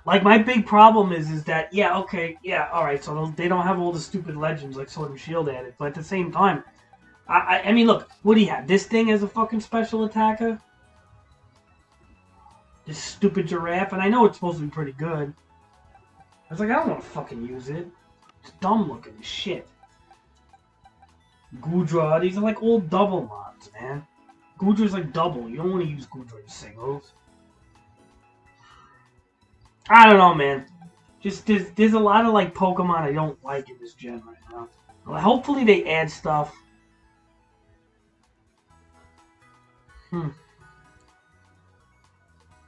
Speaker 7: Like, my big problem is that, yeah, okay, yeah, alright, so they don't have all the stupid legends like Sword and Shield added, but at the same time, I mean, look, what do you have? This thing as a fucking special attacker? This stupid giraffe, and I know it's supposed to be pretty good. I was like, I don't want to fucking use it. It's dumb looking as shit. Goodra, these are like all double mods, man. Goodra's like double. You don't want to use Goodra in singles. I don't know, man. Just there's a lot of like Pokemon I don't like in this gen right now. Well, hopefully they add stuff.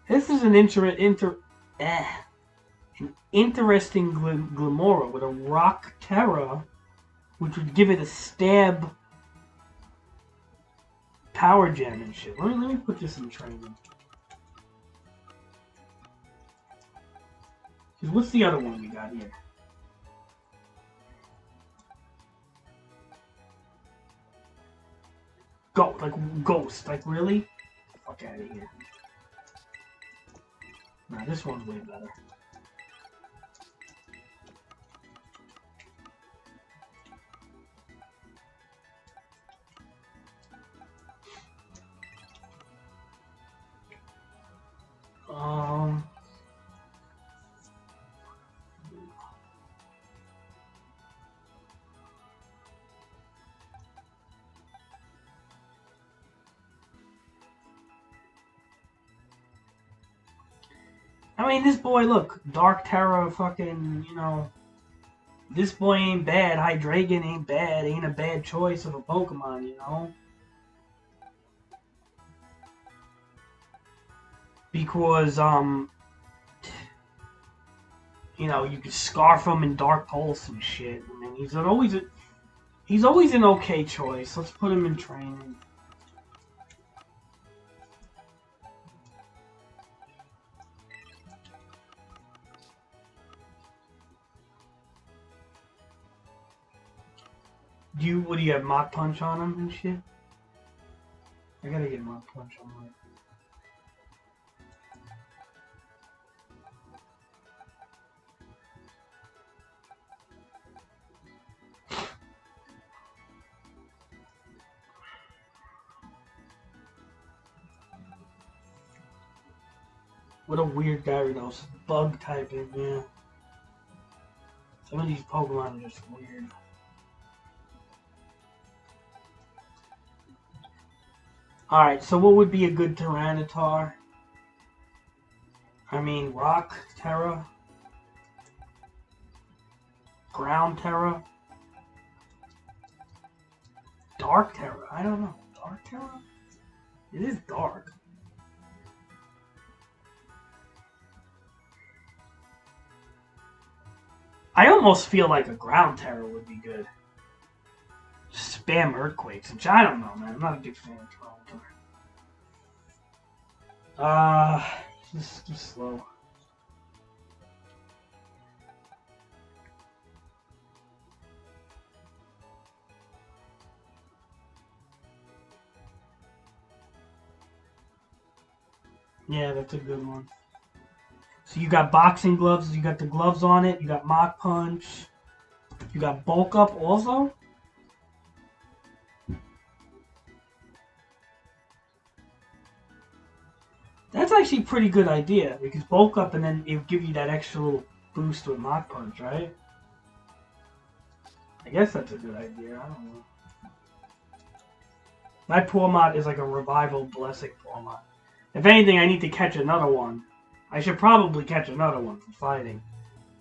Speaker 7: This is an interesting Glimora with a Rock Terra, which would give it a stab power gem and shit. Let me put this in training. Because what's the other one we got here? Ghost. Like, really? Fuck out of here. Nah, this one's way better. I mean, this boy, look, Dark Terra, fucking, you know, this boy ain't bad. Hydreigon ain't bad. Ain't a bad choice of a Pokemon, you know? Because, you know, you can Scarf him in Dark Pulse and shit. I mean, he's always an okay choice. Let's put him in training. What do you have, Mach Punch on him and shit? I gotta get Mach Punch on him. What a weird Gyarados. Bug typing, yeah. Some of these Pokemon are just weird. Alright, so what would be a good Tyranitar? I mean, Rock Terra? Ground Terra? Dark Terra? I don't know. Dark Terra? It is dark. I almost feel like a Ground Terra would be good. Spam Earthquakes, which I don't know, man. I'm not a big fan of Ground Terra. Just slow. Yeah, that's a good one. So you got boxing gloves, you got the gloves on it, you got Mach Punch, you got Bulk Up also? That's actually a pretty good idea, because Bulk Up and then it'll give you that extra little boost with Mach Punch, right? I guess that's a good idea, I don't know. My Pawmot is like a Revival Blessing Pawmot. If anything, I need to catch another one. I should probably catch another one for fighting.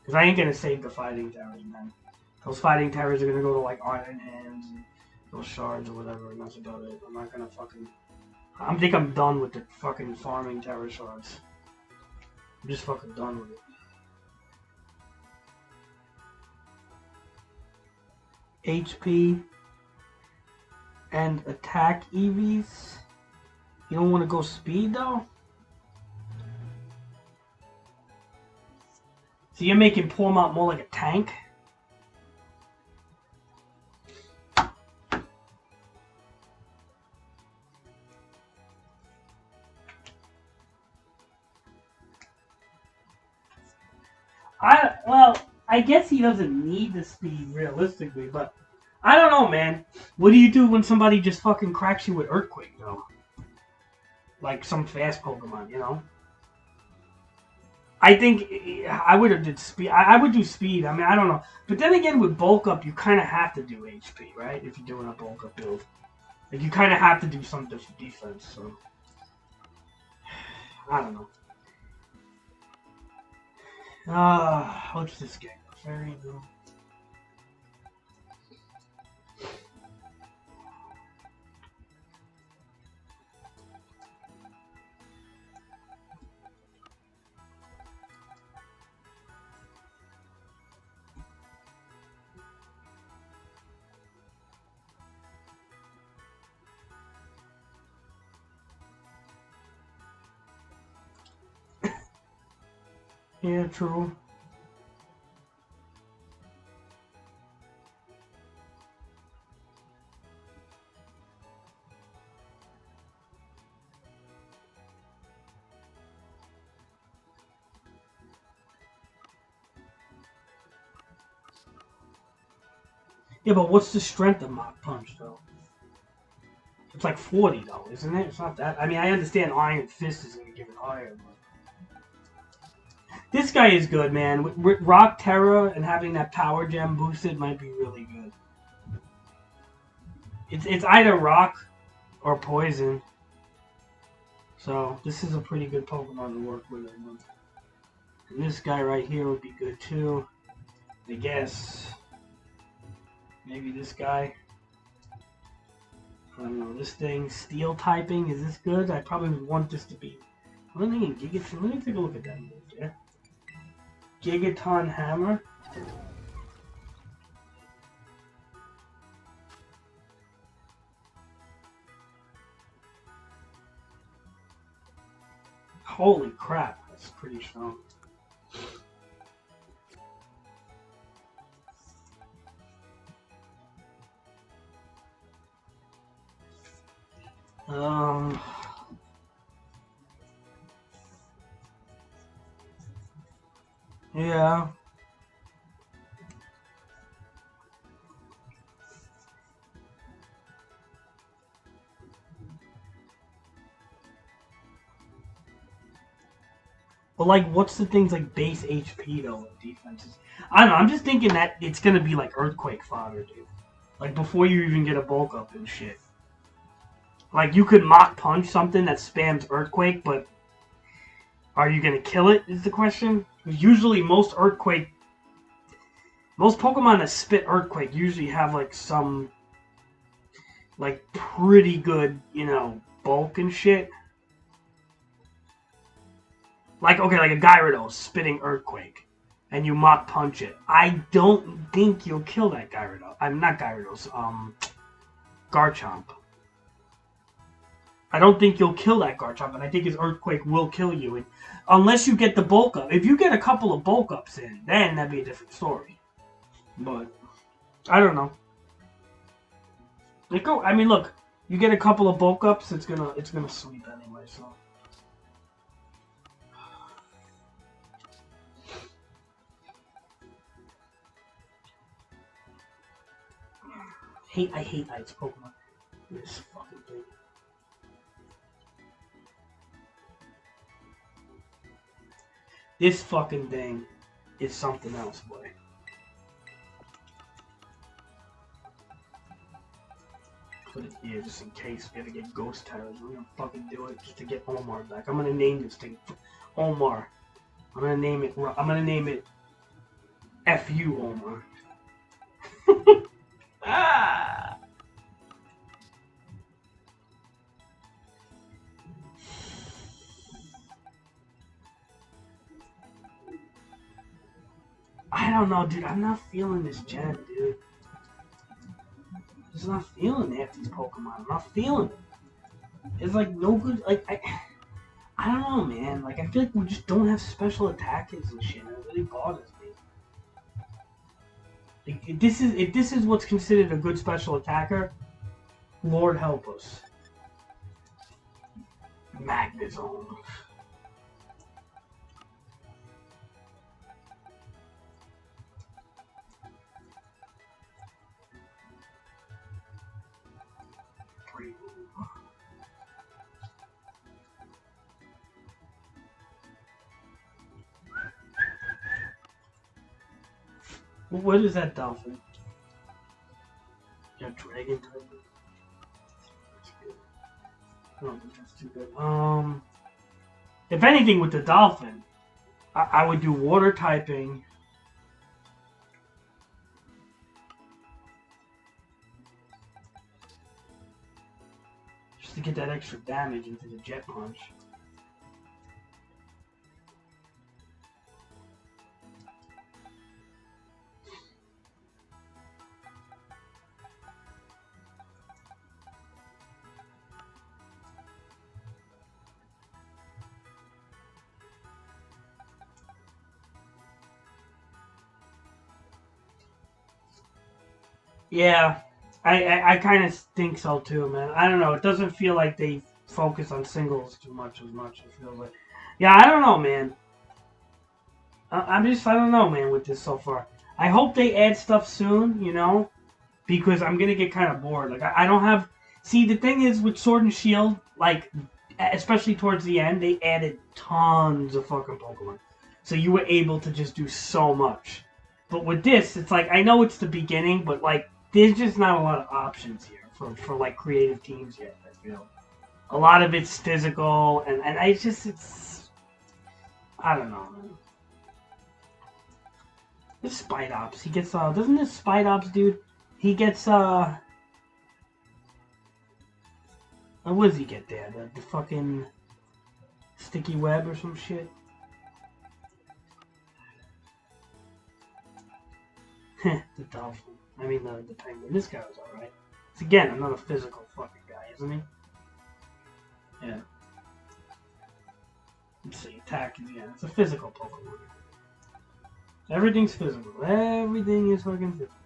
Speaker 7: Because I ain't going to save the fighting towers, man. Those fighting towers are going to go to, like, Iron Hands and those shards or whatever, and that's about it. I'm not going to fucking... I think I'm done with the fucking farming tower shards. I'm just fucking done with it. HP and attack EVs. You don't want to go speed, though? So you're making Pawmot more like a tank? Well, I guess he doesn't need the speed realistically, but I don't know, man. What do you do when somebody just fucking cracks you with Earthquake, though? Like some fast Pokemon, you know? I think I would have did speed. I would do speed. I mean, I don't know. But then again, with Bulk Up, you kind of have to do HP, right? If you're doing a Bulk Up build. Like, you kind of have to do some defense, so... I don't know. What's this game? Fairy, no. Yeah, true. Yeah, but what's the strength of Mach Punch, though? It's like 40, though, isn't it? It's not that. I mean, I understand Iron Fist is going to give it higher, but... This guy is good, man. With Rock Terra and having that Power Gem boosted might be really good. It's either Rock or Poison. So, this is a pretty good Pokemon to work with. And this guy right here would be good, too. I guess. Maybe this guy. I don't know. This thing, Steel typing, is this good? I probably would want this to be... Let me take a look at that move, yeah? Gigaton Hammer. Holy crap, that's pretty strong. Yeah. But like, what's the things like base HP though in defenses? I don't know. I'm just thinking that it's gonna be like earthquake fodder, dude. Like before you even get a bulk up and shit. Like you could mock punch something that spams earthquake, but are you gonna kill it? Is the question. Usually, most Pokemon that spit earthquake usually have like some like pretty good, bulk and shit. Like, okay, like a Gyarados spitting Earthquake, and you Mach Punch it. I don't think you'll kill that Gyarados. I'm not Gyarados, Garchomp. I don't think you'll kill that Garchomp, and I think his Earthquake will kill you. And unless you get the bulk up. If you get a couple of bulk ups in, then that'd be a different story. But, I don't know. I mean, look, you get a couple of bulk ups, it's gonna sweep anyway, so. I hate Ice Pokemon. This fucking thing. This fucking thing is something else, boy. Put it here just in case we gotta get Ghost Tyrants. We're gonna fucking do it just to get Omar back. I'm gonna name this thing Omar. I'm gonna name it F.U. Omar. Ah! I don't know, dude. I'm not feeling this gen, dude. I'm just not feeling half these Pokemon. I'm not feeling it. It's like no good. Like I don't know, man. Like I feel like we just don't have special attackers and shit. It really bothers me. Like, if this is what's considered a good special attacker, Lord help us. Magnezone. What is that dolphin? Yeah, dragon type. That's good. I don't think that's too good. If anything with the dolphin, I would do water typing. Just to get that extra damage into the jet punch. Yeah, I kind of think so too, man. I don't know. It doesn't feel like they focus on singles too much as much. It feels like, yeah, I don't know, man. I don't know, man, with this so far. I hope they add stuff soon, because I'm gonna get kind of bored. Like I don't have. See, the thing is with Sword and Shield, like especially towards the end, they added tons of fucking Pokemon, so you were able to just do so much. But with this, it's like I know it's the beginning, but like. There's just not a lot of options here for like creative teams yet. I feel a lot of it's physical, and it's I don't know, man. This Spidops, he gets doesn't this Spidops dude? He gets what does he get there? The fucking sticky web or some shit. The dolphin. I mean, the penguin. This guy was alright. It's again another physical fucking guy, isn't he? Yeah. Let's see. Attack is, yeah, it's a physical Pokemon. Everything's physical. Everything is fucking physical.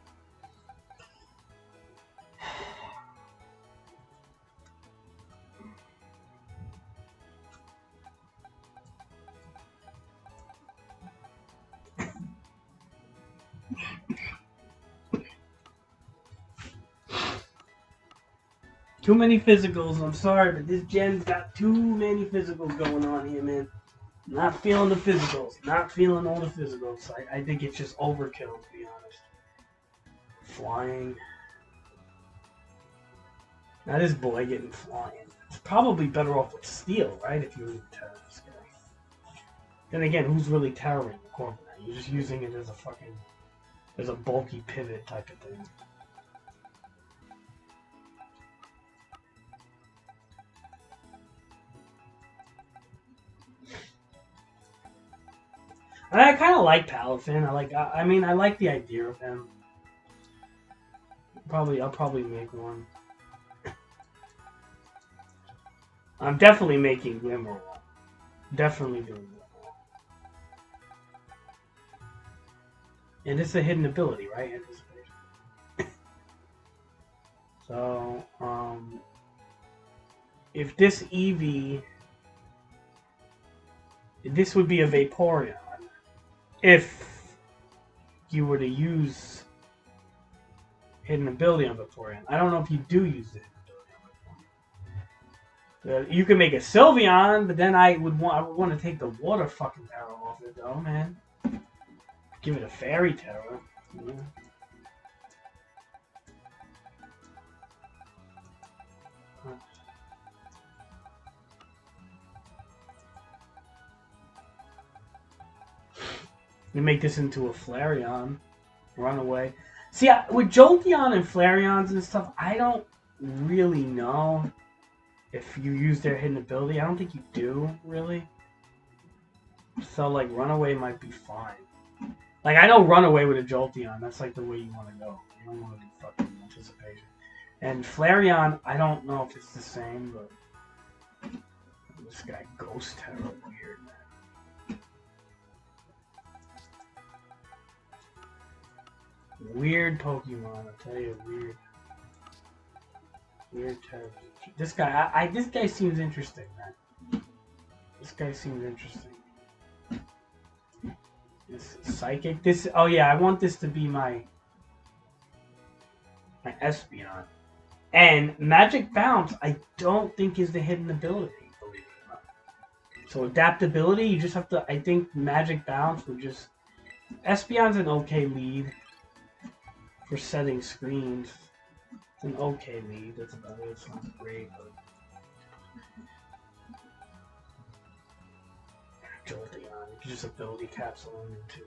Speaker 7: Too many physicals. I'm sorry, but this gen's got too many physicals going on here, man. Not feeling the physicals. Not feeling all the physicals. I think it's just overkill, to be honest. Flying. Now this boy getting flying. It's probably better off with steel, right? If you really terror this guy. Then again, who's really terroring the corner? You're just using it as a fucking, as a bulky pivot type of thing. I kind of like Palafin. I mean, I like the idea of him. I'll probably make one. I'm definitely making Glimmer. Definitely doing that. And it's a hidden ability, right? Anticipation. So, if this Eevee, this would be a Vaporeon. If you were to use hidden ability on Vaporeon. I don't know if you do use the hidden ability on Vaporeon. You can make a Sylveon, but then I would want to take the water fucking terror off it though, man. Give it a fairy terror. Yeah. You make this into a Flareon. Runaway. See, with Jolteon and Flareons and stuff, I don't really know if you use their hidden ability. I don't think you do, really. So, like, Runaway might be fine. Like, I know Runaway with a Jolteon. That's, like, the way you want to go. You don't want to do fucking Anticipation. And Flareon, I don't know if it's the same, but... This guy, Ghost Terror, weird, man. Weird Pokemon, I tell you, weird. Weird terror. This guy, this guy seems interesting, man. This guy seems interesting. This Psychic. This, oh yeah, I want this to be my Espeon. And Magic Bounce, I don't think is the hidden ability, believe it or not. So adaptability, you just have to, I think Magic Bounce would just, Espeon's an okay lead. For setting screens, it's an okay lead. That's about it. It's not great, but Jolteon, you can just ability capsule into.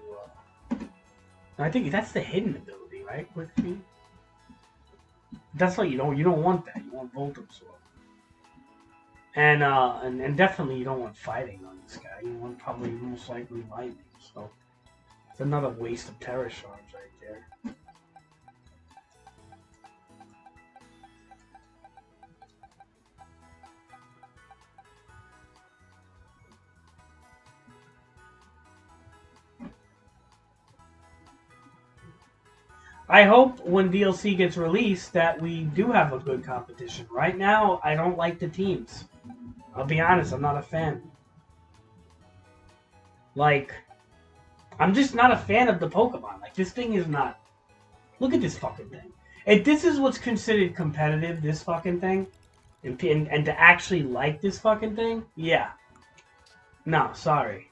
Speaker 7: I think that's the hidden ability, right? Quick Feet. That's what you don't. You don't want that. You want Voltobsorb. And definitely you don't want fighting on this guy. You want probably most likely lightning. So it's another waste of Terra Shards right there. I hope when DLC gets released that we do have a good competition. Right now, I don't like the teams. I'll be honest, I'm not a fan. Like, I'm just not a fan of the Pokemon. Like, this thing is not... Look at this fucking thing. If this is what's considered competitive, this fucking thing, and to actually like this fucking thing, yeah. No, sorry.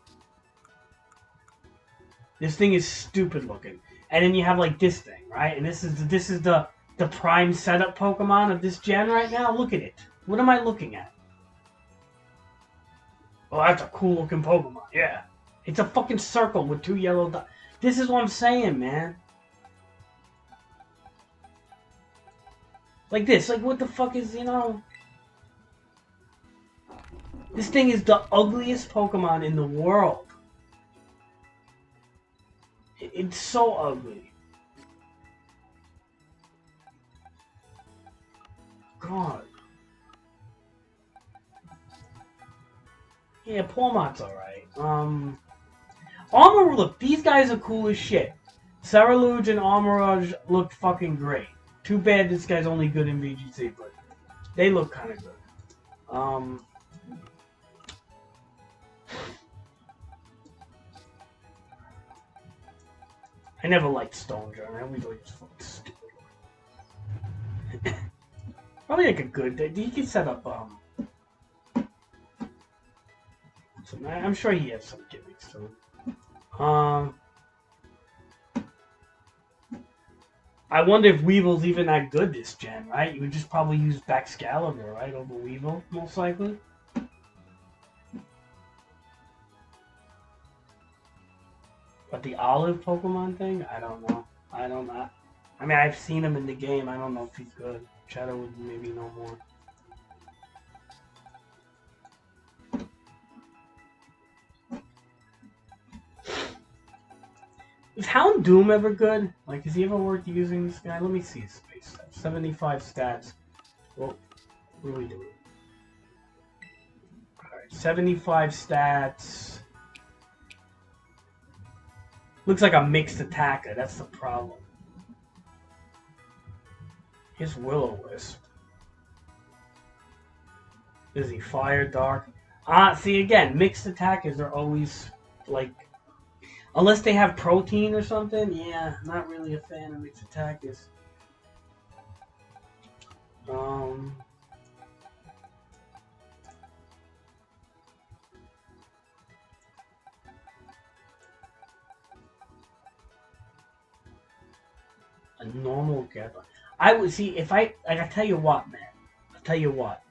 Speaker 7: This thing is stupid looking. And then you have like this thing, right? And this is the prime setup Pokemon of this gen right now. Look at it. What am I looking at? Oh, that's a cool looking Pokemon. Yeah. It's a fucking circle with 2 yellow dots. This is what I'm saying, man. Like this. Like what the fuck is, you know... This thing is the ugliest Pokemon in the world. It's so ugly. God. Yeah, Pawmont's alright. Armor, look, these guys are cool as shit. Ceruledge and Armorage look fucking great. Too bad this guy's only good in VGC, but they look kind of good. I never liked Stone Giant. I always thought it was fucking stupid. Probably like a good. He can set up I'm sure he has some gimmicks to him. I wonder if Weevil's even that good this gen, right? You would just probably use Excalibur, right, over Weevil, most likely. But the Olive Pokemon thing, I don't know. I don't know. I mean, I've seen him in the game. I don't know if he's good. Shadow would maybe know more. Is Houndoom ever good? Like, is he ever worth using this guy? Let me see his space stats. 75 stats. Well, what are we doing? Alright, 75 stats. Looks like a mixed attacker. That's the problem. Here's Will-O-Wisp. Is he Fire, Dark? See, again, mixed attackers are always, like... Unless they have protein or something, yeah, not really a fan of mixed attackers. A normal Gabba. I would see if I tell you what, man. I'll tell you what.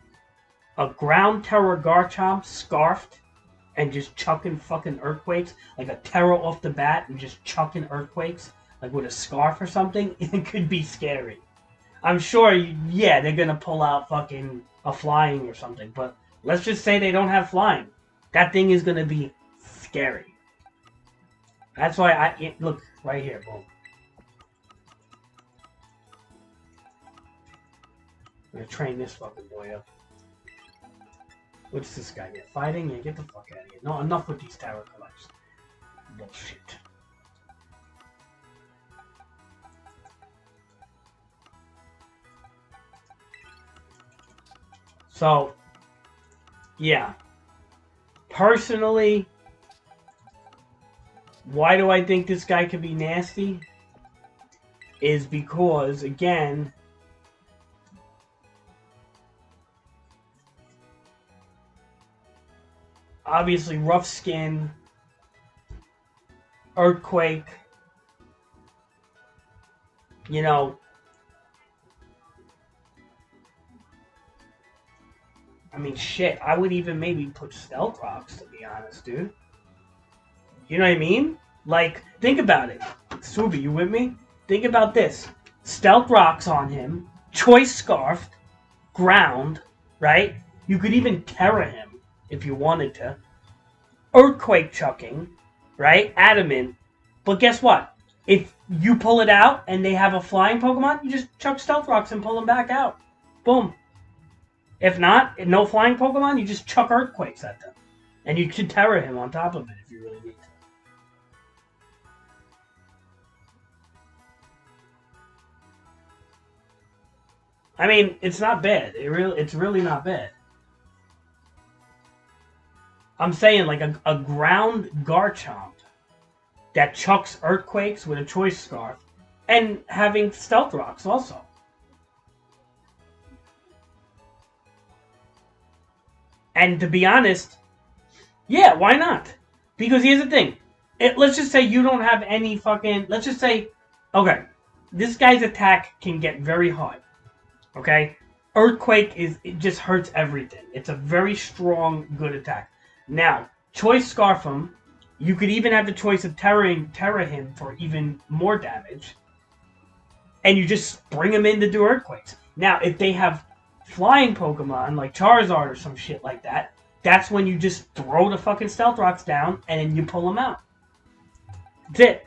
Speaker 7: A ground terror Garchomp scarfed and just chucking fucking earthquakes, like a terror off the bat and just chucking earthquakes, like with a scarf or something, it could be scary. I'm sure, yeah, they're gonna pull out fucking a flying or something, but let's just say they don't have flying. That thing is gonna be scary. That's why look, right here, boom. I'm gonna train this fucking boy up. What's this guy get? Fighting? Yeah, get the fuck out of here. No, enough with these tower collapse. Bullshit. So, yeah. Personally, why do I think this guy could be nasty? Is because, again... Obviously, rough skin, earthquake, you know. I mean, shit, I would even maybe put Stealth Rocks, to be honest, dude. You know what I mean? Like, think about it. Subi, you with me? Think about this. Stealth Rocks on him, Choice Scarfed, Ground, right? You could even Terra him. If you wanted to. Earthquake chucking, right? Adamant. But guess what? If you pull it out and they have a flying Pokemon, you just chuck Stealth Rocks and pull them back out. Boom. If not, no flying Pokemon, you just chuck Earthquakes at them. And you could Terra him on top of it if you really need to. I mean, it's not bad. It's really not bad. I'm saying like a ground Garchomp that chucks Earthquakes with a Choice Scarf and having Stealth Rocks also. And to be honest, yeah, why not? Because here's the thing. Let's just say you don't have any fucking... Let's just say, okay, this guy's attack can get very high. Okay? Earthquake it just hurts everything. It's a very strong, good attack. Now, Choice Scarf him. You could even have the choice of Terra him for even more damage. And you just bring him in to do Earthquakes. Now, if they have flying Pokemon, like Charizard or some shit like that, that's when you just throw the fucking Stealth Rocks down and then you pull them out. That's it.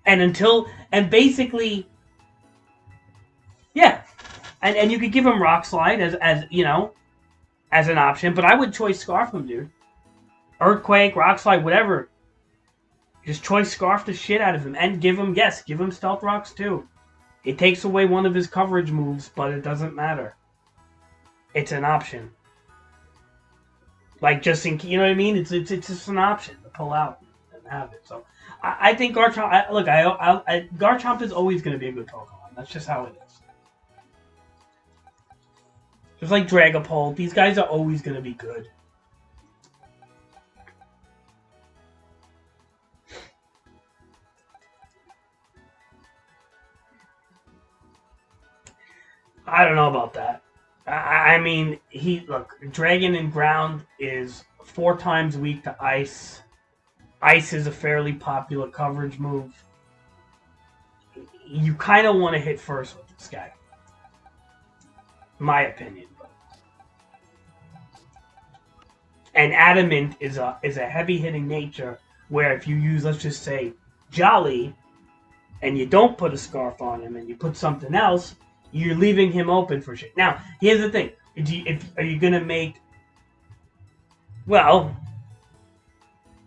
Speaker 7: And basically, yeah. And you could give him Rock Slide as you know, as an option, but I would Choice Scarf him, dude. Earthquake, Rock Slide, whatever. Just Choice Scarf the shit out of him. And give him Stealth Rocks too. It takes away one of his coverage moves, but it doesn't matter. It's an option. Like, just in case, you know what I mean? It's just an option to pull out and have it. So, I think Garchomp, Garchomp is always going to be a good Pokemon. That's just how it is. Just like Dragapult, these guys are always going to be good. I don't know about that. I mean, look, Dragon and Ground is 4 times weak to Ice. Ice is a fairly popular coverage move. You kind of want to hit first with this guy. My opinion. And Adamant is a heavy-hitting nature where if you use, let's just say, Jolly, and you don't put a Scarf on him and you put something else, you're leaving him open for shit. Now, here's the thing. Are you going to make... Well,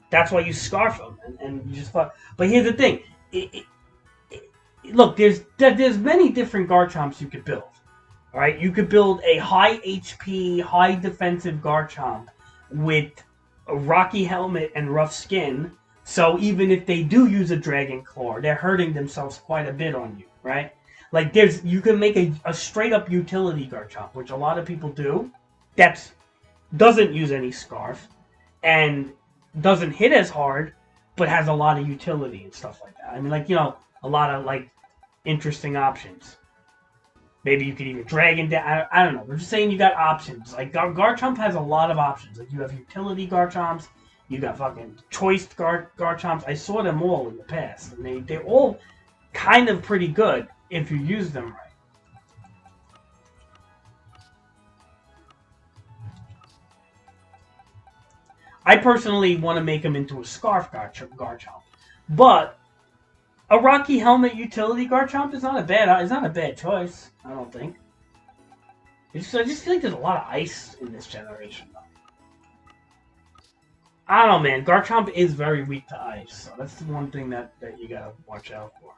Speaker 7: that's why you Scarf him. And you just fuck... But here's the thing. Look, there's many different Garchomps you could build. All right? You could build a high HP, high defensive Garchomp with a rocky helmet and rough skin. So even if they do use a Dragon Claw, they're hurting themselves quite a bit on you, right? Like, you can make a straight-up utility Garchomp, which a lot of people do, that doesn't use any Scarf, and doesn't hit as hard, but has a lot of utility and stuff like that. I mean, like, you know, a lot of, like, interesting options. Maybe you could even Dragon down. I don't know. We're just saying you got options. Like, Garchomp has a lot of options. Like, you have utility Garchomps, you got fucking choiced Garchomps. I saw them all in the past, and they're all kind of pretty good if you use them right. I personally want to make them into a Scarf Garchomp, but a Rocky Helmet utility Garchomp is not a bad choice. I don't think. I just feel like there's a lot of ice in this generation, though. I don't know, man. Garchomp is very weak to ice, so that's the one thing that you gotta watch out for.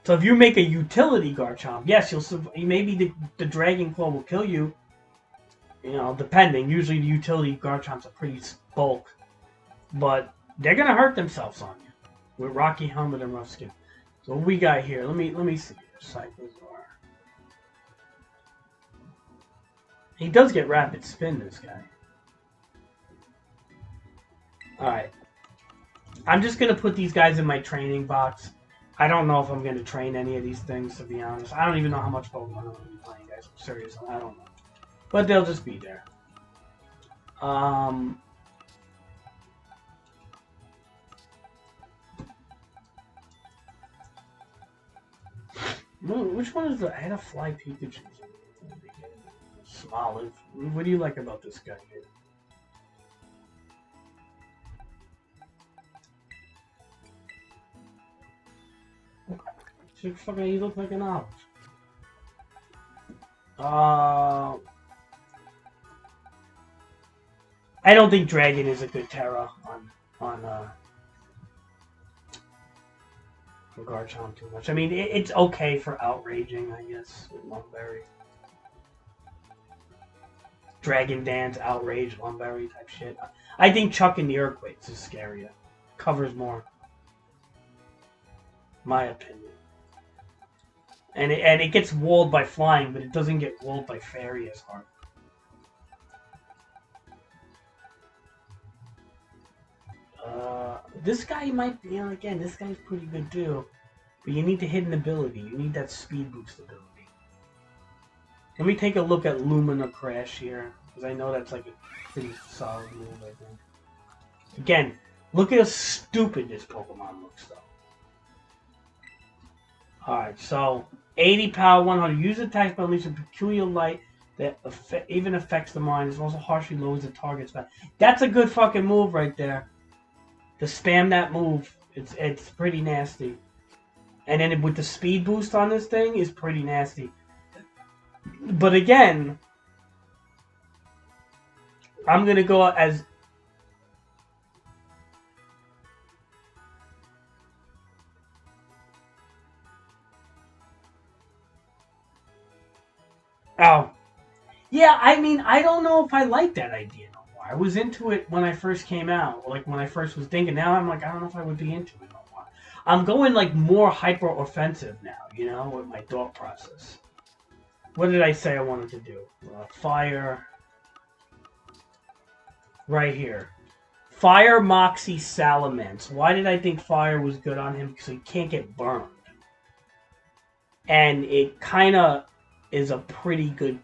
Speaker 7: So if you make a utility Garchomp, yes, maybe the Dragon Claw will kill you. You know, depending. Usually the utility Garchomps are pretty bulk, but they're gonna hurt themselves on you with Rocky Helmet and Rough Skin. So what we got here? Let me see. Cyclozar. He does get Rapid Spin, this guy. Alright. I'm just going to put these guys in my training box. I don't know if I'm going to train any of these things, to be honest. I don't even know how much Pokemon I'm going to be playing, guys. I'm serious. I don't know. But they'll just be there. Which one is the... I had a Fly Pikachu. Smoliv. What do you like about this guy here? Fucking, he looks like an owl. I don't think Dragon is a good Terra on Garchomp too much. I mean, it's okay for outraging, I guess, with Lumberry. Dragon Dance, Outrage, Lumberry type shit. I think chucking the Earthquakes is scarier. Covers more. My opinion. And it gets walled by flying, but it doesn't get walled by fairy as hard. This guy might be, you know, again, this guy's pretty good too. But you need the hidden ability. You need that speed boost ability. Let me take a look at Lumina Crash here, because I know that's like a pretty solid move, I think. Again, look at how stupid this Pokemon looks, though. Alright, so 80 power, 100. Use attacks by unleashing peculiar light that even affects the mind. It also harshly lowers the target's back. That's a good fucking move right there. To spam that move, it's pretty nasty. And then with the speed boost on this thing, is pretty nasty. But again, I'm gonna go as... Oh. Yeah, I mean, I don't know if I like that idea no more. I was into it when I first came out, like when I first was thinking. Now I'm like, I don't know if I would be into it no more. I'm going like more hyper offensive now, you know, with my thought process. What did I say I wanted to do? Fire. Right here. Fire Moxie Salamence. Why did I think fire was good on him? Because he can't get burned. And it kind of is a pretty good...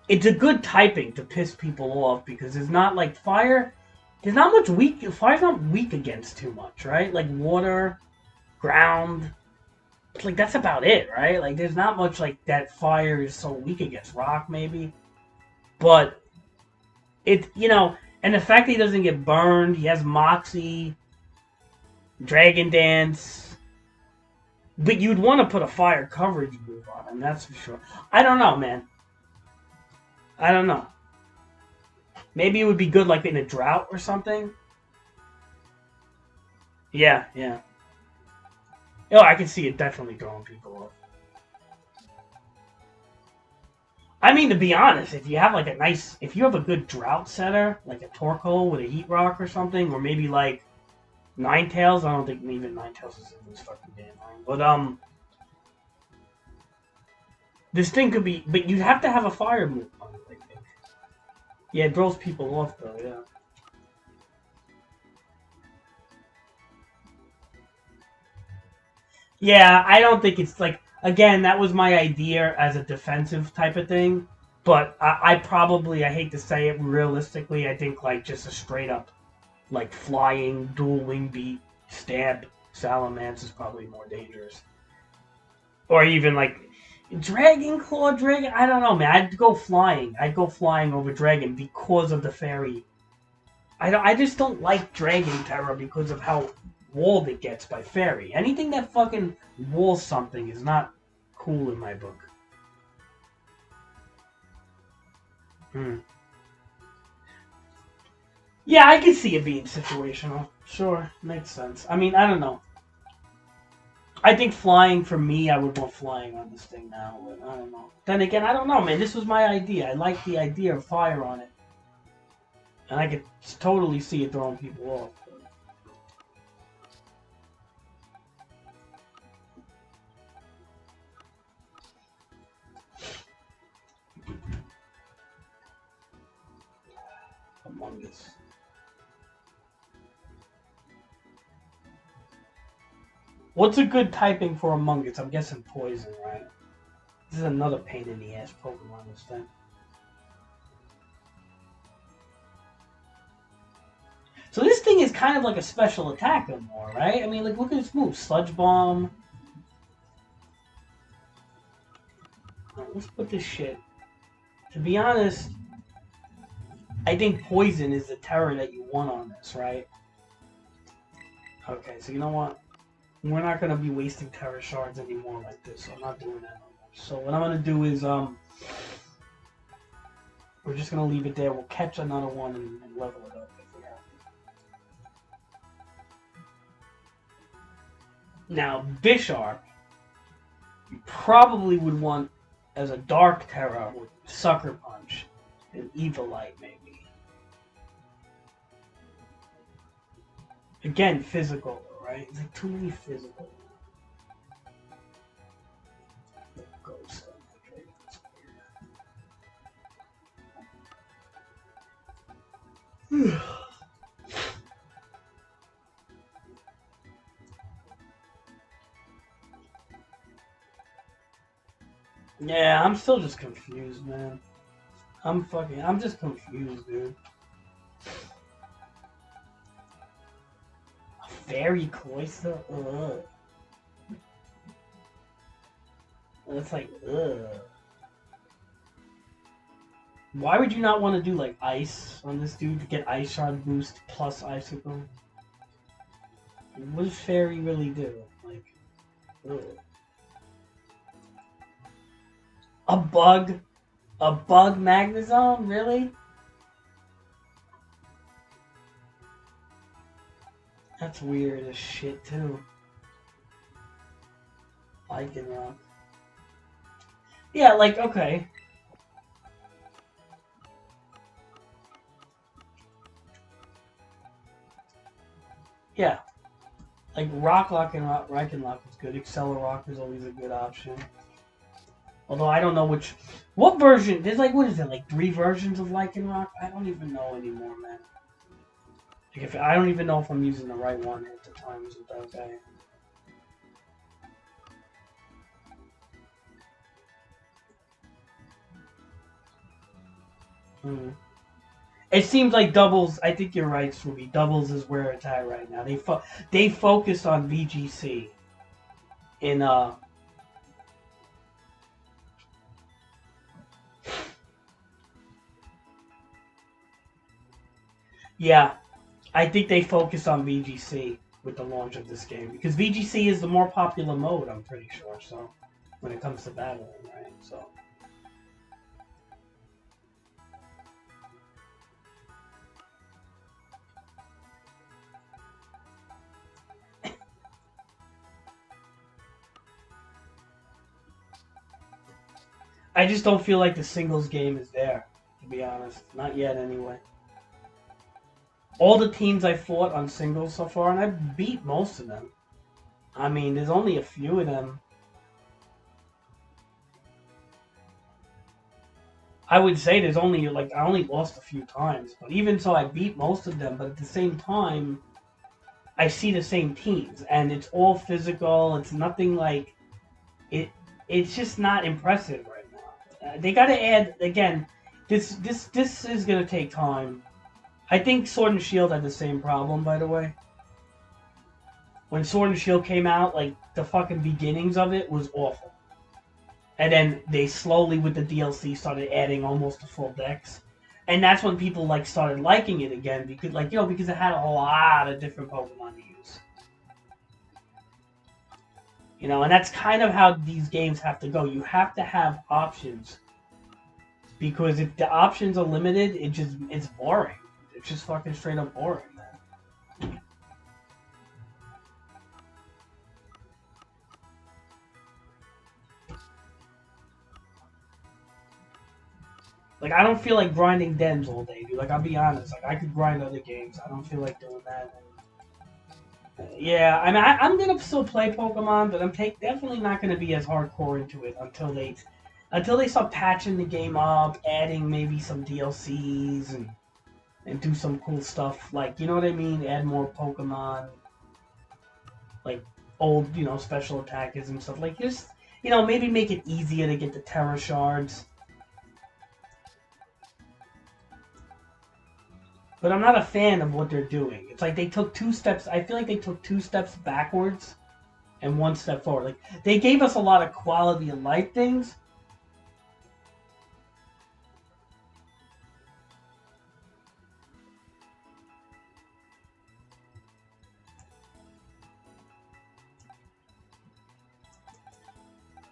Speaker 7: It's a good typing to piss people off because it's not like fire... There's not much weak... Fire's not weak against too much, right? Like water, ground... Like that's about it, right? Like there's not much like that fire is so weak against rock, maybe. But... It, you know... And the fact that he doesn't get burned, he has Moxie... Dragon Dance. But you'd want to put a fire coverage move on him, that's for sure. I don't know, man. I don't know. Maybe it would be good like in a drought or something. Yeah, yeah. Oh, I can see it definitely throwing people off. I mean, to be honest, if you have like a nice... If you have a good drought setter, like a Torkoal with a Heat Rock or something, or maybe like Ninetales. I don't think even Ninetales is in this fucking game. But, this thing could be... But you'd have to have a fire move on it, I think. Yeah, it throws people off, though, yeah. Yeah, I don't think it's like... Again, that was my idea as a defensive type of thing. But I probably... I hate to say it, realistically, I think, like, just a straight-up... Like, flying, dual wing beat, stab Salamence is probably more dangerous. Or even, like, Dragon Claw, Dragon... I don't know, man. I'd go flying. I'd go flying over Dragon because of the fairy. I just don't like Dragon Terror because of how walled it gets by fairy. Anything that fucking walls something is not cool in my book. Yeah, I can see it being situational. Sure, makes sense. I mean, I don't know. I think flying, for me, I would want flying on this thing now, but I don't know. Then again, I don't know, man. This was my idea. I like the idea of fire on it. And I could totally see it throwing people off. Among Us. What's a good typing for Among Us? I'm guessing Poison, right? This is another pain in the ass Pokemon, this thing. So this thing is kind of like a special attacker more, right? I mean, like, look at its move. Sludge Bomb. Right, let's put this shit. To be honest, I think Poison is the terror that you want on this, right? Okay, so you know what? We're not going to be wasting terror shards anymore like this, so I'm not doing that no more. So what I'm going to do is, we're just going to leave it there. We'll catch another one and level it up if we have to. Now, Bisharp, you probably would want as a Dark Terror with Sucker Punch and Evilite, maybe. Again, physical, though, right? It's like too many physical. Ghost. Yeah, I'm still just confused, man. I'm just confused, dude. A fairy cloister? Ugh. It's like, ugh. Why would you not want to do, like, ice on this dude to get ice shard boost plus icicle? What does fairy really do? Like, ugh. A bug Magnezone? Really? That's weird as shit, too. Lycanroc. Yeah, like, okay. Yeah. Like, Rock and Lock is good. Rock is always a good option. Although I don't know what version. There's like, what is it, like 3 versions of Rock? I don't even know anymore, man. Like I don't even know if I'm using the right one at the time. Is it okay? It seems like doubles. I think you're right, Swoopy. Doubles is where it's at right now. They focused on VGC in Yeah, I think they focused on VGC with the launch of this game because VGC is the more popular mode. I'm pretty sure. So when it comes to battling, right? So. I just don't feel like the singles game is there, to be honest. Not yet, anyway. All the teams I fought on singles so far, and I beat most of them. I mean, there's only a few of them. I would say there's only, like, I only lost a few times. But even so, I beat most of them. But at the same time, I see the same teams. And it's all physical. It's nothing like... It's just not impressive right now. They got to add, again, this is going to take time. I think Sword and Shield had the same problem, by the way. When Sword and Shield came out, like, the fucking beginnings of it was awful. And then they slowly, with the DLC, started adding almost the full decks. And that's when people, like, started liking it again, because, like, you know, because it had a lot of different Pokemon to use. You know, and that's kind of how these games have to go. You have to have options. Because if the options are limited, it's boring. It's just fucking straight up boring, man. Like, I don't feel like grinding dens all day, dude. Like, I'll be honest. Like, I could grind other games. I don't feel like doing that. Yeah, I mean, I'm gonna still play Pokemon, but I'm definitely not gonna be as hardcore into it until they start patching the game up, adding maybe some DLCs and do some cool stuff. Like, you know what I mean? Add more Pokemon, like old, you know, special attackers and stuff. Like, just, you know, maybe make it easier to get the Terra Shards. But I'm not a fan of what they're doing. It's like they took 2 steps. I feel like they took 2 steps backwards and 1 step forward. Like, they gave us a lot of quality of life things.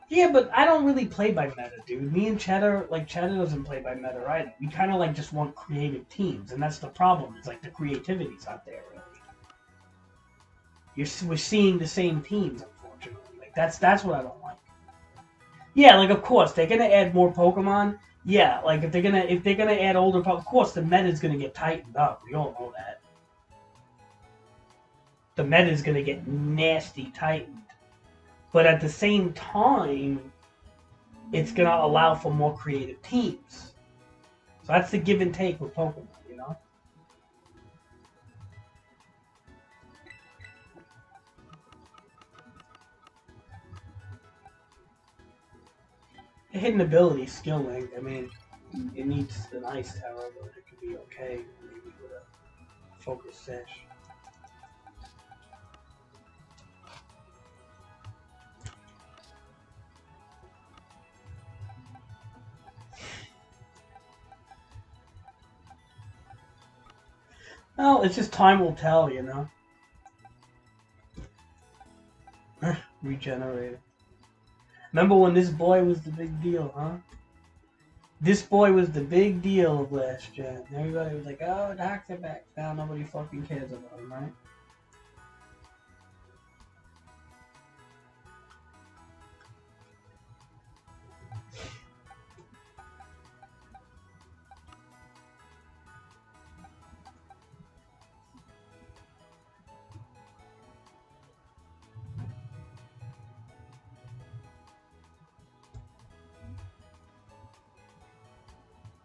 Speaker 7: Yeah, but I don't really play by meta, dude. Me and Cheddar doesn't play by meta either. We kind of like just want creative teams, and that's the problem. It's like the creativity's not there, really. We're seeing the same teams, unfortunately. Like, that's what I don't like. Yeah, like, of course they're gonna add more Pokemon. Yeah, like if they're gonna add older Pokemon, of course the meta's gonna get tightened up. We all know that. The meta's gonna get nasty tightened. But at the same time, it's going to allow for more creative teams. So that's the give and take with Pokemon, you know? The hidden ability, Skill Link, I mean, it needs an Ice Tower, but it could be okay maybe with a Focus Sash. Well, it's just time will tell, you know? Regenerated. Remember when this boy was the big deal, huh? This boy was the big deal of last gen. Everybody was like, oh, Dr. Back. Now nobody fucking cares about him, right?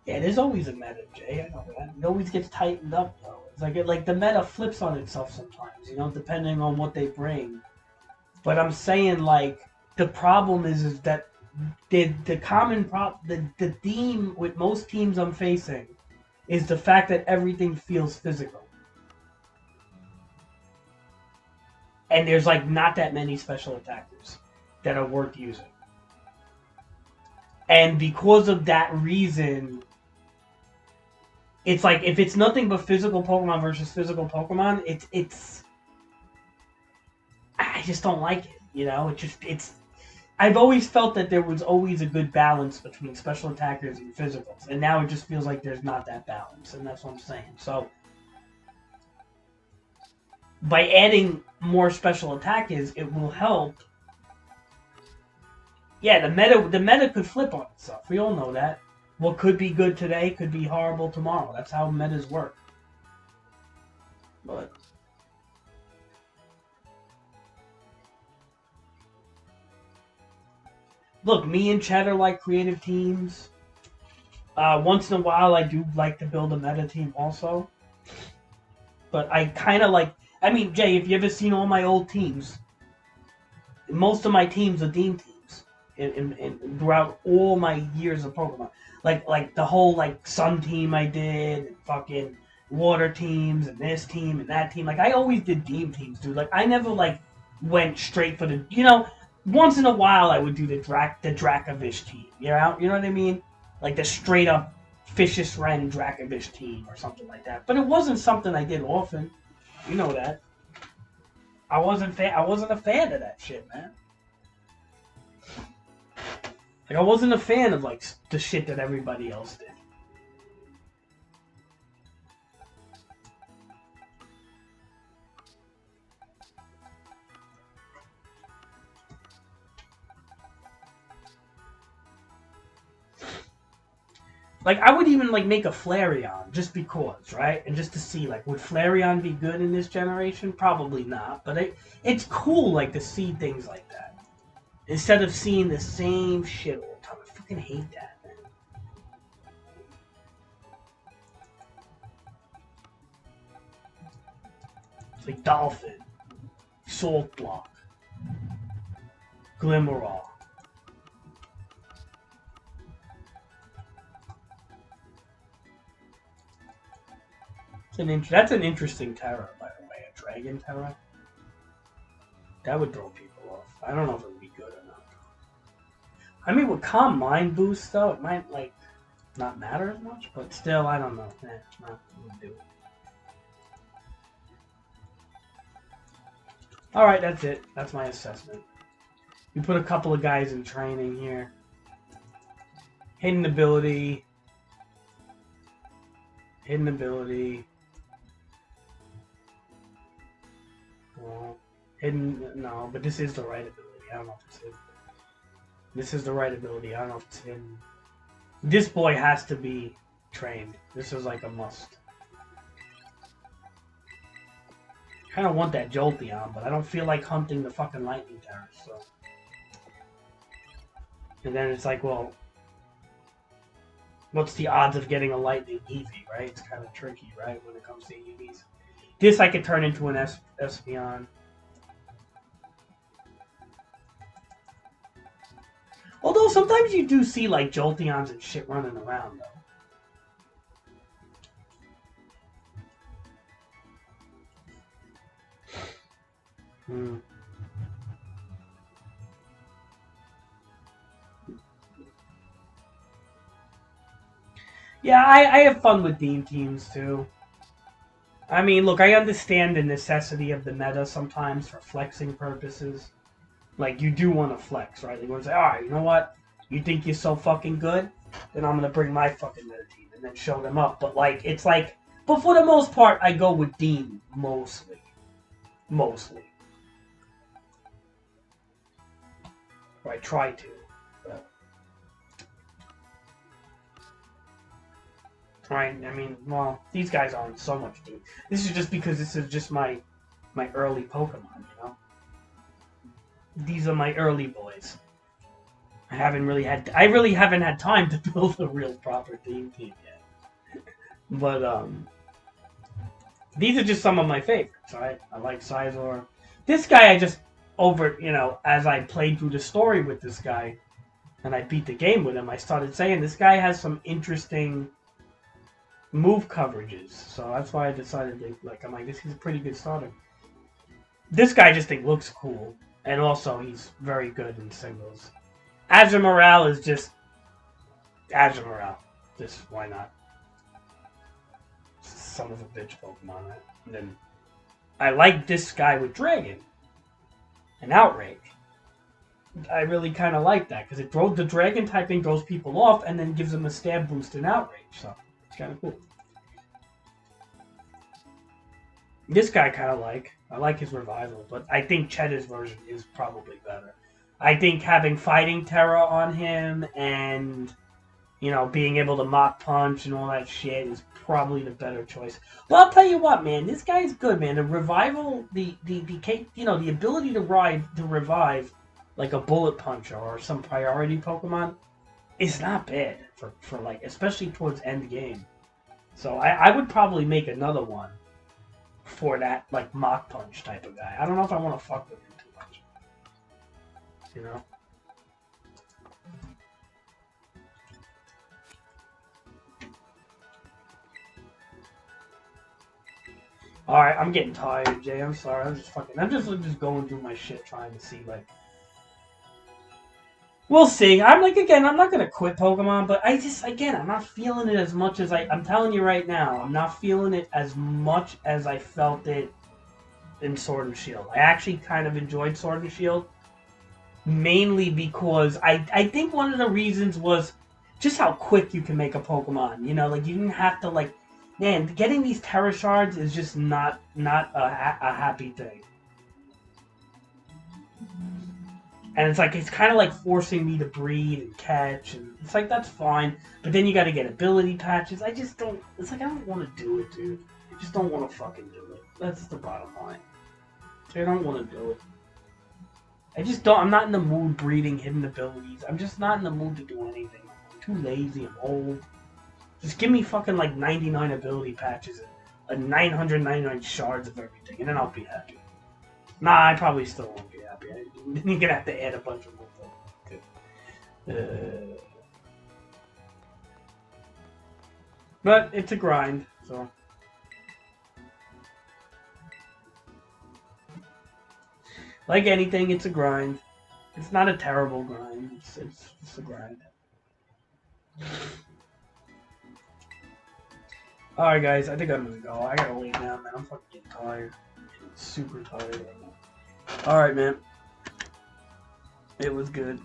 Speaker 7: Yeah, there's always a meta, Jay. I know that. It always gets tightened up, though. It's like the meta flips on itself sometimes, depending on what they bring. But I'm saying, like, the problem is that the common the theme with most teams I'm facing is the fact that everything feels physical. And there's, like, not that many special attackers that are worth using. And because of that reason, it's like, if it's nothing but physical Pokemon versus physical Pokemon, it's I just don't like it, I've always felt that there was always a good balance between special attackers and physicals, and now it just feels like there's not that balance, and that's what I'm saying. So, by adding more special attackers, it will help. Yeah, the meta could flip on itself. We all know that. What could be good today could be horrible tomorrow. That's how metas work. But look, me and Chet are like creative teams. Once in a while, I do like to build a meta team also. But I kind of like... I mean, Jay, if you ever seen all my old teams, most of my teams are Dean teams. And throughout all my years of Pokemon. Like the whole, like, Sun team I did, and fucking Water teams, and this team, and that team. Like, I always did Dean teams, dude. Like, I never, like, went straight for the... once in a while I would do the Dracovish team. You know what I mean? Like the straight up Fishious Ren Dracovish team or something like that. But it wasn't something I did often. You know that. I wasn't a fan of that shit, man. Like, I wasn't a fan of, like, the shit that everybody else did. Like, I would even, like, make a Flareon, just because, right? And just to see, like, would Flareon be good in this generation? Probably not. But it's cool, like, to see things like that. Instead of seeing the same shit all the time. I fucking hate that, man. It's like Dolphin, Salt Block, Glimmerall. That's an interesting Terra, by the way. A Dragon Terra. That would throw people off. I don't know if it would be good or not. I mean, with Calm Mind Boost, though, it might, like, not matter as much, but still, I don't know. It's not going to do it. Alright, that's it. That's my assessment. We put a couple of guys in training here. Hidden ability. Hidden ability. Well, no, but this is the right ability. I don't know if it's hidden. This is the right ability. I don't know if it's hidden. This boy has to be trained. This is like a must. Kind of want that Jolteon, but I don't feel like hunting the fucking Lightning Terror, so. And then it's like, well, what's the odds of getting a Lightning Eevee, right? It's kind of tricky, right, when it comes to EVs. This I could turn into an Espeon. Although sometimes you do see, like, Jolteons and shit running around, though. Yeah, I have fun with Dean teams, too. I mean, look, I understand the necessity of the meta sometimes for flexing purposes. Like, you do want to flex, right? You want to say, alright, you know what? You think you're so fucking good? Then I'm going to bring my fucking meta team and then show them up. But, like, it's like... But for the most part, I go with Dean, mostly. Mostly. Or I try to. But... Right, I mean, well, these guys aren't so much Dean. This is just because this is just my early Pokemon, you know? These are my early boys. I really haven't had time to build a real proper team yet. But these are just some of my favorites. I like Sizor. This guy I just as I played through the story with this guy and I beat the game with him, I started saying this guy has some interesting move coverages. So that's why I decided he's a pretty good starter. This guy I just think looks cool. And also he's very good in singles. Azure Morale is just Azure Morale. Just why not? Son of a bitch Pokemon. And then I like this guy with Dragon and Outrage. I really kind of like that because the Dragon typing throws people off and then gives them a stab boost in Outrage. So it's kind of cool. This guy I like his Revival, but I think Cheddar's version is probably better. I think having Fighting Terra on him and, being able to Mach Punch and all that shit is probably the better choice. Well, I'll tell you what, man, this guy's good, man. The Revival, the ability to revive like a Bullet Puncher or some priority Pokemon is not bad for especially towards end game. So I would probably make another one for that, Mach Punch type of guy. I don't know if I want to fuck with him too much. Alright, I'm getting tired, Jay. I'm sorry. I'm just going through my shit trying to see, We'll see. I'm not going to quit Pokemon, but I'm not feeling it as much as I'm telling you right now, I'm not feeling it as much as I felt it in Sword and Shield. I actually kind of enjoyed Sword and Shield, mainly because I think one of the reasons was just how quick you can make a Pokemon. You didn't have to, man, getting these Terra Shards is just not a happy thing. And it's kind of forcing me to breed and catch, and it's that's fine. But then you got to get ability patches. I just don't. I don't want to do it, dude. I just don't want to fucking do it. That's the bottom line. I don't want to do it. I just don't. I'm not in the mood breeding hidden abilities. I'm just not in the mood to do anything. I'm too lazy. I'm old. Just give me fucking 99 ability patches and 999 shards of everything, and then I'll be happy. Nah, I probably still won't be happy. You're gonna have to add a bunch of more. But it's a grind, so. Like anything, it's a grind. It's not a terrible grind. It's a grind. Alright, guys, I think I'm gonna go. I gotta lay down, man. I'm fucking getting tired. I'm super tired right now. Alright, man. It was good.